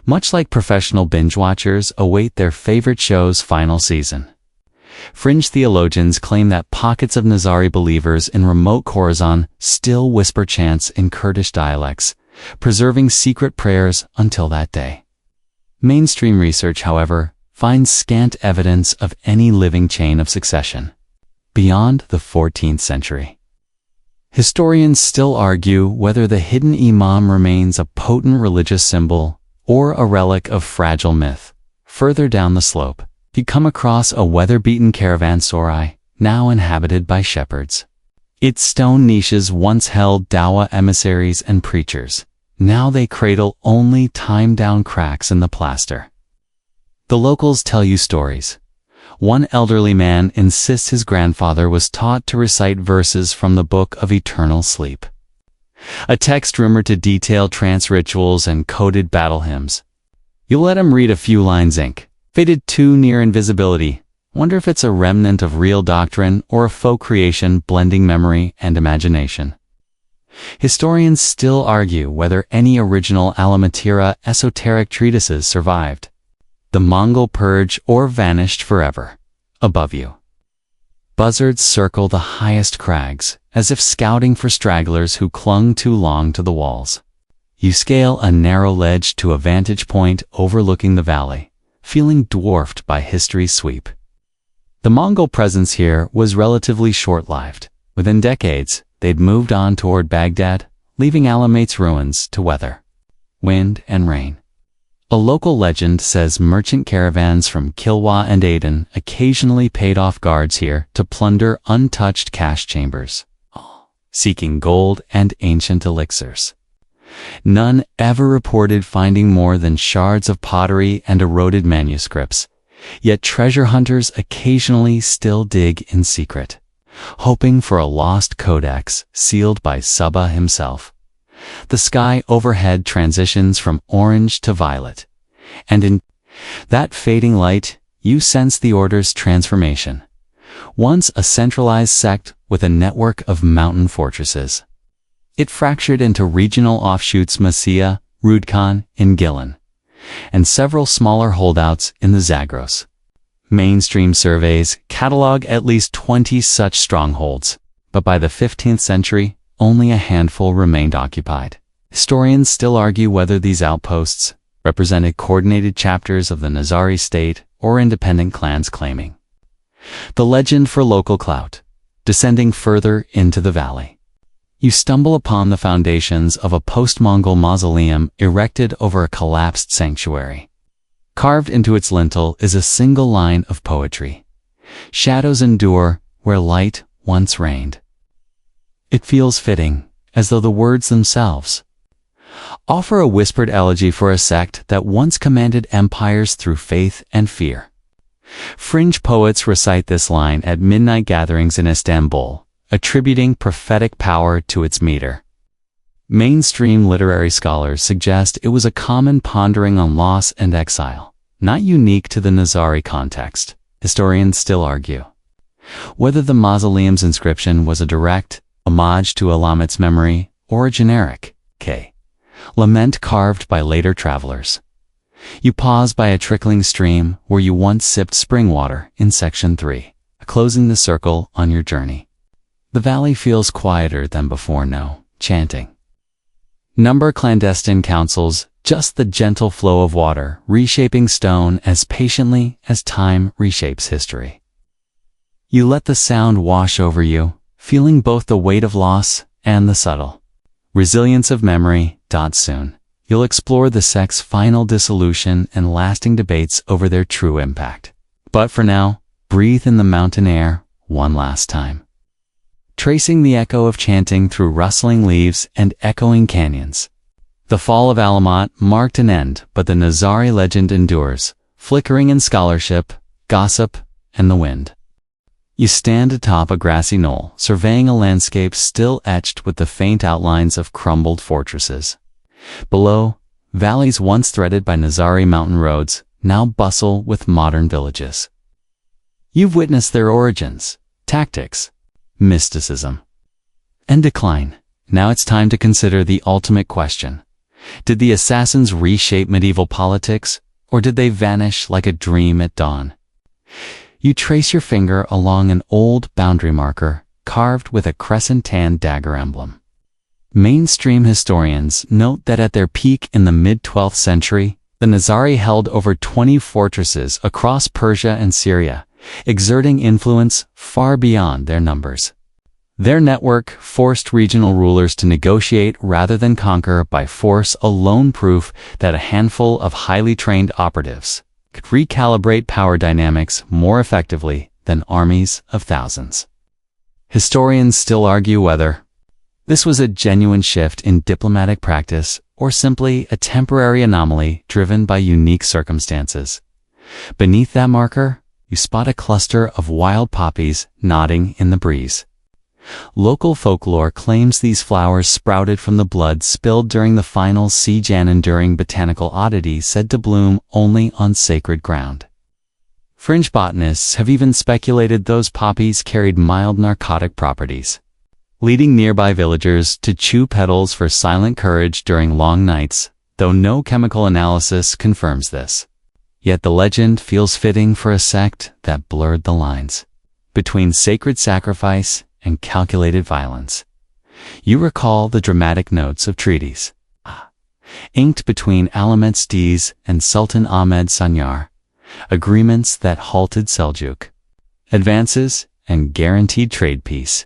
Much like professional binge watchers await their favorite show's final season, fringe theologians claim that pockets of Nizari believers in remote Khorasan still whisper chants in Kurdish dialects, preserving secret prayers until that day. Mainstream research, however, finds scant evidence of any living chain of succession beyond the 14th century. Historians still argue whether the hidden imam remains a potent religious symbol or a relic of fragile myth. Further down the slope, you come across a weather-beaten caravanserai, now inhabited by shepherds. Its stone niches once held Dawah emissaries and preachers. Now they cradle only time-down cracks in the plaster. The locals tell you stories. One elderly man insists his grandfather was taught to recite verses from the Book of Eternal Sleep, a text rumored to detail trance rituals and coded battle hymns. You let him read a few lines, faded too near invisibility. Wonder if it's a remnant of real doctrine or a faux creation blending memory and imagination. Historians still argue whether any original Alamatira esoteric treatises survived, the Mongol purge, or vanished forever. Above you, buzzards circle the highest crags, as if scouting for stragglers who clung too long to the walls. You scale a narrow ledge to a vantage point overlooking the valley, feeling dwarfed by history's sweep. The Mongol presence here was relatively short-lived. Within decades, they'd moved on toward Baghdad, leaving Alamat's ruins to weather, wind, and rain. A local legend says merchant caravans from Kilwa and Aden occasionally paid off guards here to plunder untouched cash chambers, seeking gold and ancient elixirs. None ever reported finding more than shards of pottery and eroded manuscripts, yet treasure hunters occasionally still dig in secret, hoping for a lost codex sealed by Subba himself. The sky overhead transitions from orange to violet, and in that fading light, you sense the order's transformation. Once a centralized sect with a network of mountain fortresses, it fractured into regional offshoots Masia, Rudkhan, and Gillan, and several smaller holdouts in the Zagros. Mainstream surveys catalog at least 20 such strongholds, but by the 15th century, only a handful remained occupied. Historians still argue whether these outposts represented coordinated chapters of the Nizari state or independent clans claiming the legend for local clout. Descending further into the valley, you stumble upon the foundations of a post-Mongol mausoleum erected over a collapsed sanctuary. Carved into its lintel is a single line of poetry: "Shadows endure where light once reigned." It feels fitting, as though the words themselves offer a whispered elegy for a sect that once commanded empires through faith and fear. Fringe poets recite this line at midnight gatherings in Istanbul, attributing prophetic power to its meter. Mainstream literary scholars suggest it was a common pondering on loss and exile, not unique to the Nizari context. Historians still argue whether the mausoleum's inscription was a direct homage to Alamet's memory or a generic lament carved by later travelers. You pause by a trickling stream where you once sipped spring water in Section 3, closing the circle on your journey. The valley feels quieter than before. No chanting, number clandestine councils, just the gentle flow of water reshaping stone as patiently as time reshapes history. You let the sound wash over you, feeling both the weight of loss and the subtle resilience of memory. Soon, you'll explore the sect's final dissolution and lasting debates over their true impact. But for now, breathe in the mountain air one last time, tracing the echo of chanting through rustling leaves and echoing canyons. The fall of Alamat marked an end, but the Nizari legend endures, flickering in scholarship, gossip, and the wind. You stand atop a grassy knoll, surveying a landscape still etched with the faint outlines of crumbled fortresses. Below, valleys once threaded by Nizari mountain roads now bustle with modern villages. You've witnessed their origins, tactics, mysticism, and decline. Now it's time to consider the ultimate question. Did the assassins reshape medieval politics, or did they vanish like a dream at dawn? You trace your finger along an old boundary marker carved with a crescent-tan dagger emblem. Mainstream historians note that at their peak in the mid-12th century, the Nizari held over 20 fortresses across Persia and Syria, exerting influence far beyond their numbers. Their network forced regional rulers to negotiate rather than conquer by force, alone proof that a handful of highly trained operatives could recalibrate power dynamics more effectively than armies of thousands. Historians still argue whether this was a genuine shift in diplomatic practice or simply a temporary anomaly driven by unique circumstances. Beneath that marker, you spot a cluster of wild poppies nodding in the breeze. Local folklore claims these flowers sprouted from the blood spilled during the final siege, an enduring botanical oddity said to bloom only on sacred ground. Fringe botanists have even speculated those poppies carried mild narcotic properties, leading nearby villagers to chew petals for silent courage during long nights, though no chemical analysis confirms this. Yet the legend feels fitting for a sect that blurred the lines between sacred sacrifice and calculated violence. You recall the dramatic notes of treaties inked between Alamet's Diz and Sultan Ahmed Sanyar, agreements that halted Seljuk advances and guaranteed trade peace.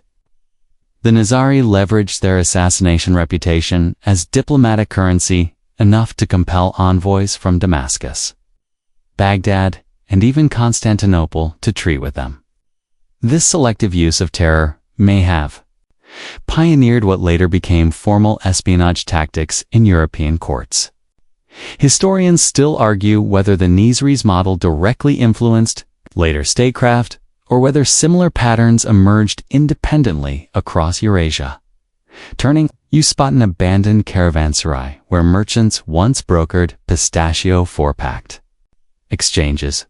The Nizari leveraged their assassination reputation as diplomatic currency, enough to compel envoys from Damascus, Baghdad, and even Constantinople to treat with them. This selective use of terror may have pioneered what later became formal espionage tactics in European courts. Historians still argue whether the Nizri's model directly influenced later statecraft, or whether similar patterns emerged independently across Eurasia. Turning, you spot an abandoned caravanserai where merchants once brokered pistachio four-packed exchanges.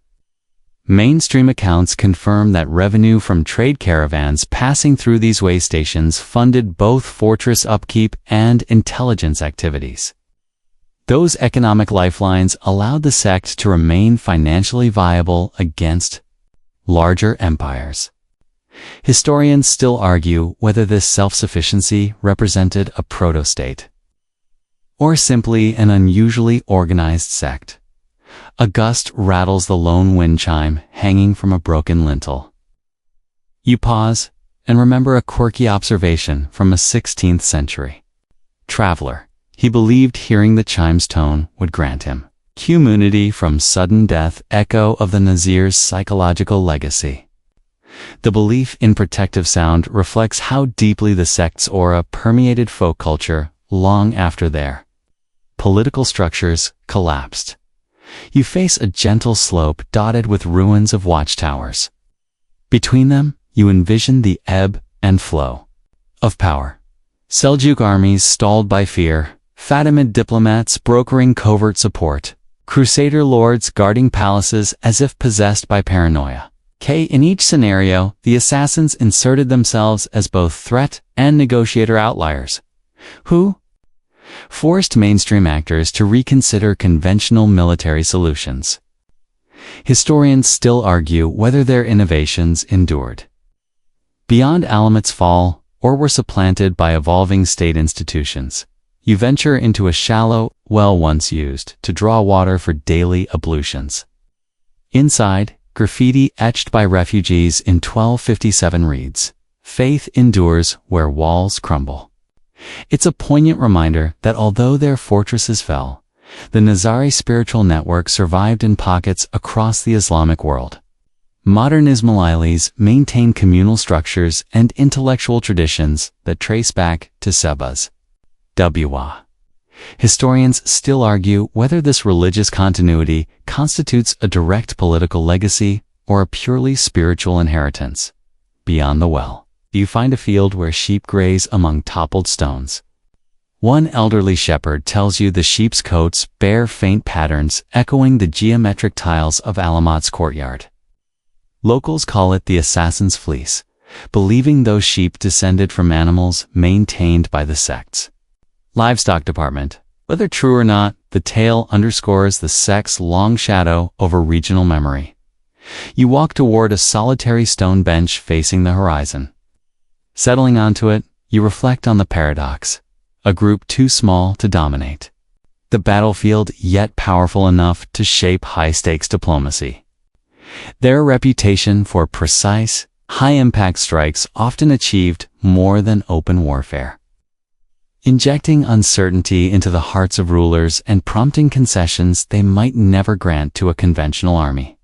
Mainstream accounts confirm that revenue from trade caravans passing through these way stations funded both fortress upkeep and intelligence activities. Those economic lifelines allowed the sect to remain financially viable against larger empires. Historians still argue whether this self-sufficiency represented a proto-state, or simply an unusually organized sect. A gust rattles the lone wind chime hanging from a broken lintel. You pause and remember a quirky observation from a 16th century traveler. He believed hearing the chime's tone would grant him immunity from sudden death, echo of the Nazir's psychological legacy. The belief in protective sound reflects how deeply the sect's aura permeated folk culture long after their political structures collapsed. You face a gentle slope dotted with ruins of watchtowers. Between them, you envision the ebb and flow of power. Seljuk armies stalled by fear, Fatimid diplomats brokering covert support, Crusader lords guarding palaces as if possessed by paranoia. In each scenario, the assassins inserted themselves as both threat and negotiator outliers, who forced mainstream actors to reconsider conventional military solutions. Historians still argue whether their innovations endured beyond Alamet's fall or were supplanted by evolving state institutions. You venture into a shallow well once used to draw water for daily ablutions. Inside, graffiti etched by refugees in 1257 reads, "Faith endures where walls crumble." It's a poignant reminder that although their fortresses fell, the Nizari spiritual network survived in pockets across the Islamic world. Modern Ismailis maintain communal structures and intellectual traditions that trace back to Seba's Wa. Historians still argue whether this religious continuity constitutes a direct political legacy or a purely spiritual inheritance. Beyond the well, you find a field where sheep graze among toppled stones. One elderly shepherd tells you the sheep's coats bear faint patterns echoing the geometric tiles of Alamat's courtyard. Locals call it the assassin's fleece, believing those sheep descended from animals maintained by the sect's livestock department. Whether true or not, the tale underscores the sect's long shadow over regional memory. You walk toward a solitary stone bench facing the horizon. Settling onto it, you reflect on the paradox. A group too small to dominate the battlefield, yet powerful enough to shape high-stakes diplomacy. Their reputation for precise, high-impact strikes often achieved more than open warfare, injecting uncertainty into the hearts of rulers and prompting concessions they might never grant to a conventional army.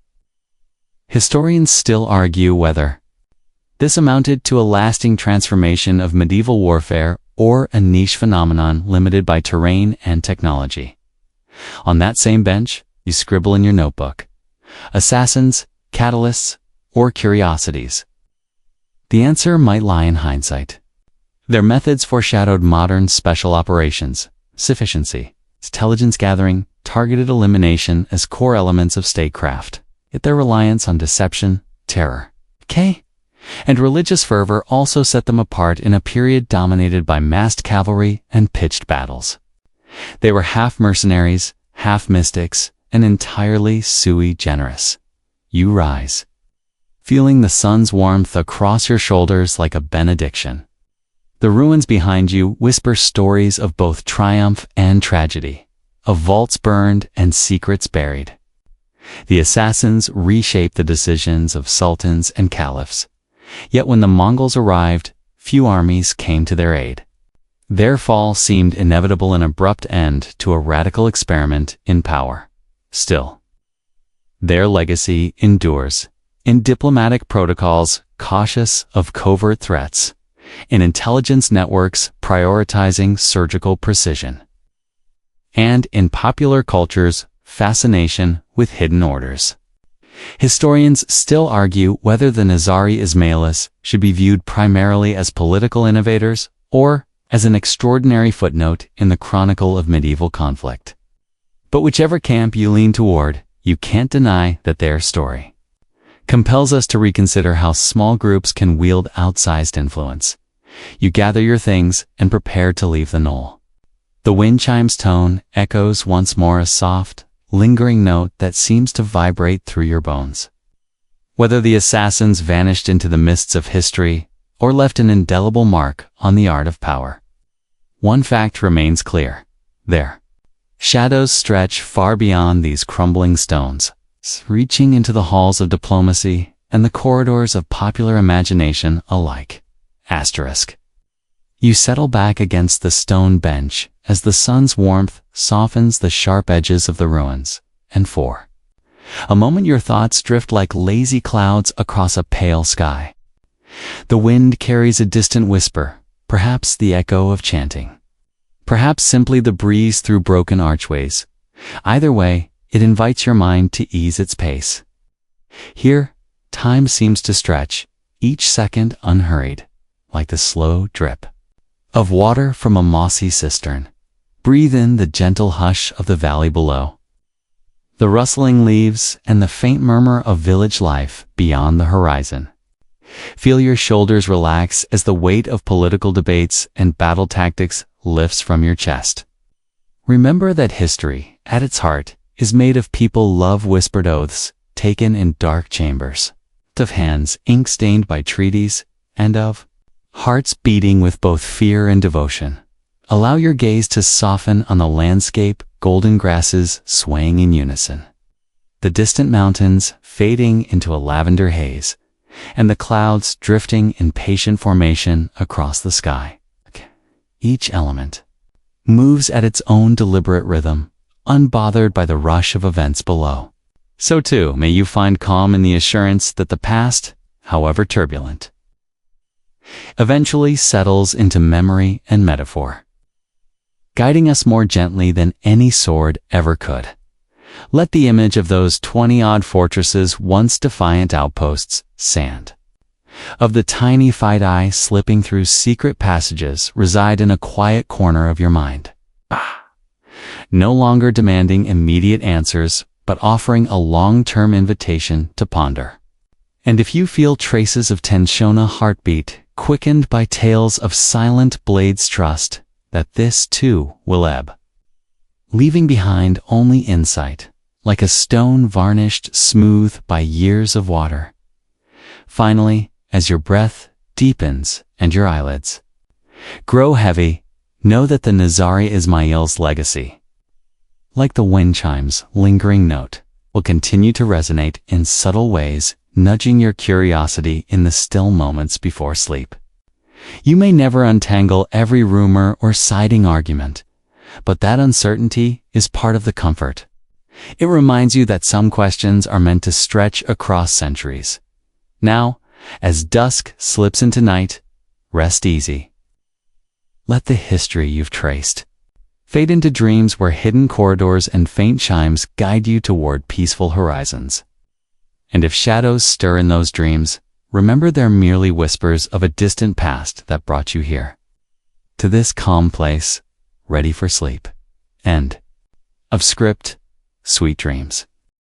Historians still argue whether this amounted to a lasting transformation of medieval warfare or a niche phenomenon limited by terrain and technology. On that same bench, you scribble in your notebook, assassins, catalysts, or curiosities. The answer might lie in hindsight. Their methods foreshadowed modern special operations, sufficiency, intelligence gathering, targeted elimination as core elements of statecraft. Yet their reliance on deception, terror, and religious fervor also set them apart in a period dominated by massed cavalry and pitched battles. They were half mercenaries, half mystics, and entirely sui generis. You rise, feeling the sun's warmth across your shoulders like a benediction. The ruins behind you whisper stories of both triumph and tragedy, of vaults burned and secrets buried. The assassins reshaped the decisions of sultans and caliphs. Yet when the Mongols arrived, few armies came to their aid. Their fall seemed inevitable, an abrupt end to a radical experiment in power. Still, their legacy endures. In diplomatic protocols, cautious of covert threats, in intelligence networks prioritizing surgical precision, and in popular culture's fascination with hidden orders. Historians still argue whether the Nizari Ismailis should be viewed primarily as political innovators or as an extraordinary footnote in the chronicle of medieval conflict. But whichever camp you lean toward, you can't deny that their story compels us to reconsider how small groups can wield outsized influence. You gather your things and prepare to leave the knoll. The wind chime's tone echoes once more, a soft, lingering note that seems to vibrate through your bones. Whether the assassins vanished into the mists of history or left an indelible mark on the art of power, one fact remains clear: their shadows stretch far beyond these crumbling stones, reaching into the halls of diplomacy and the corridors of popular imagination alike. Asterisk. You settle back against the stone bench as the sun's warmth softens the sharp edges of the ruins, and for a moment your thoughts drift like lazy clouds across a pale sky. The wind carries a distant whisper, perhaps the echo of chanting, perhaps simply the breeze through broken archways. Either way, it invites your mind to ease its pace. Here, time seems to stretch, each second unhurried, like the slow drip of water from a mossy cistern. Breathe in the gentle hush of the valley below, the rustling leaves and the faint murmur of village life beyond the horizon. Feel your shoulders relax as the weight of political debates and battle tactics lifts from your chest. Remember that history, at its heart, is made of people love whispered oaths taken in dark chambers, of hands ink-stained by treaties, and of hearts beating with both fear and devotion. Allow your gaze to soften on the landscape, golden grasses swaying in unison, the distant mountains fading into a lavender haze, and the clouds drifting in patient formation across the sky. Each element moves at its own deliberate rhythm, unbothered by the rush of events below. So too may you find calm in the assurance that the past, however turbulent, eventually settles into memory and metaphor, guiding us more gently than any sword ever could. Let the image of those 20-odd fortresses, once defiant outposts, sand, of the tiny fidei slipping through secret passages, reside in a quiet corner of your mind. No longer demanding immediate answers, but offering a long-term invitation to ponder. And if you feel traces of tensiona heartbeat, quickened by tales of silent blades, trust that this too will ebb, leaving behind only insight, like a stone varnished smooth by years of water. Finally, as your breath deepens and your eyelids grow heavy, know that the Nizari Ismail's legacy, like the wind chime's lingering note, will continue to resonate in subtle ways, nudging your curiosity in the still moments before sleep. You may never untangle every rumor or siding argument, but that uncertainty is part of the comfort. It reminds you that some questions are meant to stretch across centuries. Now, as dusk slips into night, rest easy. Let the history you've traced fade into dreams where hidden corridors and faint chimes guide you toward peaceful horizons. And if shadows stir in those dreams, remember they're merely whispers of a distant past that brought you here, to this calm place, ready for sleep. End of script. Sweet dreams.